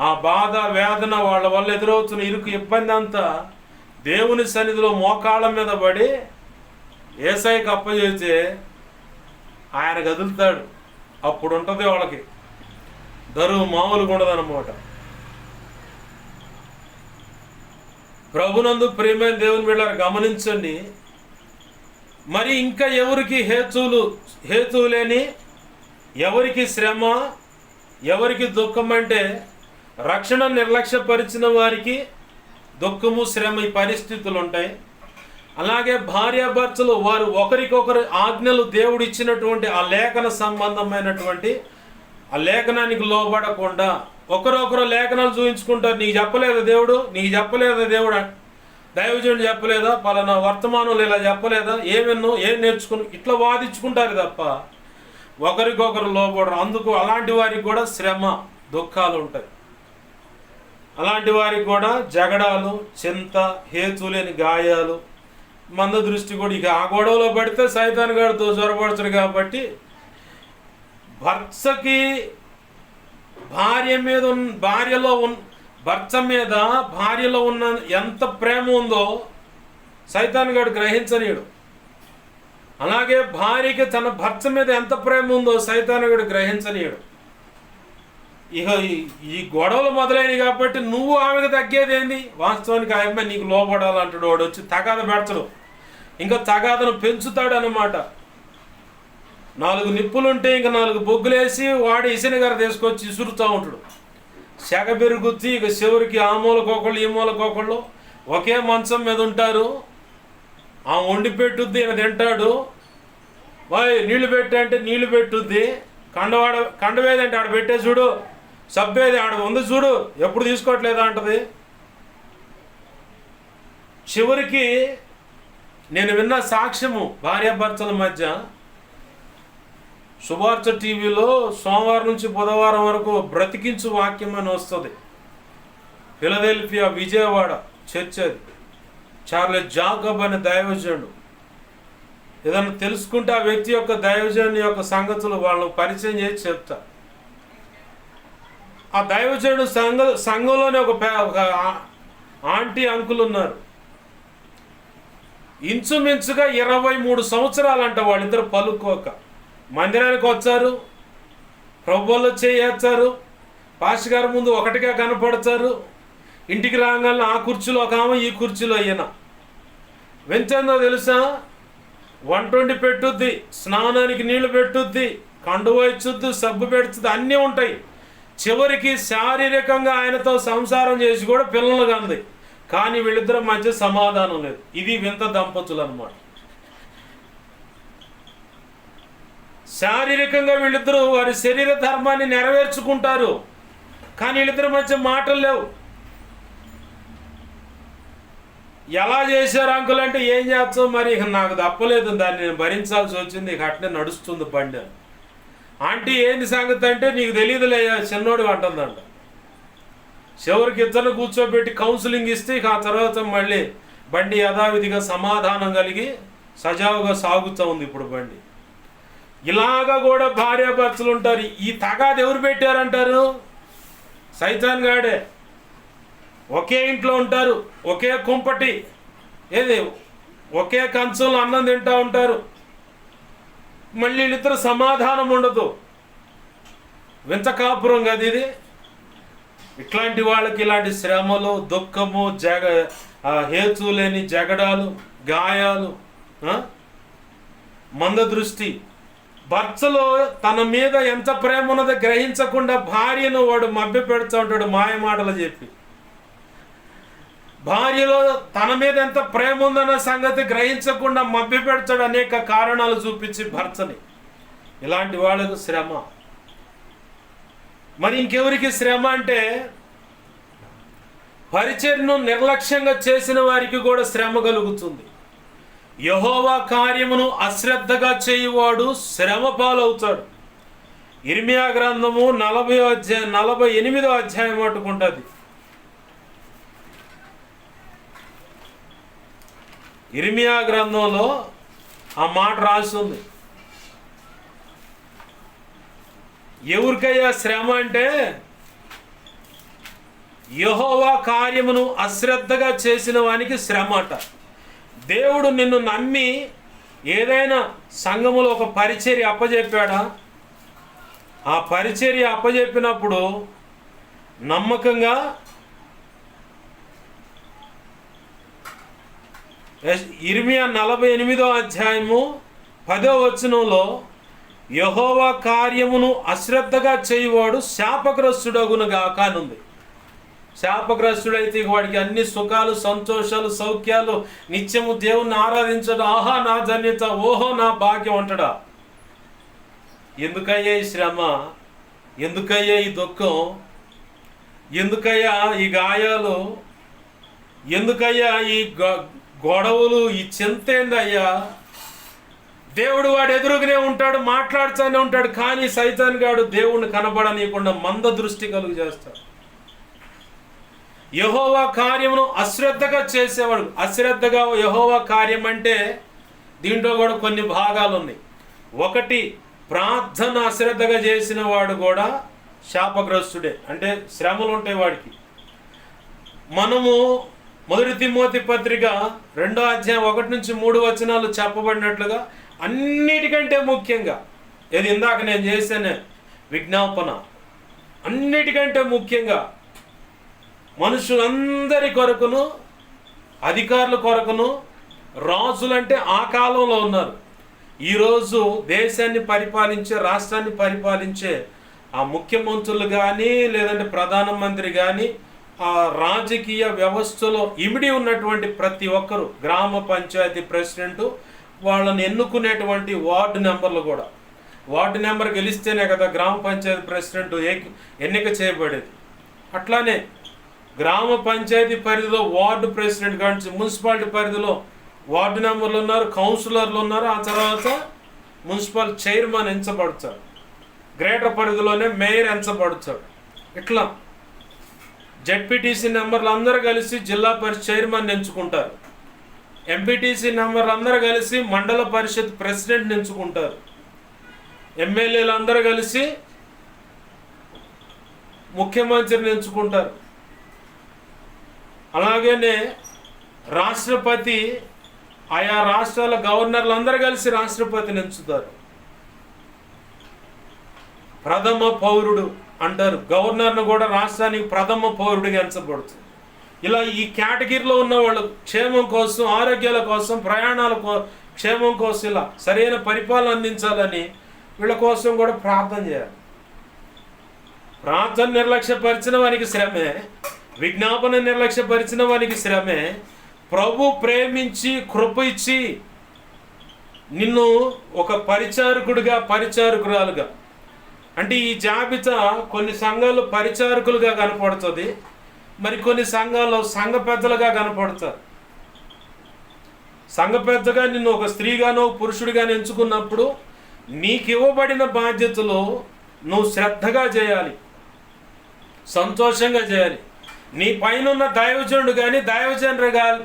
ఆ బాధ వేదన వాళ్ళ వల్ల ఎదురవుతున్న ఇరుకు ఇబ్బంది అంతా దేవుని సన్నిధిలో మోకాళ్ళ మీద పడి యేసయ్యకి అప్పచెబితే ఆయన కదులుతాడు. అప్పుడు ఉంటుంది వాళ్ళకి దరువు మామూలుగా ఉండదన్నమాట. ప్రభునందు ప్రియమైన దేవుని బిడ్డలారా గమనించండి. మరి ఇంకా ఎవరికి హేతువు లేని, ఎవరికి శ్రమ, ఎవరికి దుఃఖం అంటే రక్షణ నిర్లక్ష్యపరిచిన వారికి దుఃఖము శ్రమ ఈ పరిస్థితులు ఉంటాయి. అలాగే భార్యాభర్తలు వారు ఒకరికొకరు ఆజ్ఞలు దేవుడు ఇచ్చినటువంటి ఆ లేఖన సంబంధమైనటువంటి ఆ లేఖనానికి లోబడకుండా ఒకరొకరు లేఖనాలు చూపించుకుంటారు. నీకు చెప్పలేదా దేవుడు, నీకు చెప్పలేదా దేవుడు, దైవజనుడు చెప్పలేదా, పలానా వర్తమానంలో ఇలా చెప్పలేదా, ఏం నేర్చుకుని ఇట్లా వాదించుకుంటారు తప్ప ఒకరికొకరు లోబడరు. అందుకు అలాంటి వారికి కూడా శ్రమ దుఃఖాలు ఉంటాయి. అలాంటి వారికి కూడా జగడాలు, చింత, హేతులేని గాయాలు, మంద దృష్టి కూడా. ఇక ఆ గొడవలో పడితే సైతాన్ గారితో జ్వరపడతాడు. కాబట్టి భర్తకి భర్త మీద భార్యలో ఉన్న ఎంత ప్రేమ ఉందో సైతాన్ గారు గ్రహించనీయడు. అలాగే భార్యకి తన భర్త మీద ఎంత ప్రేమ ఉందో సైతాన్ గారు గ్రహించనీయడు. ఇక ఈ గొడవలు మొదలైనవి కాబట్టి నువ్వు ఆమెకు తగ్గేదేంది? వాస్తవానికి ఆ అమ్మాయి నీకు లోపడాలంటాడు. వాడు వచ్చి తగాద పెడతాడు, ఇంకా తగాదను పెంచుతాడు అన్నమాట. 4 నిప్పులుంటే ఇంకా 4 బొగ్గులేసి వాడు ఇసినగారు తీసుకొచ్చి ఇసురుతూ ఉంటాడు. సెగ పెరుగుద్ది. ఇక చివరికి ఆ మూలకొకళ్ళు ఈ మూలకొకళ్ళు ఒకే మంచం మీద ఉంటారు. ఆ వండి పెట్టుద్ది, ఈయన తింటాడు. నీళ్లు పెట్టంటే నీళ్లు పెట్టుద్ది. కండవేదంటే ఆడ పెట్టే చూడు, సబ్బేది ఆడ ఉంది చూడు, ఎప్పుడు తీసుకోవట్లేదా అంటది. చివరికి నేను విన్న సాక్ష్యము భార్యాభర్తల మధ్య సువార్త టీవీలో సోమవారం నుంచి బుధవారం వరకు బ్రతికించు వాక్యం అని వస్తుంది. ఫిలదెల్ఫియా విజయవాడ చర్చ్ అది. చార్లెస్ జాకబ్ అనే దైవజనుడు. ఏదన్నా తెలుసుకుంటే ఆ వ్యక్తి యొక్క దైవజనుని యొక్క సంగతులు వాళ్ళను పరిచయం చేసి చెప్తా. ఆ దైవజనుడు సంఘంలోనే ఒక ఆంటీ అంకుల్ ఉన్నారు. ఇంచుమించుగా 23 సంవత్సరాలంట వాళ్ళిద్దరు పలుకోక మందిరానికి వచ్చారు, ప్రభువులో చేస్తారు, పాస్టర్ గారి ముందు ఒకటిగా కనపడతారు. ఇంటికి రాగానే ఆ కుర్చీలో ఒక ఆమె, ఈ కుర్చీలో ఈయన. వెంచేందో తెలుసా? వంట వండి పెట్టుద్ది, స్నానానికి నీళ్లు పెట్టుద్ది, కండువ ఇచ్చుద్ది, సబ్బు పెడుతుంది, అన్నీ ఉంటాయి. చివరికి శారీరకంగా ఆయనతో సంసారం చేసి కూడా పిల్లలు కంది. కానీ వీళ్ళిద్దరి మధ్య సమాధానం లేదు. ఇది వింత దంపతులు అన్నమాట. శారీరకంగా వీళ్ళిద్దరూ వారి శరీర ధర్మాన్ని నెరవేర్చుకుంటారు, కానీ వీళ్ళిద్దరి మధ్య మాటలు లేవు. ఎలా చేశారు అంకుల్ అంటే, ఏం చేస్తాం మరి, నాకు తప్పలేదు, దాన్ని నేను భరించాల్సి వచ్చింది, ఇక అట్నే నడుస్తుంది బండి. ఆంటీ ఏంది సంగతి అంటే, నీకు తెలియదులే చిన్నోడు అంటుందంట. చివరికి ఇద్దరు కూర్చోబెట్టి కౌన్సిలింగ్ ఇస్తే ఇక ఆ తర్వాత మళ్ళీ బండి యథావిధిగా సమాధానం కలిగి సజావుగా సాగుతూ ఉంది ఇప్పుడు బండి. ఇలాగా కూడా భార్యాభర్తలు ఉంటారు. ఈ తగాద ఎవరు పెట్టారంటారు? సైతాన్ గాడే. ఒకే ఇంట్లో ఉంటారు, ఒకే కుంపటి, ఒకే కంచంలో అన్నం తింటూ ఉంటారు. మళ్ళీ వీళ్ళిద్దరు సమాధానం ఉండదు. వింత కాపురం కదా ఇది. ఇట్లాంటి వాళ్ళకి ఇలాంటి శ్రమలు, దుఃఖము, హేతు లేని జగడాలు, గాయాలు, మంద దృష్టి, భర్తలో తన మీద ఎంత ప్రేమ ఉన్నదో గ్రహించకుండా భార్యను వాడు మభ్య పెడుతూ ఉంటాడు మాయ మాటలు చెప్పి. భార్యలో తన మీద ఎంత ప్రేమ ఉందన్న సంగతి గ్రహించకుండా మభ్య పెడతాడు అనేక కారణాలు చూపించి భర్తని. ఇలాంటి వాళ్ళకు శ్రమ. మరి ఇంకెవరికి శ్రమ అంటే పరిచర్యను నిర్లక్ష్యంగా చేసిన వారికి కూడా శ్రమ కలుగుతుంది. యెహోవా కార్యమును అశ్రద్ధగా చేయువాడు శ్రమ పాలవుతాడు. ఇర్మియా గ్రంథము 48వ అధ్యాయం మట్టుకుంటుంది. ఇర్మియా గ్రంథంలో ఆ మాట రాస్తుంది. ఎవరికయ్యా శ్రమ అంటే యెహోవా కార్యమును అశ్రద్ధగా చేసిన వానికి శ్రమ అట. దేవుడు నిన్ను నమ్మి ఏదైనా సంఘములో ఒక పరిచర్య అప్పజెప్పాడా? ఆ పరిచర్య అప్పజెప్పినప్పుడు నమ్మకంగా ఇర్మియా 48వ అధ్యాయము 10వ వచనంలో యెహోవా కార్యమును అశ్రద్ధగా చేయువాడు శాపగ్రస్తుడగునుగా కానుంది. శాపగ్రస్తుడైతే వాడికి అన్ని సుఖాలు, సంతోషాలు, సౌఖ్యాలు, నిత్యము దేవుణ్ణి ఆరాధించడం, ఆహా నా ధన్యత, ఓహో నా భాగ్యం అంటాడా? ఎందుకయ్యా ఈ శ్రమ? ఎందుకయ్యా ఈ దుఃఖం? ఎందుకయ్యా ఈ గాయాలు? ఎందుకయ్యా ఈ గొడవలు? ఈ చింత ఏందయ్యా? దేవుడు వాడు ఎదురుగానే ఉంటాడు, మాట్లాడుతూనే ఉంటాడు, కానీ సైతాన్ గాడు దేవుణ్ణి కనబడనీయకుండా మంద దృష్టి కలుగు చేస్తాడు. యెహోవా కార్యమును అశ్రద్ధగా చేసేవాడు. అశ్రద్ధగా యెహోవా కార్యం అంటే దీంట్లో కూడా కొన్ని భాగాలు ఉన్నాయి. ఒకటి, ప్రార్థన అశ్రద్ధగా చేసిన వాడు కూడా శాపగ్రస్తుడే, అంటే శ్రమలు ఉంటాయి వాడికి. మనము 1 తిమోతి పత్రిక 2వ అధ్యాయం 1 నుంచి 3 వచనాలు చెప్పబడినట్లుగా అన్నిటికంటే ముఖ్యంగా ఇది ఇందాక నేను చేశానే విజ్ఞాపన, అన్నిటికంటే ముఖ్యంగా మనుషులందరి కొరకును, అధికారుల కొరకును, రాజులంటే ఆ కాలంలో ఉన్నారు. ఈరోజు దేశాన్ని పరిపాలించే, రాష్ట్రాన్ని పరిపాలించే ఆ ముఖ్యమంత్రులు కానీ లేదంటే ప్రధానమంత్రి కానీ ఆ రాజకీయ వ్యవస్థలో ఇమిడి ఉన్నటువంటి ప్రతి ఒక్కరు, గ్రామ పంచాయతీ ప్రెసిడెంటు, వాళ్ళని ఎన్నుకునేటువంటి వార్డు నెంబర్లు కూడా, వార్డు నెంబర్ గెలిస్తేనే కదా గ్రామ పంచాయతీ ప్రెసిడెంట్ ఎన్నిక చేయబడేది. అట్లానే గ్రామ పంచాయతీ పరిధిలో వార్డు ప్రెసిడెంట్ కానీ, మున్సిపాలిటీ పరిధిలో వార్డు నెంబర్లు ఉన్నారు, కౌన్సిలర్లు ఉన్నారు, ఆ తర్వాత మున్సిపల్ చైర్మన్ ఎంచబడతాడు, గ్రేటర్ పరిధిలోనే మేయర్ ఎంచబడతాడు. ఇట్లా జెడ్పీటీసీ నెంబర్లు అందరూ కలిసి జిల్లా పరిషత్ చైర్మన్ ఎంచుకుంటారు. ఎంపీటీసీ నెంబర్లు అందరూ కలిసి మండల పరిషత్ ప్రెసిడెంట్ ఎంచుకుంటారు. ఎమ్మెల్యేలు అందరూ కలిసి ముఖ్యమంత్రిని ఎంచుకుంటారు. అలాగనే రాష్ట్రపతి, ఆయా రాష్ట్రాల గవర్నర్లు అందరూ కలిసి రాష్ట్రపతిని ఎంచుతారు. ప్రథమ పౌరుడు అంటారు, గవర్నర్ను కూడా రాష్ట్రానికి ప్రథమ పౌరుడిగా ఎంచబడుతుంది. ఇలా ఈ కేటగిరీలో ఉన్న వాళ్ళు క్షేమం కోసం, ఆరోగ్యాల కోసం, ప్రయాణాల క్షేమం కోసం, ఇలా సరైన పరిపాలన అందించాలని వీళ్ళ కోసం కూడా ప్రార్థన చేయాలి. ప్రార్థన నిర్లక్ష్యపరిచిన వారికి శ్రమే, విజ్ఞాపన నిర్లక్ష్యపరిచిన వారికి శ్రమే. ప్రభు ప్రేమించి కృప ఇచ్చి నిన్ను ఒక పరిచారకుడిగా, పరిచారకురాలుగా, అంటే ఈ జాబితా కొన్ని సంఘాలు పరిచారకులుగా కనపడుతుంది, మరి కొన్ని సంఘాల్లో సంఘ పెద్దలుగా కనపడతారు. సంఘ పెద్దగా నిన్ను ఒక స్త్రీగానో పురుషుడిగానో ఎంచుకున్నప్పుడు నీకు ఇవ్వబడిన బాధ్యతలు నువ్వు శ్రద్ధగా చేయాలి, సంతోషంగా చేయాలి. నీ పైన దైవజనుడు కానీ,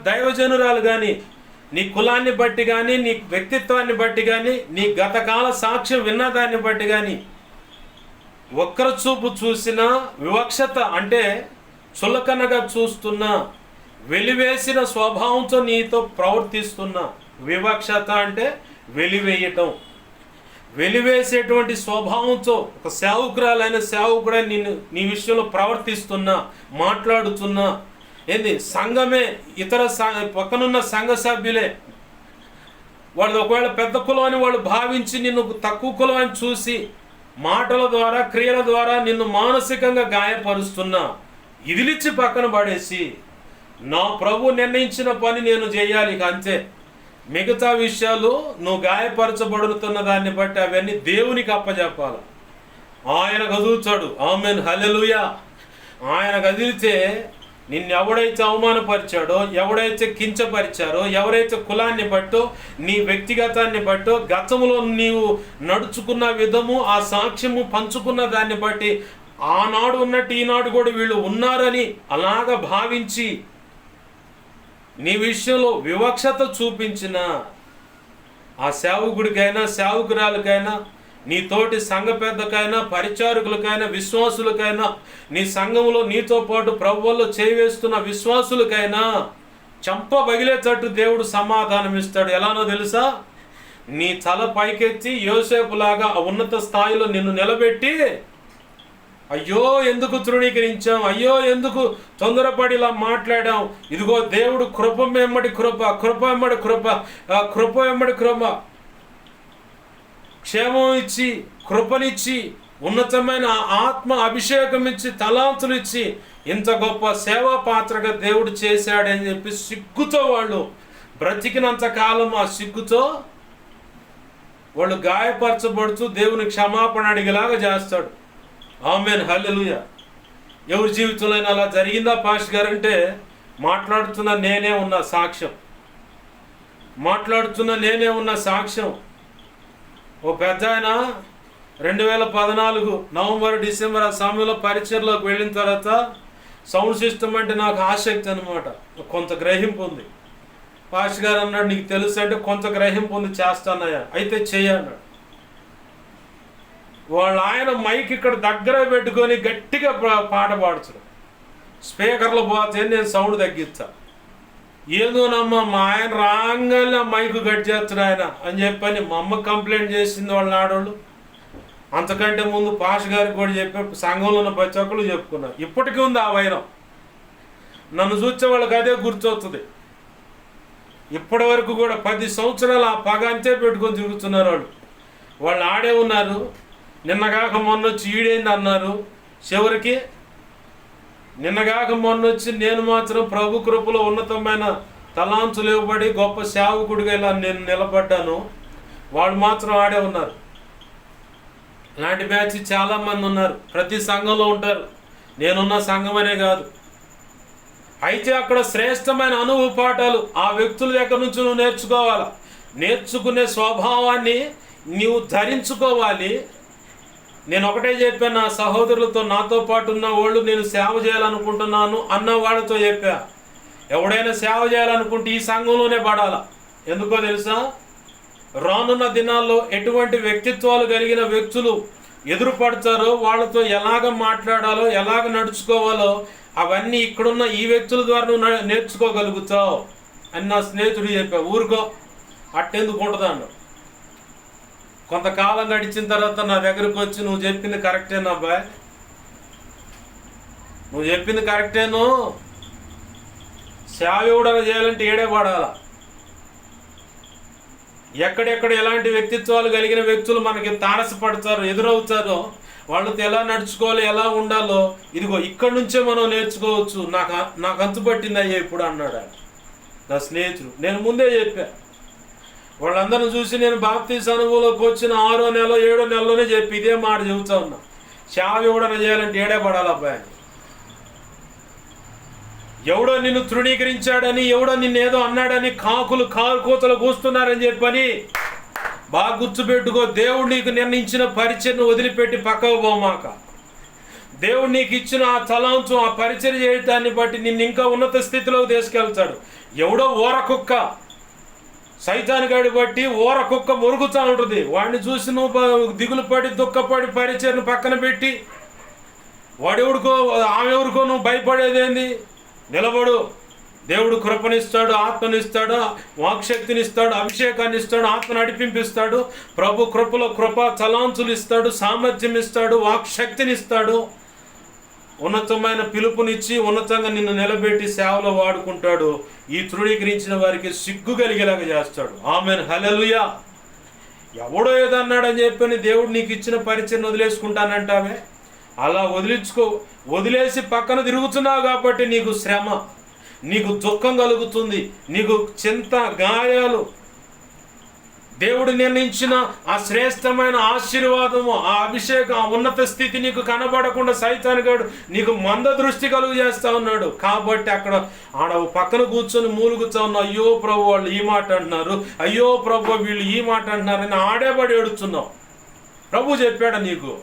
దైవజనురాలు కానీ, నీ కులాన్ని బట్టి కానీ, నీ వ్యక్తిత్వాన్ని బట్టి కానీ, నీ గతకాల సాక్ష్యం విన్నదాన్ని బట్టి కానీ, ఒక్కరు చూపు చూసినా వివక్షత అంటే చులకనగా చూస్తున్నా, వెలివేసిన స్వభావంతో నీతో ప్రవర్తిస్తున్నా, వివక్షత అంటే వెలివేయటం, వెలివేసేటువంటి స్వభావంతో ఒక సేవకురాలైన సేవకుడే నీ విషయంలో ప్రవర్తిస్తున్నా, మాట్లాడుతున్నా, ఏంది సంఘమే, ఇతర పక్కనున్న సంఘ సభ్యులే వాళ్ళు ఒకవేళ పెద్ద కులం అని వాళ్ళు భావించి నిన్ను తక్కువ కులం అని చూసి మాటల ద్వారా క్రియల ద్వారా నిన్ను మానసికంగా గాయపరుస్తున్నా ఇదిలిచ్చి పక్కన పడేసి నా ప్రభు నిర్ణయించిన పని నేను చేయాలి ఇక అంతే. మిగతా విషయాలు నువ్వు గాయపరచబడుతున్న దాన్ని బట్టి అవన్నీ దేవునికి అప్పచెప్పాలి. ఆయన కదులుతాడు. ఆమెన్, హల్లెలూయా. ఆయన కదిలితే నిన్నెవడైతే అవమానపరిచాడో, ఎవడైతే కించపరిచారో, ఎవరైతే కులాన్ని బట్టో నీ వ్యక్తిగతాన్ని బట్టో గతంలో నీవు నడుచుకున్న విధము ఆ సాక్ష్యము పంచుకున్న దాన్ని బట్టి ఆనాడు ఉన్నట్టు ఈనాడు కూడా వీళ్ళు ఉన్నారని అలాగ భావించి నీ విషయంలో వివక్షత చూపించిన ఆ సేవకుడికైనా సేవకురాలకైనా నీ తోటి సంఘ పెద్దకైనా పరిచారకులకైనా విశ్వాసులకైనా నీ సంఘంలో నీతో పాటు ప్రభువులో చేవేస్తున్న విశ్వాసులకైనా చంప పగిలేటట్టు దేవుడు సమాధానం ఇస్తాడు. ఎలానో తెలుసా? నీ తల పైకెత్తి యోసేపులాగా ఆ ఉన్నత స్థాయిలో నిన్ను నిలబెట్టి అయ్యో ఎందుకు తృణీకరించాం, అయ్యో ఎందుకు తొందరపడి ఇలా మాట్లాడాం, ఇదిగో దేవుడు కృప వెంబడి కృప, కృప వెంబడి కృప, కృప వెంబడి కృప, క్షేమం ఇచ్చి కృపనిచ్చి ఉన్నతమైన ఆత్మ అభిషేకం ఇచ్చి తలాంతులు ఇచ్చి ఇంత గొప్ప సేవా పాత్రగా దేవుడు చేశాడని చెప్పి సిగ్గుతో వాళ్ళు బ్రతికినంత కాలం ఆ సిగ్గుతో వాళ్ళు గాయపరచబడుతూ దేవుని క్షమాపణ అడిగేలాగా చేస్తాడు. ఆమెన్, హల్లెలూయా. ఎవరి జీవితంలో అలా జరిగిందా పాస్టర్ గారు అంటే మాట్లాడుతున్న నేనే ఉన్న సాక్ష్యం, మాట్లాడుతున్న నేనే ఉన్న సాక్ష్యం. ఓ పెద్ద ఆయన 2014 నవంబర్ డిసెంబర్ ఆ సమయంలో పరిచయలోకి వెళ్ళిన తర్వాత సౌండ్ సిస్టమ్ అంటే నాకు ఆసక్తి అనమాట, కొంత గ్రహింపు ఉంది. పాస్టర్ గారు అన్నాడు నీకు తెలుసు అంటే కొంత గ్రహింపు ఉంది, చేస్తానయ్యా, అయితే చెయ్యన్నాడు. వాళ్ళ ఆయన మైక్ ఇక్కడ దగ్గర పెట్టుకొని గట్టిగా పాట పాడుతాడు. స్పీకర్లు పోతే నేను సౌండ్ తగ్గిస్తా. ఏదోనమ్మా మా ఆయన రాగానే మైకు కట్ చేస్తాడు ఆయన అని చెప్పని మా అమ్మ కంప్లైంట్ చేసింది వాళ్ళ ఆడవాళ్ళు. అంతకంటే ముందు పాష్ గారికి కూడా చెప్పి సంఘంలో ఉన్న ప్రతి ఒక్కరు చెప్పుకున్నారు. ఇప్పటికీ ఉంది ఆ వైరం. నన్ను చూసే వాళ్ళకి అదే గుర్తొస్తుంది. ఇప్పటి వరకు కూడా 10 సంవత్సరాలు ఆ పగ అంతే పెట్టుకొని తిరుగుతున్నారు వాళ్ళు. వాళ్ళు ఆడే ఉన్నారు. నిన్నగాక మొన్నొచ్చి ఈడేంది అన్నారు. చివరికి నిన్నగాక మొన్నొచ్చి నేను మాత్రం ప్రభు కృపలో ఉన్నతమైన తలాంతులు ఇవ్వబడి గొప్ప సేవకుడిగా ఇలా నేను నిలబడ్డాను. వాళ్ళు మాత్రం ఆడే ఉన్నారు. ఇలాంటి బ్యాచ్ చాలామంది ఉన్నారు, ప్రతి సంఘంలో ఉంటారు. నేనున్న సంఘం అనే కాదు. అయితే అక్కడ శ్రేష్టమైన అనుభవ పాఠాలు ఆ వ్యక్తుల దగ్గర నుంచి నువ్వు నేర్చుకోవాలి. నేర్చుకునే స్వభావాన్ని నీవు ధరించుకోవాలి. నేను ఒకటే చెప్పాను నా సహోదరులతో, నాతో పాటు ఉన్న వాళ్ళు నేను సేవ చేయాలనుకుంటున్నాను అన్న వాళ్ళతో చెప్పా, ఎవడైనా సేవ చేయాలనుకుంటే ఈ సంఘంలోనే పడాలా. ఎందుకో తెలుసా? రానున్న దినాల్లో ఎటువంటి వ్యక్తిత్వాలు కలిగిన వ్యక్తులు ఎదురుపడతారో, వాళ్ళతో ఎలాగ మాట్లాడాలో, ఎలాగ నడుచుకోవాలో అవన్నీ ఇక్కడున్న ఈ వ్యక్తుల ద్వారా నువ్వు నేర్చుకోగలుగుతావు అని నా స్నేహితుడు చెప్పా. ఊరుకో, అట్టెందుకు ఉంటుంది అన్నాడు. కొంతకాలం గడిచిన తర్వాత నా దగ్గరకు వచ్చి నువ్వు చెప్పింది కరెక్టేనా అబ్బాయి, నువ్వు చెప్పింది కరెక్టేను, సేవకుడన చేయాలంటే ఏడే పడాలా. ఎక్కడెక్కడ ఎలాంటి వ్యక్తిత్వాలు కలిగిన వ్యక్తులు మనకి తారసపడతారో, ఎదురవుతారో, వాళ్ళతో ఎలా నడుచుకోవాలి, ఎలా ఉండాలో ఇదిగో ఇక్కడి నుంచే మనం నేర్చుకోవచ్చు. నాకు అంతుపట్టింది అయ్యా ఇప్పుడు అన్నాడు నా స్నేహితుడు. నేను ముందే చెప్పా. వాళ్ళందరిని చూసి నేను బాప్తీసు అనుభవంలోకి వచ్చిన 6వ నెల 7వ నెలలోనే చెప్పి ఇదే మాట చెబుతా ఉన్నా. సేవకుడన చేయాలంటే ఏడే పడాలి అబ్బాయి. ఎవడో నిన్ను తృణీకరించాడని, ఎవడో నిన్ను ఏదో అన్నాడని కాకులు కారు కూతలు కూస్తున్నారని చెప్పని బాగా గుర్తుపెట్టుకో. దేవుడు నీకు నిర్ణయించిన పరిచయను వదిలిపెట్టి పక్కకు పోమాక. దేవుడు నీకు ఇచ్చిన ఆ తలాంతం, ఆ పరిచయం చేయటాన్ని బట్టి నిన్ను ఇంకా ఉన్నత స్థితిలోకి తీసుకెళ్తాడు. ఎవడో ఓరకుక్క సైతానిగాడి బట్టి ఓరకుక్క మురుగుతూ ఉంటుంది. వాడిని చూసి నువ్వు దిగులు పడి దుఃఖపడి పరిచయను పక్కన పెట్టి వాడెవడికో ఆమె ఎవరికో నువ్వు భయపడేదేంది? నిలబడు. దేవుడు కృపనిస్తాడు, ఆత్మనిస్తాడు, వాక్శక్తిని ఇస్తాడు, అభిషేకాన్ని ఇస్తాడు, ఆత్మ నడిపింపిస్తాడు. ప్రభు కృపలో కృప తలాంతులు ఇస్తాడు, సామర్థ్యం ఇస్తాడు, వాక్శక్తిని ఇస్తాడు. ఉన్నతమైన పిలుపునిచ్చి ఉన్నతంగా నిన్ను నిలబెట్టి సేవలో వాడుకుంటాడు. ఈ తృణీకరించిన వారికి సిగ్గు కలిగేలాగా చేస్తాడు. ఆమేన్, హల్లెలూయా. ఎవడో ఏదన్నాడని చెప్పని దేవుడు నీకు ఇచ్చిన పరిచయం వదిలేసుకుంటానంటావే, అలా వదిలేసి పక్కన తిరుగుతున్నావు కాబట్టి నీకు శ్రమ, నీకు దుఃఖం కలుగుతుంది, నీకు చింత, గాయాలు. దేవుడు నిర్ణయించిన ఆ శ్రేష్టమైన ఆశీర్వాదము, ఆ అభిషేకం, ఆ ఉన్నత స్థితి నీకు కనబడకుండా సైతానుగాడు నీకు మంద దృష్టి కలుగు చేస్తా ఉన్నాడు. కాబట్టి ఆడ పక్కన కూర్చొని మూలుగుతా ఉన్నావు, అయ్యో ప్రభు వాళ్ళు ఈ మాట అంటున్నారు, అయ్యో ప్రభు వీళ్ళు ఈ మాట అంటున్నారని ఆడేబడి ఏడుస్తున్నావు. ప్రభు చెప్పాడు నీకు,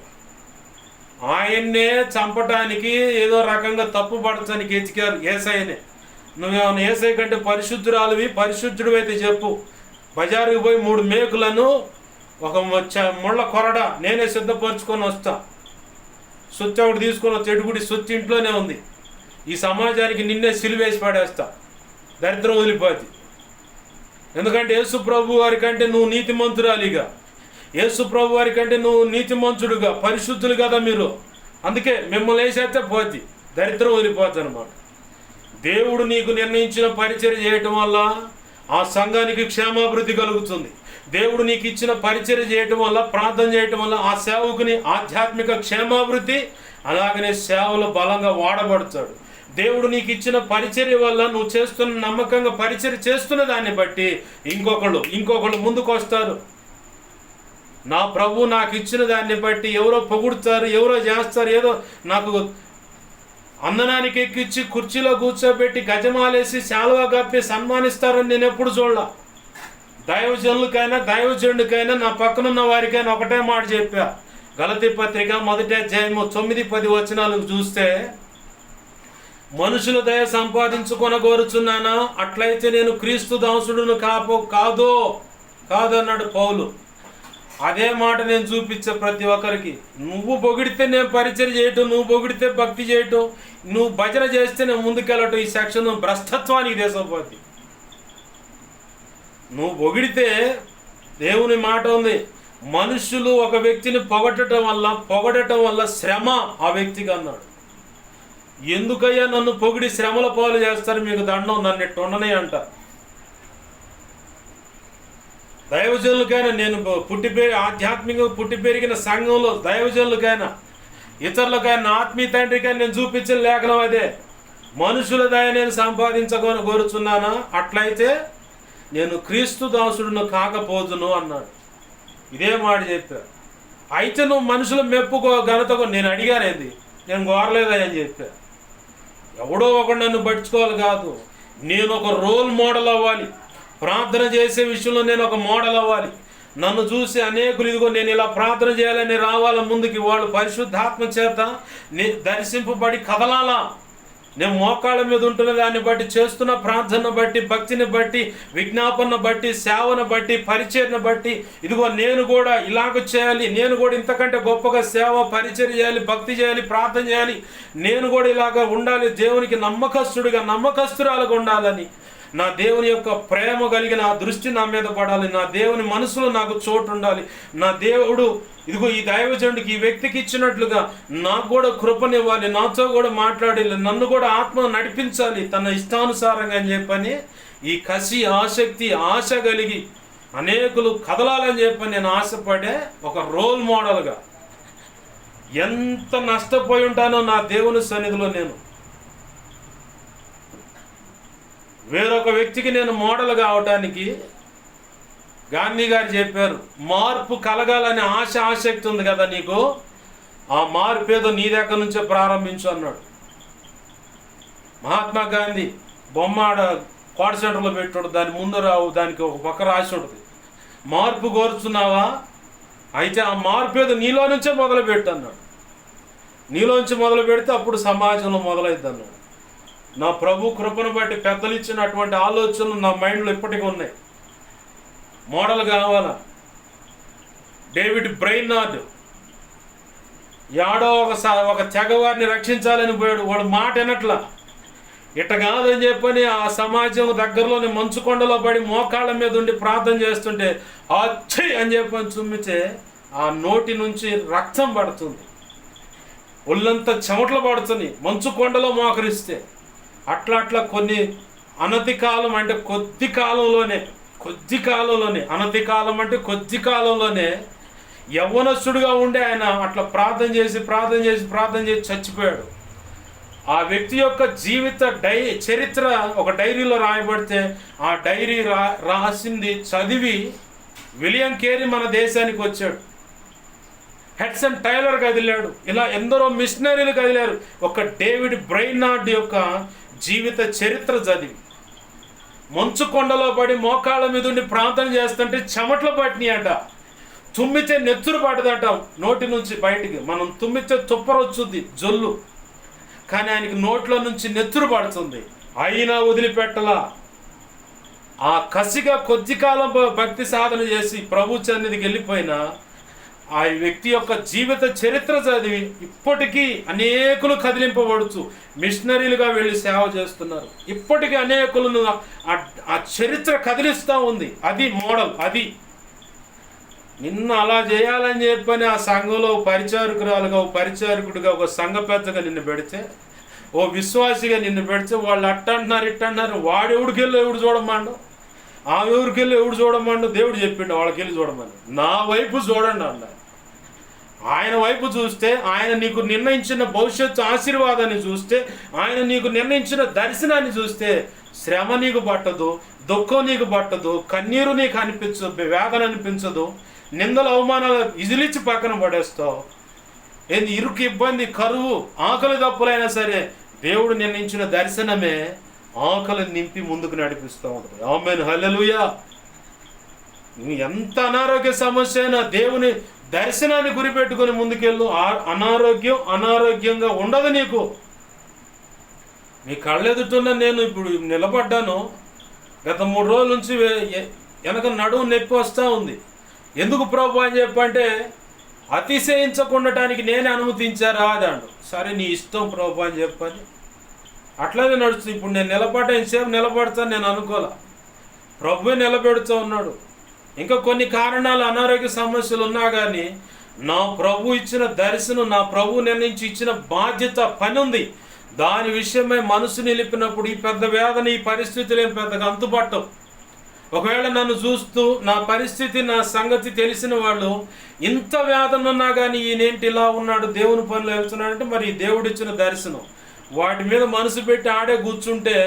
ఆయన్నే చంపటానికి ఏదో రకంగా తప్పు పడటానికి ఎతికారు ఏసైనే. నువ్వేమన్నా ఏసై కంటే పరిశుద్ధురాలువి, పరిశుద్ధుడు అయితే చెప్పు, బజారుకి పోయి 3 మేకులను ఒక ముళ్ళ కొరడ నేనే సిద్ధపరచుకొని వస్తా, స్విచ్ ఒకటి తీసుకొని వచ్చి, ఎడుగుడి స్విచ్ ఇంట్లోనే ఉంది, ఈ సమాజానికి నిన్నే సిలువేసి పడేస్తా, దరిద్రం వదిలిపోద్ది. ఎందుకంటే యేసు ప్రభు వారి కంటే నువ్వు నీతిమంతురాలిగా, యేసు ప్రభు వారి కంటే నువ్వు నీతిమంతుడుగా, పరిశుద్ధులు కదా మీరు, అందుకే మిమ్మల్ని వేసేస్తే పోద్ది, దరిద్రం వదిలిపోద్ది అనమాట. దేవుడు నీకు నిర్ణయించిన పరిచర్య చేయటం వల్ల ఆ సంఘానికి క్షేమాభివృద్ధి కలుగుతుంది. దేవుడు నీకు ఇచ్చిన పరిచర్య చేయటం వల్ల, ప్రార్థన చేయటం వల్ల ఆ సేవకుని ఆధ్యాత్మిక క్షేమాభివృద్ధి, అలాగనే సేవలు బలంగా వాడబడతాడు. దేవుడు నీకు ఇచ్చిన పరిచర్య వల్ల, నువ్వు చేస్తున్న నమ్మకంగా పరిచర్య చేస్తున్న దాన్ని బట్టి ఇంకొకళ్ళు ముందుకు వస్తారు. నా ప్రభు నాకు ఇచ్చిన దాన్ని బట్టి ఎవరో పొగుడుతారు, ఎవరో చేస్తారు, ఏదో నాకు అందనానికి ఎక్కించి కుర్చీలో కూర్చోబెట్టి గజమాలేసి శాలువా కప్పి సన్మానిస్తారని నేను ఎప్పుడు చూడలా. దైవజనుడికైనా నా పక్కనున్న వారికైనా ఒకటే మాట చెప్పా. గలతీ పత్రిక 1వ అధ్యాయము 9-10 వచనాలకు చూస్తే, మనుషుల దయ సంపాదించుకొనగోరుచున్నానా, అట్లయితే నేను క్రీస్తు దాసుడును కాదన్నాడు పౌలు. అదే మాట నేను చూపించే ప్రతి ఒక్కరికి. నువ్వు పొగిడితే నేను పరిచయం చేయటం, నువ్వు పొగిడితే భక్తి చేయటం, నువ్వు భజన చేస్తే నేను ముందుకెళ్ళటం, ఈ సెక్షన్ భ్రష్టత్వానికి దేశపోద్ది. నువ్వు పొగిడితే, దేవుని మాట ఉంది, మనుషులు ఒక వ్యక్తిని పొగడటం వల్ల శ్రమ ఆ వ్యక్తికి అన్నాడు. ఎందుకయ్యా నన్ను పొగిడి శ్రమల పాలు చేస్తారు, మీకు దండం, నన్ను ఇట్టు ఉండనే అంట. దైవజనులకైనా, నేను ఆధ్యాత్మికంగా పుట్టి పెరిగిన సంఘంలో దైవజనులకైనా ఇతరులకైనా ఆత్మీయ తండ్రికైనా నేను చూపించిన లేఖనం అదే. మనుషుల దయ నేను సంపాదించకొని కోరుచున్నానా, అట్లయితే నేను క్రీస్తు దాసుడును కాకపోదును అన్నాడు. ఇదే మాట చెప్పారు. అయితే నువ్వు మనుషుల మెప్పుకో ఘనతకో, నేను అడిగానేది, నేను కోరలేదని చెప్పా. ఎవడో ఒకడు నన్ను పట్టించుకోవాలి కాదు, నేను ఒక రోల్ మోడల్ అవ్వాలి. ప్రార్థన చేసే విషయంలో నేను ఒక మోడల్ అవ్వాలి. నన్ను చూసి అనేకులు ఇదిగో నేను ఇలా ప్రార్థన చేయాలని రావాల ముందుకి, వాళ్ళు పరిశుద్ధాత్మ చేత దర్శింపబడి కదలాలా. నేను మోకాళ్ళ మీద ఉంటున్న దాన్ని బట్టి, చేస్తున్న ప్రార్థన బట్టి, భక్తిని బట్టి, విజ్ఞాపన బట్టి, సేవను బట్టి, పరిచర్ను బట్టి, ఇదిగో నేను కూడా ఇలాగ చేయాలి, నేను కూడా ఇంతకంటే గొప్పగా సేవ పరిచర్య చేయాలి, భక్తి చేయాలి, ప్రార్థన చేయాలి, నేను కూడా ఇలాగ ఉండాలి, దేవునికి నమ్మకస్తురాలుగా ఉండాలని, నా దేవుని యొక్క ప్రేమ కలిగిన ఆ దృష్టి నా మీద పడాలి, నా దేవుని మనసులో నాకు చోటు ఉండాలి, నా దేవుడు ఇదిగో ఈ దైవజనుడికి, ఈ వ్యక్తికి ఇచ్చినట్లుగా నాకు కూడా కృపనివ్వాలి, నాతో కూడా మాట్లాడాలి, నన్ను కూడా ఆత్మ నడిపించాలి తన ఇష్టానుసారంగా అని చెప్పని ఈ కసి, ఆసక్తి, ఆశ కలిగి అనేకులు కదలాలని చెప్పని నేను ఆశపడే ఒక రోల్ మోడల్గా. ఎంత నష్టపోయి ఉంటానో నా దేవుని సన్నిధిలో. నేను వేరొక వ్యక్తికి నేను మోడల్ కావటానికి గాంధీ గారు చెప్పారు, మార్పు కలగాలనే ఆసక్తి ఉంది కదా నీకు, ఆ మార్పు ఏదో నీ దగ్గర నుంచే ప్రారంభించు అన్నాడు. మహాత్మా గాంధీ బొమ్మ కోట సెంటర్లో పెట్టాడు, దాని ముందు దానికి ఒక పక్క రాసి ఉంటుంది, మార్పు కోరుచున్నావా, అయితే ఆ మార్పు ఏదో నీలో నుంచే మొదలుపెట్టు అన్నాడు. నీలోంచి మొదలు పెడితే అప్పుడు సమాజంలో మొదలైద్ది అన్నాడు. నా ప్రభు కృపను బట్టి పెద్దలు ఇచ్చినటువంటి ఆలోచనలు నా మైండ్లో ఇప్పటికీ ఉన్నాయి. మోడల్ కావాలా. డేవిడ్ బ్రెయినార్డ్ యాడో ఒక తెగవారిని రక్షించాలని పోయాడు, వాడు మాట వినట్లా. ఇట్ట కాదని చెప్పని ఆ సమాజం దగ్గరలోని మంచుకొండలో పడి మోకాళ్ళ మీద ఉండి ప్రార్థన చేస్తుంటే అచ్చయ్ అని చెప్పని చుమ్మితే ఆ నోటి నుంచి రక్తం పడుతుంది. ఒళ్ళంతా చెమటలు పడుతుంది మంచు కొండలో మోకరిస్తే. అట్లా అట్లా కొన్ని అనతి కాలం అంటే కొద్ది కాలంలోనే అనతి కాలం అంటే కొద్ది కాలంలోనే యవ్వనస్తుడుగా ఉండే ఆయన అట్లా ప్రార్థన చేసి చచ్చిపోయాడు. ఆ వ్యక్తి యొక్క జీవిత చరిత్ర ఒక డైరీలో రాయబడితే ఆ డైరీ రాసింది చదివి విలియం కేరీ మన దేశానికి వచ్చాడు. హెడ్సన్ టైలర్ కదిలాడు. ఇలా ఎందరో మిషనరీలు కదిలారు ఒక డేవిడ్ బ్రైనార్డ్ యొక్క జీవిత చరిత్ర చదివి. మంచు కొండలో పడి మోకాళ్ళ మీద ఉండి ప్రార్థన చేస్తుంటే చెమట్లు పట్టినాయట. తుమ్మితే నెత్తురు పడదట నోటి నుంచి బయటికి. మనం తుమ్మితే తుప్పరొచ్చుద్ది జొల్లు, కానీ ఆయనకి నోట్లో నుంచి నెత్తురు పడుతుంది. అయినా వదిలిపెట్టలా. ఆ కసిగా కొద్ది కాలం భక్తి సాధన చేసి ప్రభు సన్నిధికి వెళ్ళిపోయినా ఆ వ్యక్తి యొక్క జీవిత చరిత్ర చదివి ఇప్పటికీ అనేకులు కదిలింపబడుచు మిషనరీలుగా వెళ్ళి సేవ చేస్తున్నారు. ఇప్పటికీ అనేకులను ఆ చరిత్ర కదిలిస్తూ ఉంది. అది మోడల్. అది నిన్ను అలా చేయాలని చెప్పని ఆ సంఘంలో పరిచారకుడిగా ఒక సంఘ పెద్దగా నిన్ను పెడితే, ఓ విశ్వాసిగా నిన్ను పెడితే వాళ్ళు అట్టంటున్నారు ఇట్టంటున్నారు. వాడెవడికెళ్ళి ఎవడు చూడమండు, ఆ ఎవరికెళ్ళి ఎవడు చూడమండు. దేవుడు చెప్పిండు వాళ్ళకెళ్ళి చూడమని. నా వైపు చూడండి అన్నారు. ఆయన వైపు చూస్తే, ఆయన నీకు నిర్ణయించిన భవిష్యత్తు ఆశీర్వాదాన్ని చూస్తే, ఆయన నీకు నిర్ణయించిన దర్శనాన్ని చూస్తే శ్రమ నీకు పట్టదు, దుఃఖం నీకు పట్టదు, కన్నీరు నీకు అనిపించదు, వేదన అనిపించదు, నిందల అవమానాలు ఇజిలిచ్చి పక్కన పడేస్తావు. ఏంది ఇరుకు, ఇబ్బంది, కరువు, ఆకలి దప్పులైనా సరే దేవుడు నిర్ణయించిన దర్శనమే ఆకలి నింపి ముందుకు నడిపిస్తూ ఉంటుంది. ఆమేన్, హల్లెలూయా. ఎంత అనారోగ్య సమస్య అయినా దేవుని దర్శనాన్ని గురిపెట్టుకుని ముందుకెళ్ళు. అనారోగ్యంగా ఉండదు నీకు. నీ కళ్ళెదుటున్న నేను ఇప్పుడు నిలబడ్డాను. గత 3 రోజుల నుంచి వెనక నడుము నొప్పి వస్తూ ఉంది. ఎందుకు ప్రభు అని చెప్పంటే అతిశయించకుండటానికి నేనే అనుమతించారా అదాడు. సరే నీ ఇష్టం ప్రభు అని చెప్పని అట్లానే నడుస్తుంది. ఇప్పుడు నేను ఎంతసేపు నిలబడతాను నేను అనుకోలే. ప్రభువే నిలబెడుతూ ఉన్నాడు. ఇంకా కొన్ని కారణాలు అనారోగ్య సమస్యలు ఉన్నా కానీ నా ప్రభు ఇచ్చిన దర్శనం, నా ప్రభు నిర్ణయించి ఇచ్చిన బాధ్యత పని ఉంది. దాని విషయమై మనసు నిలిపినప్పుడు ఈ పెద్ద వేదన, ఈ పరిస్థితులు ఏం పెద్దగా అంతుపట్టవు. ఒకవేళ నన్ను చూస్తూ నా పరిస్థితి, నా సంగతి తెలిసిన వాళ్ళు ఇంత వేదన ఉన్నా కానీ ఈయనేంటి ఇలా ఉన్నాడు, దేవుని పనులు వెళ్తున్నాడంటే మరి దేవుడు ఇచ్చిన దర్శనం. వాటి మీద మనసు పెట్టి ఆడే కూర్చుంటే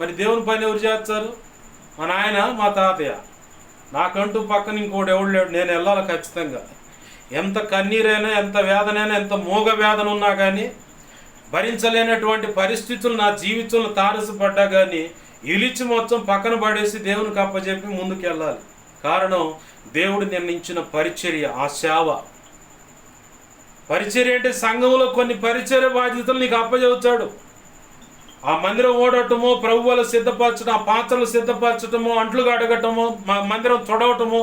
మరి దేవుని పని ఎవరు చేస్తారు? మా నాయన, మా తాతయ్య. నాకంటూ పక్కన ఇంకోటి ఎవడు లేడు. నేను వెళ్ళాలి ఖచ్చితంగా. ఎంత కన్నీరైనా, ఎంత వేదనైనా, ఎంత మోగ వేదన ఉన్నా కానీ, భరించలేనటువంటి పరిస్థితులు నా జీవితంలో తారసపడ్డా కానీ ఇలిచి మొత్తం పక్కన పడేసి దేవునికి అప్పచెప్పి ముందుకు వెళ్ళాలి. కారణం దేవుడు నిర్ణయించిన పరిచర్య, ఆ సేవ. పరిచర్య అంటే సంఘంలో కొన్ని పరిచర్య బాధ్యతలు నీకు అప్పచెబుతాడు. ఆ మందిరం ఓడటమో, ప్రభు వల్ల సిద్ధపరచడం, ఆ పాత్రలు సిద్ధపరచటమో, అంట్లు కడగటమో, మందిరం తొడవటమో,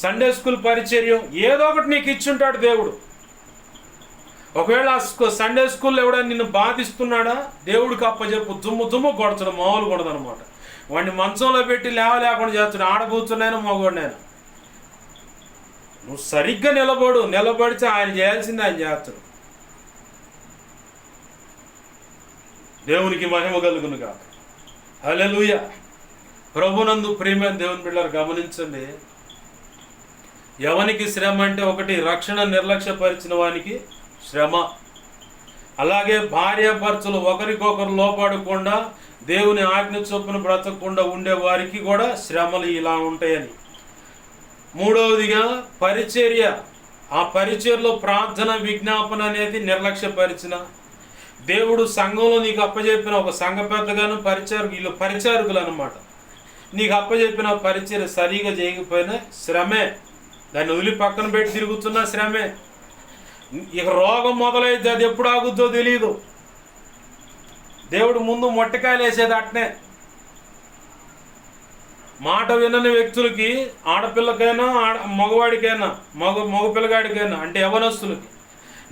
సండే స్కూల్ పరిచర్య, ఏదో ఒకటి నీకు ఇచ్చుంటాడు దేవుడు. ఒకవేళ సండే స్కూల్లో ఎవడైనా నిన్ను బాధిస్తున్నాడా, దేవుడికి అప్పచెప్పు. దుమ్ము కొడతాడు, మామూలు కొడదనమాట. వాడిని మంచంలో పెట్టి లేవలేకుండా చేస్తాడు. ఆడ కూర్చున్నాయినా మగవాడినైనా. నువ్వు సరిగ్గా నిలబడితే ఆయన చేయాల్సింది ఆయన చేస్తాడు. దేవునికి మహిమ కలుగును గాక. హల్లెలూయా. ప్రభునందు ప్రియమైన దేవుని బిడ్డలారా గమనించండి. ఎవనికి శ్రమ అంటే, ఒకటి రక్షణ నిర్లక్ష్యపరిచిన వానికి శ్రమ. అలాగే భార్యాభర్తలు ఒకరికొకరు లోపడకుండా దేవుని ఆజ్ఞ చొప్పున బ్రతకకుండా ఉండే వారికి కూడా శ్రమలు ఇలా ఉంటాయని. మూడవదిగా పరిచర్య. ఆ పరిచర్యలో ప్రార్థన, విజ్ఞాపన అనేది నిర్లక్ష్యపరిచిన, దేవుడు సంఘంలో నీకు అప్పచెప్పిన ఒక సంఘ పెద్దగాను వీళ్ళు పరిచారకులు అన్నమాట, నీకు అప్పచెప్పిన పరిచర్య సరిగా చేయకపోయినా శ్రమే. దాన్ని వదిలి పక్కన పెట్టి తిరుగుతున్నా శ్రమే. ఇక రోగం మొదలైతే అది ఎప్పుడు ఆగుద్దో తెలియదు. దేవుడు ముందు మొట్టకాయలు వేసేది అట్నే. మాట వినని వ్యక్తులకి, ఆడపిల్లకైనా మగవాడికైనా, మగ పిల్లగాడికైనా అంటే యవనస్తులకి,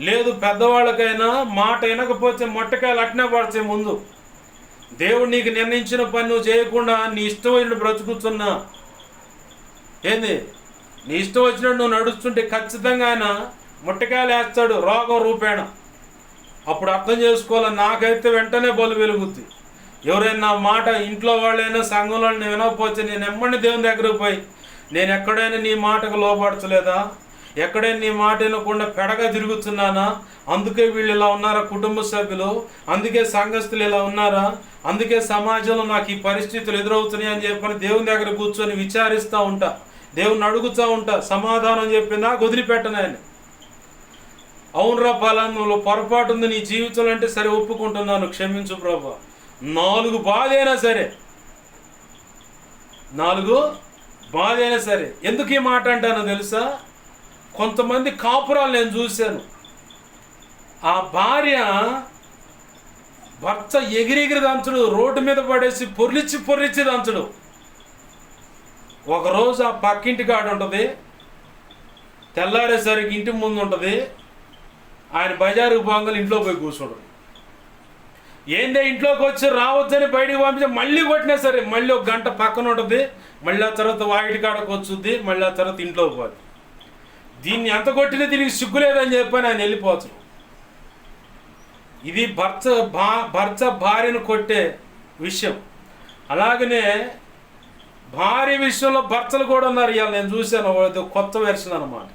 లేదు పెద్దవాళ్ళకైనా మాట వినకపోతే మొట్టకాయలు అట్నే పడతాయి ముందు. దేవుడు నీకు నిర్ణయించిన పని నువ్వు చేయకుండా నీ ఇష్టం వచ్చినట్టు బ్రతుకుతున్నా, ఏంది నీ ఇష్టం వచ్చినట్టు నువ్వు నడుస్తుంటే ఖచ్చితంగా ఆయన మొట్టకాయలు వేస్తాడు రోగం రూపేణ. అప్పుడు అర్థం చేసుకోవాలి. నాకైతే వెంటనే బలు వెలుగుద్ది. ఎవరైనా మాట ఇంట్లో వాళ్ళైనా సంఘంలో నేను వినకపోతే నేను ఎమ్మడి దేవుని దగ్గరకు పోయి, నేను ఎక్కడైనా నీ మాటకు లోపడచలేదా, ఎక్కడైనా నీ మాట వినకుండా పెడగా తిరుగుతున్నానా, అందుకే వీళ్ళు ఇలా ఉన్నారా కుటుంబ సభ్యులు, అందుకే సంఘస్థులు ఇలా ఉన్నారా, అందుకే సమాజంలో నాకు ఈ పరిస్థితులు ఎదురవుతున్నాయి అని చెప్పని దేవుని దగ్గర కూర్చొని విచారిస్తూ ఉంటా, దేవుని అడుగుతూ ఉంటా. సమాధానం చెప్పి నాకు వదిలిపెట్టను ఆయన. అవునరా పలానా పొరపాటు ఉంది నీ జీవితంలో అంటే సరే ఒప్పుకుంటున్నాను, క్షమించు ప్రభా. 4 బాధ అయినా సరే, 4 బాధ అయినా సరే. ఎందుకు ఈ మాట అంటానో తెలుసా? కొంతమంది కాపురాలు నేను చూశాను. ఆ భార్య భర్త ఎగిరెగిరి దంచుడు, రోడ్డు మీద పడేసి పొర్లిచ్చి దంచుడు. ఒకరోజు ఆ పక్కింటి కాడ ఉంటుంది, తెల్లారేసరికి ఇంటి ముందు ఉంటుంది, ఆయన బజారుకు పోగానే ఇంట్లో పోయి కూర్చోడు. ఏందే ఇంట్లోకి వచ్చి రావద్దని బయటికి పంపించి మళ్ళీ కొట్టినా సరే మళ్ళీ 1 గంట పక్కన ఉంటుంది, మళ్ళీ ఆ తర్వాత వాకిటి కాడకు వచ్చుద్ది, మళ్ళీ ఆ తర్వాత ఇంట్లోకి పోద్ది. దీన్ని ఎంత కొట్టినా దీనికి సిగ్గులేదని చెప్పని ఆయన వెళ్ళిపోవచ్చు. ఇది భర్త భార్యను కొట్టే విషయం. అలాగనే భార్య విషయంలో భర్తలు కూడా ఉన్నారు. ఇవాళ నేను చూశాను, కొత్త వెర్షన్ అన్నమాట.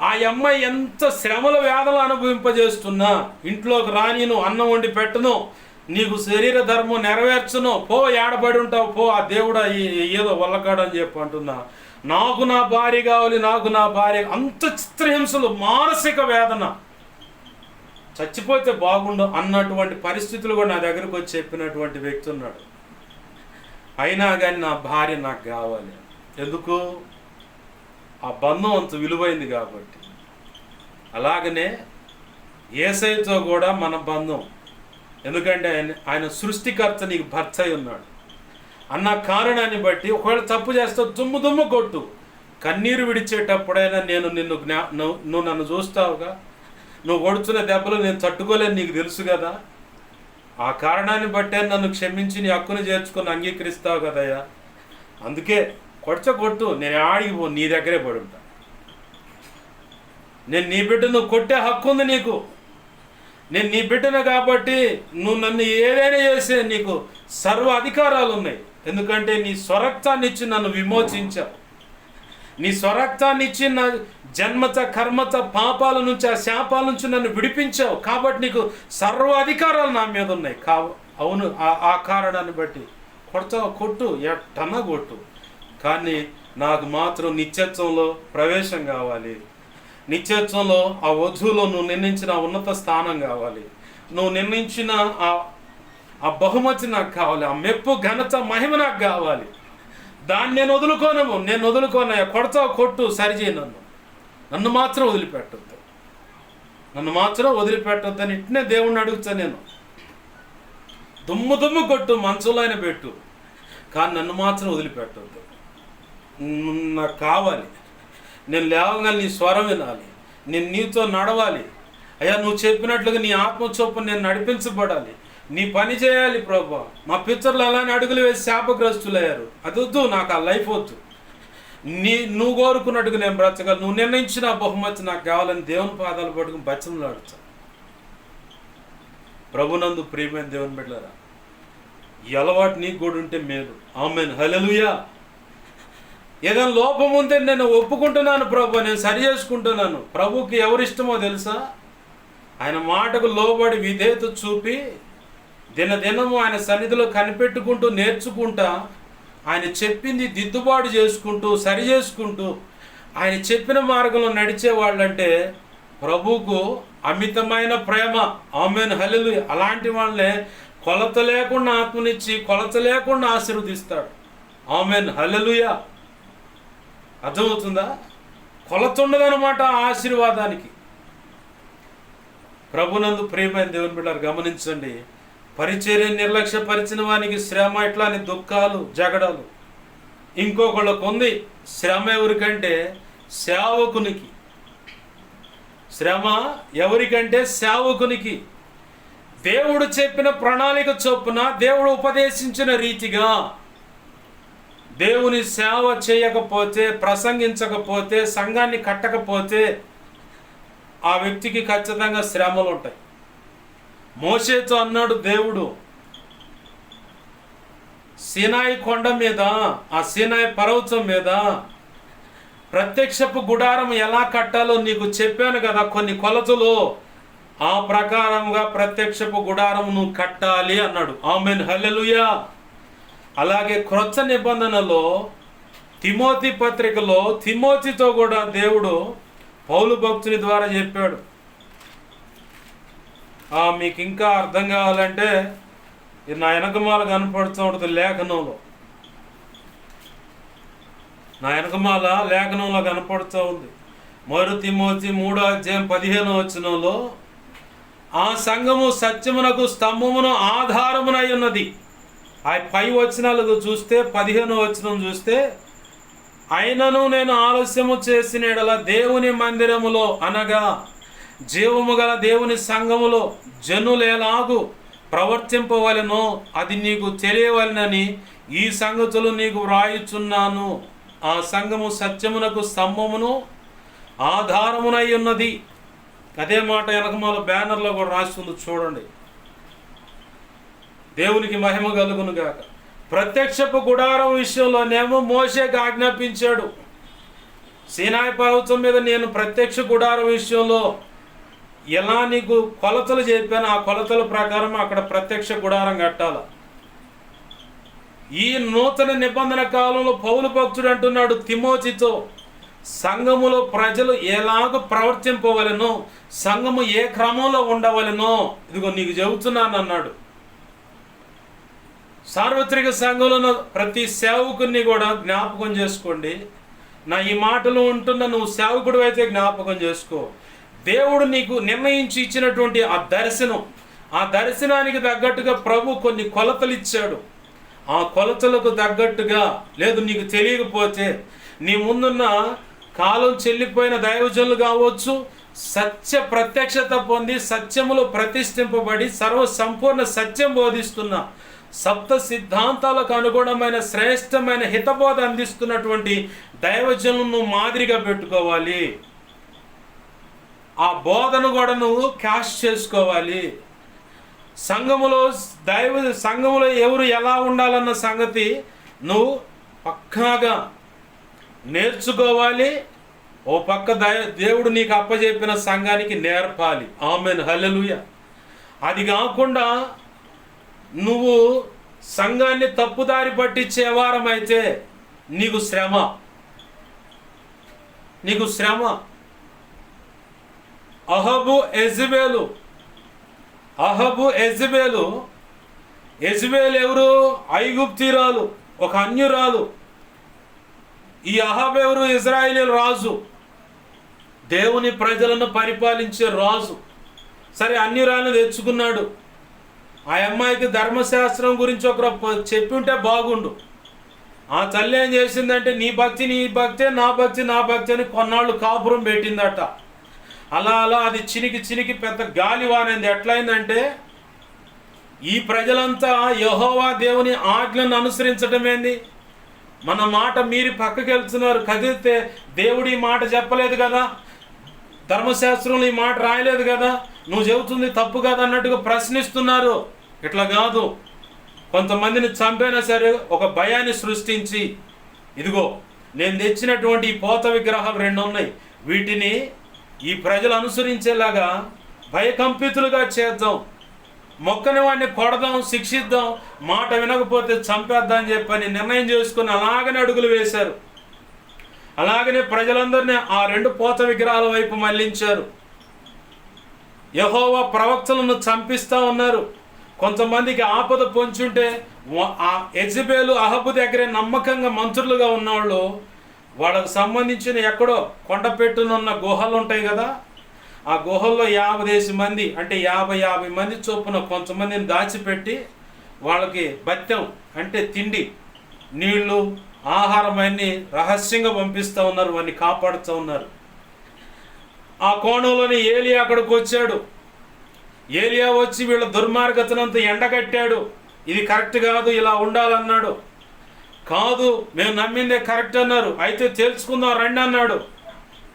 ఆ అమ్మాయి ఎంత శ్రమల వేదనలు అనుభవింపజేస్తున్నా, ఇంట్లోకి రానిను, అన్నం వండి పెట్టను, నీకు శరీర ధర్మం నెరవేర్చను, పో ఏడబడి ఉంటావు, పో ఆ దేవుడా ఏదో వల్లకాడని చెప్పి అంటున్నా. నాకు నా భార్య కావాలి, నాకు నా భార్య. అంత చిత్రహింసలు, మానసిక వేదన, చచ్చిపోతే బాగుండు అన్నటువంటి పరిస్థితులు కూడా నా దగ్గరకు వచ్చి చెప్పినటువంటి వ్యక్తి ఉన్నాడు. అయినా కానీ నా భార్య నాకు కావాలి. ఎందుకు? ఆ బంధం అంత విలువైంది కాబట్టి. అలాగనే యేసయ్యతో కూడా మన బంధం, ఎందుకంటే ఆయన సృష్టికర్త, నీకు భర్త అయి ఉన్నాడు అన్న కారణాన్ని బట్టి ఒకవేళ తప్పు చేస్తే దుమ్ము కొట్టు, కన్నీరు విడిచేటప్పుడైనా నేను నువ్వు నన్ను చూస్తావుగా, నువ్వు కొడుతున్న దెబ్బలు నేను తట్టుకోలేను, నీకు తెలుసు కదా. ఆ కారణాన్ని బట్టే నన్ను క్షమించి నీ హక్కును చేర్చుకొని అంగీకరిస్తావు కదయ్యా. అందుకే కొట్టు, నేను ఆడికి పో, నీ దగ్గరే పడి ఉంటా. నేను నీ బిడ్డను కొట్టే హక్కు ఉంది నీకు. నేను నీ బిడ్డను కాబట్టి నువ్వు నన్ను ఏదైనా చేసే నీకు సర్వ అధికారాలు ఉన్నాయి. ఎందుకంటే నీ స్వరక్తాన్ని ఇచ్చి నన్ను విమోచించావు. నీ స్వరక్తాన్ని ఇచ్చి నా జన్మత కర్మత పాపాల నుంచి, ఆ శాపాల నుంచి నన్ను విడిపించావు. కాబట్టి నీకు సర్వ అధికారాలు నా మీద ఉన్నాయి. అవును, ఆ కారణాన్ని బట్టి కొట్టు, ఎట్టన్నా కొట్టు. కానీ నాకు మాత్రం నిత్యత్వంలో ప్రవేశం కావాలి. నిత్యత్వంలో ఆ వధువులో నువ్వు నిర్ణయించిన ఉన్నత స్థానం కావాలి. నువ్వు నిర్ణయించిన ఆ బహుమతి నాకు కావాలి. ఆ మెప్పు, ఘనత, మహిమ నాకు కావాలి. దాన్ని నేను వదులుకోనయ్యా. కొట్టు, సరిచేయి, నన్ను మాత్రం వదిలిపెట్టొద్దు అని ఇట్నే దేవుణ్ణి అడుగుతా. నేను దుమ్ము కొట్టు, మంచంలో అయినా పెట్టు, కానీ నన్ను మాత్రం వదిలిపెట్టొద్దు. నాకు కావాలి. నేను లేవగానే నీ స్వరం వినాలి, నేను నీతో నడవాలి. అయ్యా, నువ్వు చెప్పినట్లుగా నీ ఆత్మ చొప్పున నేను నడిపించబడాలి, నీ పని చేయాలి ప్రభా. మా పితరులు అలానే అడుగులు వేసి శాపగ్రస్తులయ్యారు. అది వద్దు, నాకు ఆ లైఫ్ వద్దు. నువ్వు కోరుకున్నట్టుగా నేను బ్రతకాలి, నువ్వు నిర్ణయించిన బహుమతి నాకు కావాలని దేవుని పాదాలు పట్టుకుని బచ్చంలాడుతా. ప్రభునందు ప్రియమైన దేవుని బిడ్డలారా, ఈ అలవాటు నీకు కూడా ఉంటే మేలు. ఆమేన్, హల్లెలూయా. ఏదైనా లోపం ఉంటే నేను ఒప్పుకుంటున్నాను ప్రభు, నేను సరి చేసుకుంటున్నాను. ప్రభుకి ఎవరిష్టమో తెలుసా? ఆయన మాటకు లోబడి విధేయత చూపి దినదినము ఆయన సన్నిధిలో కనిపెట్టుకుంటూ, నేర్చుకుంటా, ఆయన చెప్పింది దిద్దుబాటు చేసుకుంటూ, సరి చేసుకుంటూ, ఆయన చెప్పిన మార్గంలో నడిచే వాళ్ళంటే ప్రభువుకు అమితమైన ప్రేమ. ఆమేన్, హల్లెలూయా. అలాంటి వాళ్ళే కొలత లేకుండా ఆత్మనిచ్చి, కొలత లేకుండా ఆశీర్వదిస్తాడు. ఆమేన్, హల్లెలూయా. అర్థమవుతుందా? కొలత ఉండదన్నమాట ఆశీర్వాదానికి. ప్రభునందు ప్రియమైన దేవుని బిడ్డలారా, గమనించండి. పరిచర్య నిర్లక్ష్యపరిచిన వానికి శ్రమ, ఇట్లాని దుఃఖాలు, జగడాలు. ఇంకొకళ్ళకు ఉంది శ్రమ. ఎవరికంటే సేవకునికి. శ్రమ ఎవరికంటే సేవకునికి. దేవుడు చెప్పిన ప్రణాళిక చొప్పున, దేవుడు ఉపదేశించిన రీతిగా దేవుని సేవ చేయకపోతే, ప్రసంగించకపోతే, సంఘాన్ని కట్టకపోతే ఆ వ్యక్తికి ఖచ్చితంగా శ్రమలు ఉంటాయి. మోషేతో అన్నాడు దేవుడు, సీనాయి కొండ మీద, ఆ సీనాయి పర్వతం మీద ప్రత్యక్షపు గుడారం ఎలా కట్టాలో నీకు చెప్పాను కదా కొన్ని కొలతలు, ఆ ప్రకారంగా ప్రత్యక్షపు గుడారం నువ్వు కట్టాలి అన్నాడు. ఆమేన్, హల్లెలూయా. అలాగే క్రొత్త నిబంధనలో తిమోతి పత్రికలో తిమోతితో కూడా దేవుడు పౌలు భక్తుని ద్వారా చెప్పాడు. మీకు ఇంకా అర్థం కావాలంటే నా వెనకమాల కనపడుతూ ఉంటుంది లేఖనంలో, నా వెనకమాల లేఖనంలో కనపడుతూ ఉంది. 1 తిమోతి 3:15 ఆ సంఘము సత్యమునకు స్తంభమును ఆధారమునై ఉన్నది. ఆ పై వచనాలకు చూస్తే 15 చూస్తే, అయినను నేను ఆలస్యము చేసిన యెడల దేవుని మందిరములో అనగా జీవము గల దేవుని సంఘములో జనులు ఎలాగు ప్రవర్తింపవలెనో అది నీకు తెలియవలెనని ఈ సంగతులు నీకు వ్రాయుచున్నాను. ఆ సంఘము సత్యమునకు స్తంభమును ఆధారమునై ఉన్నది. అదే మాట వెనకమాల బ్యానర్లో కూడా రాస్తుంది చూడండి. దేవునికి మహిమ కలుగును గాక. ప్రత్యక్షపు గుడారం విషయంలోనేమో మోషేకి ఆజ్ఞాపించాడు, సీనాయి పర్వతం మీద నేను ప్రత్యక్ష గుడారం విషయంలో ఎలా నీకు కొలతలు చెప్పాను, ఆ కొలతల ప్రకారం అక్కడ ప్రత్యక్ష గుడారం కట్టాల. ఈ నూతన నిబంధన కాలంలో పౌలు భక్తుడు అంటున్నాడు తిమోతితో, సంఘములో ప్రజలు ఎలాగ ప్రవర్తింపవలెనో, సంఘము ఏ క్రమంలో ఉండవలెనో ఇదిగో నీకు చెబుతున్నాను అన్నాడు. సార్వత్రిక సంఘంలో ప్రతి సేవకుని కూడా జ్ఞాపకం చేసుకోండి. నా ఈ మాటలు ఉంటున్న నువ్వు సేవకుడు అయితే జ్ఞాపకం చేసుకో. దేవుడు నీకు నిర్ణయించి ఇచ్చినటువంటి ఆ దర్శనానికి తగ్గట్టుగా ప్రభు కొన్ని కొలతలు ఇచ్చాడు. ఆ కొలతలకు తగ్గట్టుగా, లేదు నీకు తెలియకపోతే నీ ముందున్న కాలం చెల్లిపోయిన దైవజనులు కావచ్చు, సత్య ప్రత్యక్షత పొంది సత్యములో ప్రతిష్ఠింపబడి సంపూర్ణ సత్యం బోధిస్తున్న, సప్త సిద్ధాంతాలకు అనుగుణమైన శ్రేష్టమైన హితబోధ అందిస్తున్నటువంటి దైవజనులను మాదిరిగా పెట్టుకోవాలి. ఆ బోధను కూడా నువ్వు క్యాష్ చేసుకోవాలి. సంఘములో ఎవరు ఎలా ఉండాలన్న సంగతి నువ్వు పక్కాగా నేర్చుకోవాలి. ఓ పక్క దేవుడు నీకు అప్పచెప్పిన సంఘానికి నేర్పాలి. ఆమేన్, హల్లెలూయా. అది కాకుండా నువ్వు సంఘాన్ని తప్పుదారి పట్టించే వారమైతే నీకు శ్రమ. అహబు ఎజబేలు ఎవరు? ఐగుప్తిరాలు, ఒక అన్యురాలు. ఈ అహబు ఎవరు? ఇజ్రాయేలు రాజు, దేవుని ప్రజలను పరిపాలించే రాజు. సరే, అన్యురాలను తెచ్చుకున్నాడు. ఆ అమ్మాయికి ధర్మశాస్త్రం గురించి ఒకరు చెప్పి ఉంటే బాగుండు. ఆ తల్లి ఏం చేసిందంటే నీ భక్తి నా భక్తి అని కొన్నాళ్ళు కాపురం పెట్టిందట. అలా అది చినికి పెద్ద గాలివానైంది. ఎట్లయిందంటే ఈ ప్రజలంతా యెహోవా దేవుని ఆజ్ఞలను అనుసరించడం ఏంది, మన మాట మీరి పక్కకి వెళ్తున్నారు. కదిలితే దేవుడు ఈ మాట చెప్పలేదు కదా, ధర్మశాస్త్రంలో ఈ మాట రాయలేదు కదా, నువ్వు చెబుతుంది తప్పు కదా అన్నట్టుగా ప్రశ్నిస్తున్నారు. ఇట్లా కాదు, కొంతమందిని చంపైనా సరే ఒక భయాన్ని సృష్టించి, ఇదిగో నేను తెచ్చినటువంటి ఈ పోత విగ్రహాలు 2 ఉన్నాయి, వీటిని ఈ ప్రజలు అనుసరించేలాగా భయకంపితులుగా చేద్దాం, మొక్కని వాడిని కొడదాం, శిక్షిద్దాం, మాట వినకపోతే చంపేద్దాం అని చెప్పని నిర్ణయం చేసుకుని అలాగనే అడుగులు వేశారు. అలాగనే ప్రజలందరినీ ఆ 2 పోత విగ్రహాల వైపు మళ్లించారు. యెహోవా ప్రవక్తలను చంపిస్తూ ఉన్నారు. కొంతమందికి ఆపద పొంచుంటే ఆ యెజబేలు అహబు దగ్గరే నమ్మకంగా మంత్రులుగా ఉన్నవాళ్ళు, వాళ్ళకు సంబంధించిన ఎక్కడో కొండపెట్టునున్న గుహలు ఉంటాయి కదా, ఆ గుహల్లో 50 మంది అంటే 50 మంది చొప్పున కొంతమందిని దాచిపెట్టి వాళ్ళకి భత్యం అంటే తిండి, నీళ్లు, ఆహారం అన్నీ రహస్యంగా పంపిస్తూ ఉన్నారు, వాడిని కాపాడుతూ ఉన్నారు. ఆ కోణంలోని ఏలియా అక్కడికి వచ్చాడు. ఏలియా వచ్చి వీళ్ళ దుర్మార్గతనంతా ఎండగట్టాడు. ఇది కరెక్ట్ కాదు, ఇలా ఉండాలన్నాడు. కాదు, మేము నమ్మిందే కరెక్ట్ అన్నారు. అయితే తేల్చుకుందాం రండి అన్నాడు.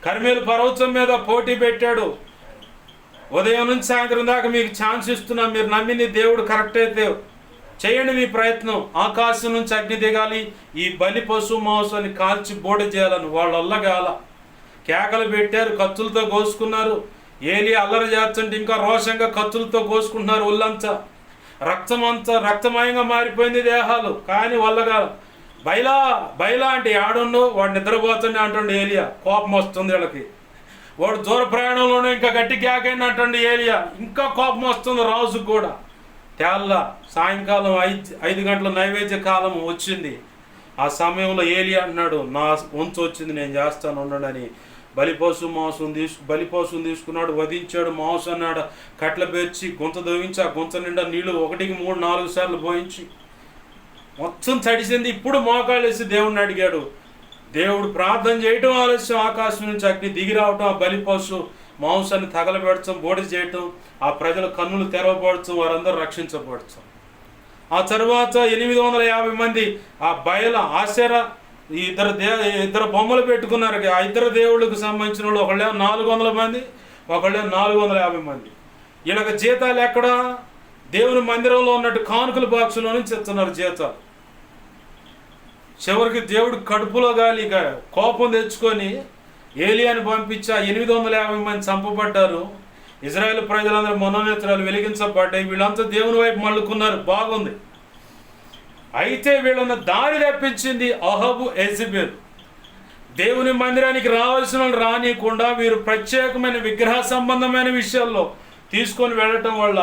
కర్మేలు పర్వతం మీద పోటీ పెట్టాడు. ఉదయం నుంచి సాయంత్రం దాకా మీకు ఛాన్స్ ఇస్తున్నా, మీరు నమ్మింది దేవుడు కరెక్ట్ అయితే చేయండి మీ ప్రయత్నం. ఆకాశం నుంచి అగ్ని దిగాలి, ఈ బలి పశు మాంసాన్ని కాల్చి బోడ చేయాలని వాళ్ళొల్లగాల కేకలు పెట్టారు, కత్తులతో కోసుకున్నారు. ఏలి అల్లరి చేస్తుంటే ఇంకా రోషంగా కత్తులతో కోసుకుంటున్నారు. ఒళ్ళంతా రక్తమయంగా మారిపోయింది దేహాలు, కానీ వల్లగాల. బయలా బయలా అంటే ఆడుండు, వాడు నిద్రపోతుండే అంటుండే ఏలియా. కోపం వస్తుంది వీళ్ళకి. వాడు దూర ప్రయాణంలోనే ఇంకా గట్టి కేకైంది అంటుండే ఏలియా. ఇంకా కోపం వస్తుంది రాజు కూడా. తెల్ల సాయంకాలం 5 గంటల నైవేద్య కాలం వచ్చింది. ఆ సమయంలో ఏలియా అన్నాడు, నా వంతు వచ్చింది, నేను చేస్తాను ఉండడని. బలిపశు తీసుకున్నాడు, వధించాడు. మాంసం అన్నాడు కట్ల పేర్చి గుంత దోవించి ఆ గుంత నిండా నీళ్లు 1కి 3 4 సార్లు పోయించి మొత్తం తడిసింది. ఇప్పుడు మోకాళ్ళు వేసి దేవుడిని అడిగాడు. దేవుడు ప్రార్థన చేయటం ఆలస్యం, ఆకాశం నుంచి అగ్ని దిగి రావటం, ఆ బలిపశు మాంసాన్ని తగలబెడతాం, బోడి చేయటం, ఆ ప్రజల కన్నులు తెరవబడతాం, వారందరూ రక్షించబడతాం. ఆ తర్వాత 850 మంది ఆ బయల ఆశేరా ఇద్దరు బొమ్మలు పెట్టుకున్నారు. ఆ ఇద్దరు దేవుళ్ళకి సంబంధించిన వాళ్ళు, ఒకళ్ళేమో 400 మంది, ఒకళ్ళేమో 450 మంది. వీళ్ళకి జీతాలు ఎక్కడ? దేవుని మందిరంలో ఉన్నట్టు కానుకల బాక్సులో నుంచి ఇస్తున్నారు జీతాలు. చివరికి దేవుడు కడుపులో గాలి కోపం తెచ్చుకొని ఏలియాని పంపించి 850 మంది చంపబడ్డారు. ఇజ్రాయేల్ ప్రజలందరూ మనోనేత్రాలు వెలిగించబడ్డాయి. వీళ్ళంతా దేవుని వైపు మళ్ళుకున్నారు. బాగుంది. అయితే వీళ్ళని దారి తప్పించింది అహబు, యెజెబెలు. దేవుని మందిరానికి రావాల్సిన వాళ్ళు రానియకుండా వీరు ప్రత్యేకమైన విగ్రహ సంబంధమైన విషయాల్లో తీసుకొని వెళ్ళటం వల్ల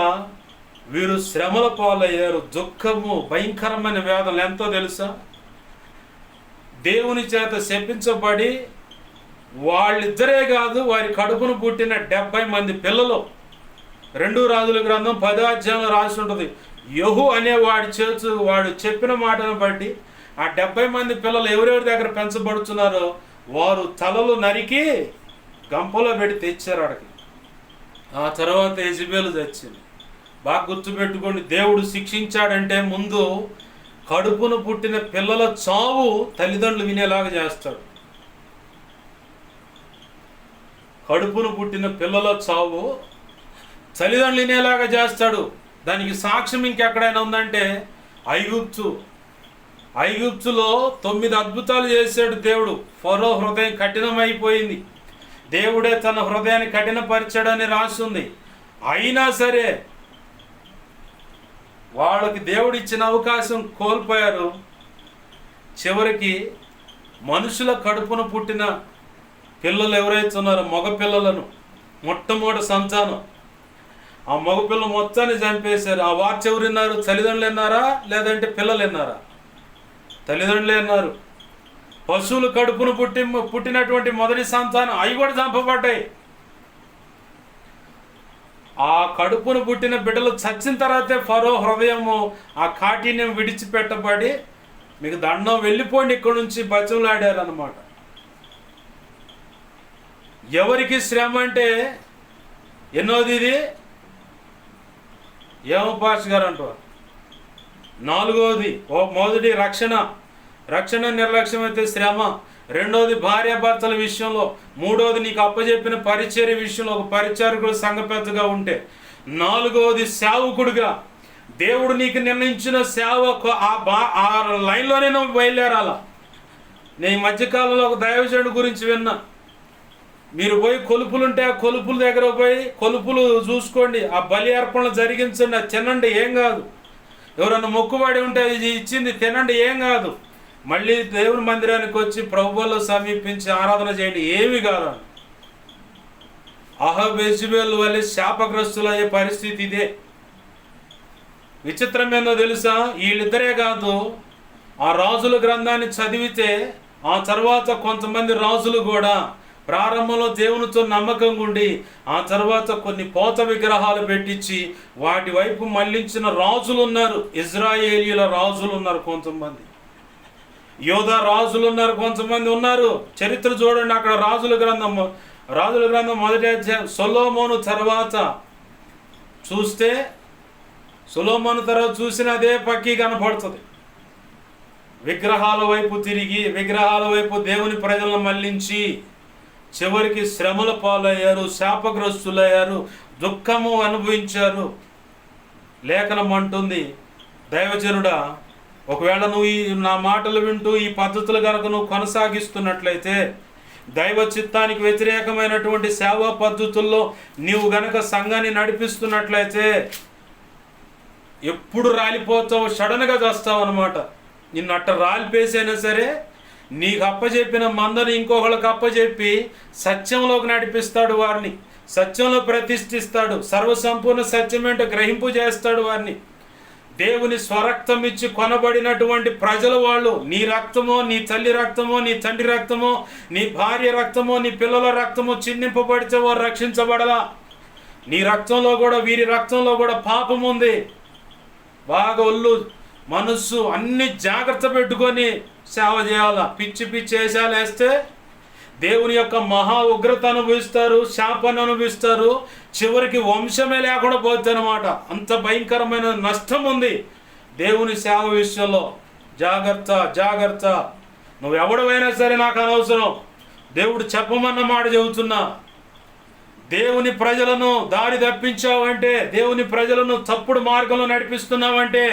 వీరు శ్రమల పాలయ్యారు. దుఃఖము, భయంకరమైన వేదనలు ఎంతో తెలుసా? దేవుని చేత శపించబడి వాళ్ళిద్దరే కాదు, వారి కడుపును పుట్టిన 70 మంది పిల్లలు. 2 రాజుల గ్రంథం 10వ అధ్యాయంలో రాసి ఉంటుంది. యెహూ అనే వాడు చెప్పిన మాటను బట్టి ఆ 70 మంది పిల్లలు ఎవరెవరి దగ్గర పెంచబడుతున్నారో వారు తలలు నరికి గంపలో పెట్టి తెచ్చారు అక్కడికి. ఆ తర్వాత యెజెబెలు తెచ్చింది. బాగా గుర్తుపెట్టుకోండి, దేవుడు శిక్షించాడంటే ముందు కడుపును పుట్టిన పిల్లల చావు తల్లిదండ్రులు వినేలాగా చేస్తాడు. కడుపును పుట్టిన పిల్లల చావు తల్లిదండ్రులు వినేలాగా చేస్తాడు. దానికి సాక్ష్యం ఇంకెక్కడైనా ఉందంటే ఐగుప్తులో 9 అద్భుతాలు చేశాడు దేవుడు. ఫరో హృదయం కఠినమైపోయింది. దేవుడే తన హృదయాన్ని కఠినపరిచాడని రాస్తుంది. అయినా సరే వాళ్ళకి దేవుడు ఇచ్చిన అవకాశం కోల్పోయారు. చివరికి మనుషుల కడుపున పుట్టిన పిల్లలు ఎవరైతే ఉన్నారో మగ పిల్లలను, మొట్టమొదటి సంతానం, ఆ మగపిల్లలు మొత్తాన్ని చంపేశారు. ఆ వార్త ఎవరు విన్నారు? తల్లిదండ్రులు విన్నారా లేదంటే పిల్లలు విన్నారా? తల్లిదండ్రులే విన్నారు. పశువులు కడుపును పుట్టినటువంటి మొదటి సంతానం అవి కూడా చంపబడ్డాయి. ఆ కడుపును పుట్టిన బిడ్డలు చచ్చిన తర్వాతే ఫరో హృదయము ఆ కాఠిన్యం విడిచిపెట్టబడి మీకు దండం వెళ్ళిపోండి ఇక్కడి నుంచి బతిమలాడారు అన్నమాట. ఎవరికి శ్రమ అంటే ఎన్నోది ఇది? ఏమో పాస్ గారు అంటారు. 4వది మొదటి రక్షణ నిర్లక్ష్యం అయితే శ్రమ. 2వది భార్యాభర్తల విషయంలో. 3వది నీకు అప్పచెప్పిన పరిచర్య విషయంలో ఒక పరిచారకుడు సంఘ పెద్దగా ఉంటే. 4వది సేవకుడుగా దేవుడు నీకు నిర్ణయించిన సేవకు ఆ లైన్లోనే నువ్వు బయలుదేరాలా. నేను ఈ మధ్యకాలంలో ఒక దైవజనుడి గురించి విన్నా. మీరు పోయి కొలుపులుంటే ఆ కొలుపుల దగ్గర పోయి కొలుపులు చూసుకోండి, ఆ బలి అర్పణలు జరిగించండి, అది తినండి, ఏం కాదు. ఎవరన్నా మొక్కుబడి ఉంటే ఇది ఇచ్చింది తినండి, ఏం కాదు. మళ్ళీ దేవుని మందిరానికి వచ్చి ప్రభువులో సమీపించి ఆరాధన చేయండి, ఏమి కాదు. అహబు, యెజెబెలు వల్ల శాపగ్రస్తులయ్యే పరిస్థితి ఇదే. విచిత్రం ఏందో తెలుసా? వీళ్ళిద్దరే కాదు, ఆ రాజుల గ్రంథాన్ని చదివితే ఆ తర్వాత కొంతమంది రాజులు కూడా ప్రారంభంలో దేవునితో నమ్మకంగా ఉండి ఆ తర్వాత కొన్ని పోత విగ్రహాలు పెట్టించి వాటి వైపు మళ్లించిన రాజులు ఉన్నారు. ఇజ్రాయేలీల రాజులు ఉన్నారు కొంతమంది, యోధా రాజులు ఉన్నారు కొంతమంది ఉన్నారు. చరిత్ర చూడండి, అక్కడ రాజుల గ్రంథం మొదటి అధ్యాయం. సొలొమోను తర్వాత చూసిన అదే పక్కి కనపడుతుంది. విగ్రహాల వైపు తిరిగి విగ్రహాల వైపు దేవుని ప్రజలను మళ్లించి చివరికి శ్రమల పాలయ్యారు, శాపగ్రస్తులయ్యారు, దుఃఖము అనుభవించారు. లేఖనం అంటుంది, దైవజనుడా, ఒకవేళ నువ్వు నా మాటలు వింటూ ఈ పద్ధతులు కనుక నువ్వు కొనసాగిస్తున్నట్లయితే, దైవ చిత్తానికి వ్యతిరేకమైనటువంటి సేవా పద్ధతుల్లో నీవు గనక సంఘాన్ని నడిపిస్తున్నట్లయితే ఎప్పుడు రాలిపోతావు, సడన్గా చేస్తావు అనమాట. నిన్ను అట్ట రాలిపేసైనా సరే నీకు అప్పచెప్పిన మందని ఇంకొకళ్ళకి అప్పచెప్పి సత్యంలోకి నడిపిస్తాడు, వారిని సత్యంలో ప్రతిష్ఠిస్తాడు. సర్వసంపూర్ణ సత్యమేంటో గ్రహింపు చేస్తాడు వారిని. దేవుని స్వరక్తం ఇచ్చి కొనబడినటువంటి ప్రజలు వాళ్ళు. నీ రక్తమో, నీ తల్లి రక్తమో, నీ తండ్రి రక్తమో, నీ భార్య రక్తమో, నీ పిల్లల రక్తమో చిందింపబడితే వారు రక్షించబడలా. నీ రక్తంలో కూడా, వీరి రక్తంలో కూడా పాపం ఉంది. బాగా ఒళ్ళు మనస్సు అన్ని జాగ్రత్త పెట్టుకొని సేవ చేయాలా. పిచ్చి పిచ్చి వేషాలు వేస్తే దేవుని యొక్క మహా ఉగ్రత అనుభవిస్తారు, శాపాన్ని అనుభవిస్తారు. చివరికి వంశమే లేకుండా పోతుంది అనమాట. అంత భయంకరమైన నష్టం ఉంది దేవుని సేవ విషయంలో. జాగ్రత్త, జాగ్రత్త. నువ్వు ఎవడవైనా సరే నాకు అనవసరం, దేవుడు చెప్పమన్న మాట చెబుతున్నా. దేవుని ప్రజలను దారి తప్పించావంటే, దేవుని ప్రజలను తప్పుడు మార్గంలో నడిపిస్తున్నావంటే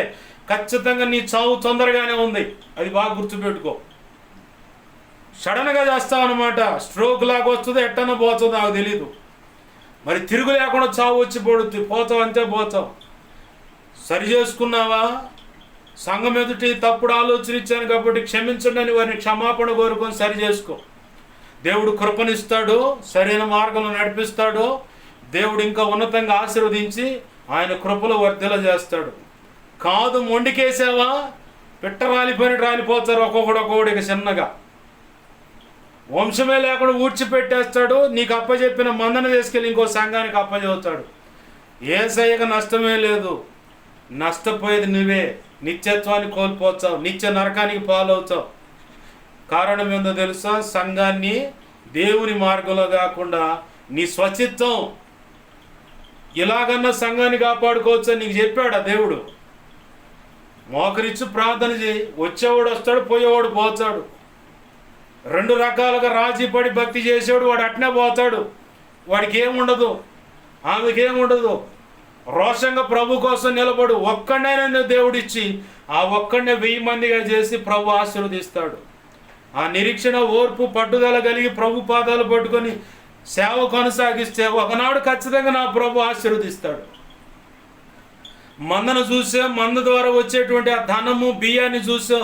ఖచ్చితంగా నీ చావు తొందరగానే ఉంది. అది బాగా గుర్తుపెట్టుకో. సడన్గా చేస్తావు అనమాట. స్ట్రోక్ లాగా వస్తుందో ఎట్టనో పోతుందో నాకు తెలీదు. మరి తిరుగు లేకుండా చావు వచ్చి పడుద్ది. పోతావు, అంతే పోతావు. సరి చేసుకున్నావా? సంఘం ఎదుటి తప్పుడు ఆలోచన ఇచ్చాను కాబట్టి క్షమించండి అని వారిని క్షమాపణ కోరుకొని సరి చేసుకో. దేవుడు కృపనిస్తాడు, సరైన మార్గంలో నడిపిస్తాడు. దేవుడు ఇంకా ఉన్నతంగా ఆశీర్వదించి ఆయన కృపలో వర్ధల చేస్తాడు. కాదు మొండికేసావా, పిట్ట రాలిపోతారు ఒక్కొక్కడికి చిన్నగా. వంశమే లేకుండా ఊడ్చిపెట్టేస్తాడు. నీకు అప్పచెప్పిన మందన తీసుకెళ్ళి ఇంకో సంఘానికి అప్పచెబుతాడు. యేసయ్యకు నష్టమే లేదు, నష్టపోయేది నువ్వే. నిత్యత్వాన్ని కోల్పోతావు, నిత్య నరకానికి పాలవుతావు. కారణం ఏందో తెలుసా? సంఘాన్ని దేవుని మార్గంలో కాకుండా నీ స్వచిత్తం ఇలాగన్నా సంఘాన్ని కాపాడుకోవచ్చు నీకు చెప్పాడు ఆ దేవుడు. మోకరిచ్చి ప్రార్థన చేయి. వచ్చేవాడు వస్తాడు, పోయేవాడు పోతాడు. రెండు రకాలుగా రాజీ పడి భక్తి చేసేవాడు వాడు అట్నే పోతాడు. వాడికి ఏముండదు, ఆమెకేముండదు. రోషంగా ప్రభు కోసం నిలబడు. ఒక్కడైనా దేవుడిచ్చి ఆ ఒక్కడనే 1000 మందిగా చేసి ప్రభు ఆశీర్వదిస్తాడు. ఆ నిరీక్షణ, ఓర్పు, పట్టుదల కలిగి ప్రభు పాదాలు పట్టుకొని సేవ కొనసాగిస్తే ఒకనాడు ఖచ్చితంగా నా ప్రభు ఆశీర్వదిస్తాడు. మందను చూసే, మంద ద్వారా వచ్చేటువంటి ఆ ధనము, బియ్యాన్ని చూసే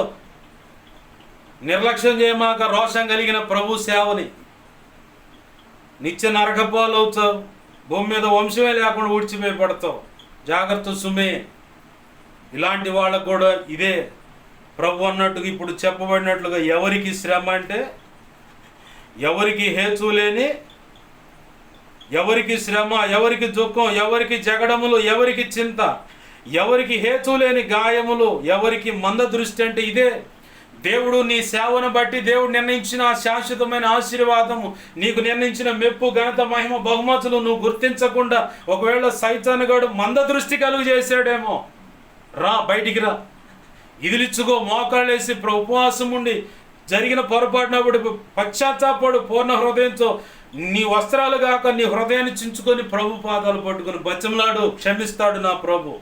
నిర్లక్ష్యం చేయమాక రోషం కలిగిన ప్రభు సేవని. నిత్య నరకపాలు అవుతావు. భూమి మీద వంశమే లేకుండా ఊడ్చిపోయబడతావు. జాగ్రత్త సుమే. ఇలాంటి వాళ్ళకు కూడా ఇదే ప్రభు అన్నట్టుగా ఇప్పుడు చెప్పబడినట్లుగా ఎవరికి శ్రమ అంటే, ఎవరికి హేతు లేని, ఎవరికి శ్రమ, ఎవరికి దుఃఖం, ఎవరికి జగడములు, ఎవరికి చింత, ఎవరికి హేతు లేని గాయములు, ఎవరికి మంద దృష్టి అంటే ఇదే. దేవుడు నీ సేవను బట్టి దేవుడు నిర్ణయించిన శాశ్వతమైన ఆశీర్వాదము, నీకు నిర్ణయించిన మెప్పు, ఘనత, మహిమ, బహుమతులు నువ్వు గుర్తించకుండా ఒకవేళ సైతానుగాడు మంద దృష్టి కలుగు చేశాడేమో, రా బయటికి రా, ఇదిలిచ్చుకో, మోకాళ్ళేసి ఉపవాసం ఉండి జరిగిన పొరపాటునప్పుడు పశ్చాత్తాపడు పూర్ణ హృదయంతో. నీ వస్త్రాలు కాక నీ హృదయాన్ని చించుకొని ప్రభు పాదాలు పట్టుకొని బచ్చమలాడు. క్షమిస్తాడు నా ప్రభు.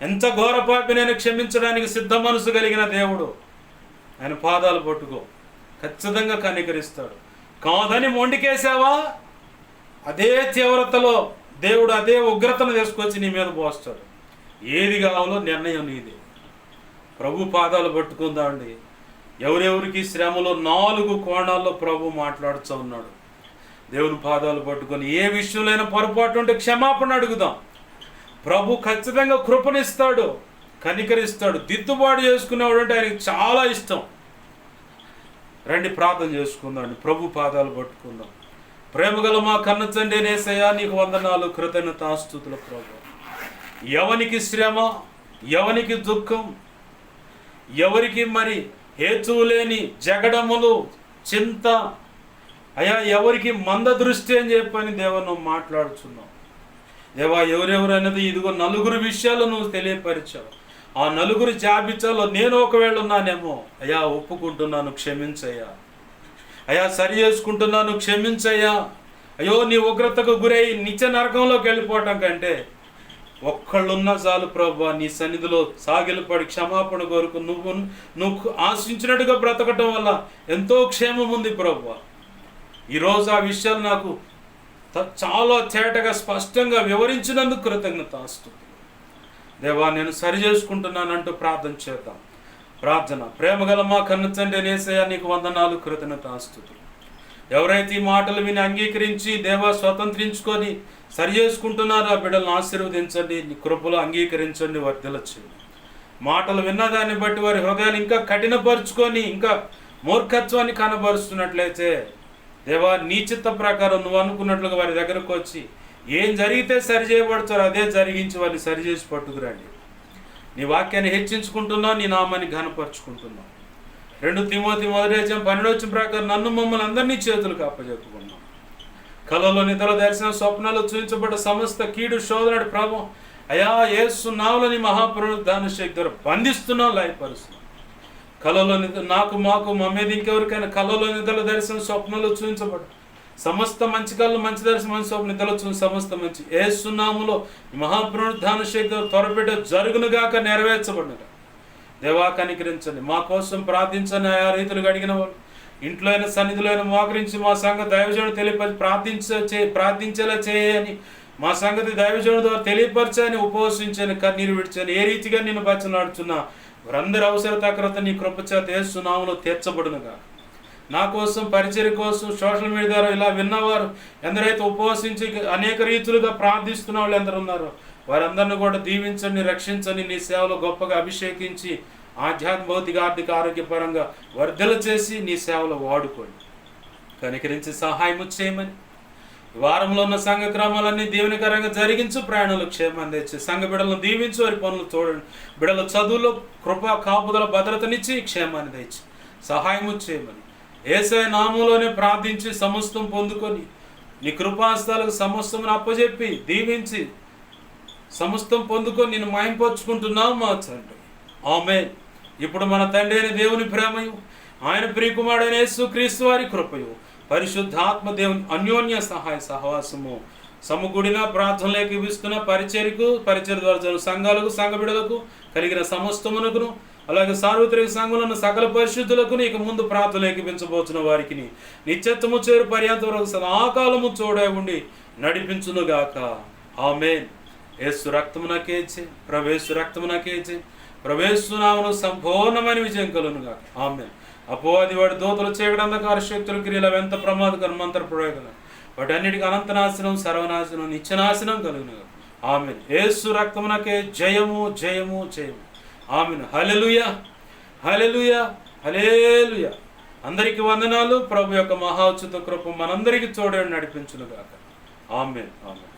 ఎంత ఘోర పాపినైనా క్షమించడానికి సిద్ధ మనసు కలిగిన దేవుడు. ఆయన పాదాలు పట్టుకో, ఖచ్చితంగా కనికరిస్తాడు. కాదని మొండికేసావా, అదే తీవ్రతలో దేవుడు అదే ఉగ్రతను తీసుకొచ్చి నీ మీద పోస్తాడు. ఏది కావాలో నిర్ణయం నీది. ప్రభు పాదాలు పట్టుకుందాండి. ఎవరెవరికి శ్రమలో 4 కోణాల్లో ప్రభు మాట్లాడుతూ ఉన్నాడు. దేవుని పాదాలు పట్టుకొని ఏ విషయంలో పొరపాటు ఉంటే క్షమాపణ అడుగుదాం. ప్రభు ఖచ్చితంగా కృపనిస్తాడు, కనికరిస్తాడు. దిద్దుబాటు చేసుకునేవాడు అంటే ఆయనకి చాలా ఇష్టం. రండి ప్రార్థన చేసుకుందాం. ప్రభు పాదాలు పట్టుకుందాం. ప్రేమగల మా కన్న తండ్రి యేసయ్యా, నీకు వందనాలు, కృతజ్ఞతాస్తుతులు ప్రభు. ఎవనికి శ్రమ, ఎవనికి దుఃఖం, ఎవరికి మరి హేతువు లేని జగడములు, చింత, అయ్యా ఎవరికి మంద దృష్టి అని చెప్పని దేవా నువ్వు మాట్లాడుచున్నావు. దేవా ఎవరెవరు అనేది ఇదిగో 4 విషయాలు నువ్వు తెలియపరిచావు. ఆ 4 జాబితాలో నేను ఒకవేళ ఉన్నానేమో, అయ్యా ఒప్పుకుంటున్నాను, క్షమించయ్యా. అయ్యా సరి చేసుకుంటున్నాను, క్షమించయ్యా. అయ్యో నీ ఉగ్రతకు గురై నిత్య నరకంలోకి వెళ్ళిపోవటం కంటే ఒక్కళ్ళున్నా చాలు ప్రభువా, నీ సన్నిధిలో సాగిలపడి క్షమాపణ కోరుకు నువ్వు ఆశించినట్టుగా బ్రతకటం వల్ల ఎంతో క్షేమం ఉంది ప్రభువా. ఈరోజు ఆ విషయాలు నాకు చాలా తేటగా స్పష్టంగా వివరించినందుకు కృతజ్ఞతాస్తుతులు. దేవా, నేను సరి చేసుకుంటున్నానంటూ ప్రార్థన చేద్దాం. ప్రార్థన. ప్రేమగల మా కన్న తండ్రి యేసయ్యా, నీకు వందనాలు, కృతజ్ఞతాస్తుతులు. ఎవరైతే ఈ మాటలు విని అంగీకరించి దేవా స్వతంత్రించుకొని సరి చేసుకుంటున్నారో ఆ బిడ్డలను ఆశీర్వదించండి, నీ కృపలో అంగీకరించండి, వర్ధిల్లచేయండి. మాటలు విన్నదాన్ని బట్టి వారి హృదయాలు ఇంకా కఠినపరుచుకొని ఇంకా మూర్ఖత్వాన్ని కనబరుస్తున్నట్లయితే దేవా, నీ చిత్త ప్రకారం నువ్వు అనుకున్నట్లుగా వారి దగ్గరకు వచ్చి ఏం జరిగితే సరి చేయబడతారో అదే జరిగించి వారిని సరిచేసి పట్టుకురండి. నీ వాక్యాన్ని హెచ్చించుకుంటున్నావు, నీ నామాన్ని ఘనపరుచుకుంటున్నావు. 2 తిమోతి 1:12 ప్రకారం నన్ను మమ్మల్ని అందరినీ చేతులకు అప్పచెప్పుకున్నాం. కలలో నిద్ర దర్శనం స్వప్నాలు చూపించబడ్డ సమస్త కీడు శోధనడి ప్రభావం అయా యేసు నామములో మహాపునరుద్ధాన శక్తి ద్వారా బంధిస్తున్నాం, లయపరుస్తున్నాం. కలలో నిద్ర నాకు మాకు మా మీద ఇంకెవరికైనా కలలో నిద్రల దర్శనం స్వప్నాలు చూపించబడ్డ సమస్త మంచి కళ్ళు మంచి దర్శనం మంచి స్వప్న నిద్రలు చూసి సమస్త మంచి యేసు నామములో మహాపునరుద్ధాన శక్తి ద్వారా త్వరపెట్ట జరుగునుగాక, నెరవేర్చబడునుగా. దేవా, కనికరించండి, మా కోసం ప్రార్థించండి. ఆయా రీతులుగా అడిగిన వాళ్ళు ఇంట్లో అయినా సన్నిధిలో అయినా మోకరించి మా సంగతి దైవజనుడు ప్రార్థించేలా చేయని, మా సంగతి దైవజనుడు ద్వారా తెలియపరచని, ఉపవసించని, కన్నీరు విడిచని, ఏ రీతిగా నిన్ను బచ్చలాడుతున్నా వారందరి అవసర తక్రత నీ కృపచేత యేసు నామములో తీర్చబడునుగా. నా కోసం, పరిచర్య కోసం, సోషల్ మీడియా ద్వారా ఇలా విన్నవారు ఎందరైతే ఉపవసించి అనేక రీతులుగా ప్రార్థిస్తున్న వాళ్ళు ఎందరు ఉన్నారో వారందరిని కూడా దీవించండి, రక్షించండి, నీ సేవలో గొప్పగా అభిషేకించి ఆధ్యాత్మిక, భౌతిక, ఆర్థిక, ఆరోగ్యపరంగా వర్ధల చేసి నీ సేవలో వాడుకోండి. కనికరించి సహాయం చేయమని, వారంలో ఉన్న సంఘ క్రమాలన్నీ దీవెనకరంగా జరిగించు, ప్రయాణాలు క్షేమాన్ని తెచ్చి సంఘ బిడ్డలను దీవించు, వారి పనులు చూడండి, బిడ్డల చదువులో కృప కాపుదల భద్రతనిచ్చి క్షేమాన్ని తెచ్చి సహాయము చేయమని యేసయ్య నామములోనే ప్రార్థించి సమస్తం పొందుకొని నీ కృపాస్తాలకు సమస్తమును అప్పచెప్పి దీవించి సమస్తం పొందుకొని నేను మహింపరుచుకుంటున్నావు మా తండ్రి. ఆమేన్. ఇప్పుడు మన తండ్రి అయిన దేవుని ప్రేమయు ఆయన ప్రియకుమారుడైన యేసుక్రీస్తు వారి కృపయు పరిశుద్ధాత్మ దేవుని అన్యోన్య సహాయ సహవాసము సమకూడిన ప్రార్థనలోకి ఇస్తున్న పరిచర్య ద్వారా జరుగు సంఘాలకు, సంఘ బిడ్డలకు కలిగిన సమస్తమునకును అలాగే సార్వత్రిక సంఘంలో ఉన్న సకల పరిశుద్ధులకు ఇక ముందు ప్రార్థనలోకి పెంచబోతున్న వారికి నిత్యత్వము చేరు పర్యంత వరకు సదాకాలము తోడే ఉండి నడిపించునుగాక. ఆమేన్. యేసు రక్తమునకేచి ప్రవేశు రక్తమునకేచి ప్రవేశునామను సంపూర్ణమైన విజయం కలుగునుగా. ఆమేన్. అపోవాది వాడి దూతలు చీకటి అంధకార శక్తుల క్రియలు ఎంత ప్రమాదకరం మంత్ర ప్రయోగం వాటి అన్నిటికీ అనంతనాశనం, సర్వనాశనం, నిత్యనాశనం కలుగునుగా. ఆమేన్. యేసు రక్తమునకే జయము జయము జయము. ఆమేన్. హల్లెలూయా హల్లెలూయా హల్లెలూయా. అందరికీ వందనాలు. ప్రభు యొక్క మహోన్నత కృప మనందరికీ తోడే నడిపించునుగాక. ఆమేన్. ఆమేన్.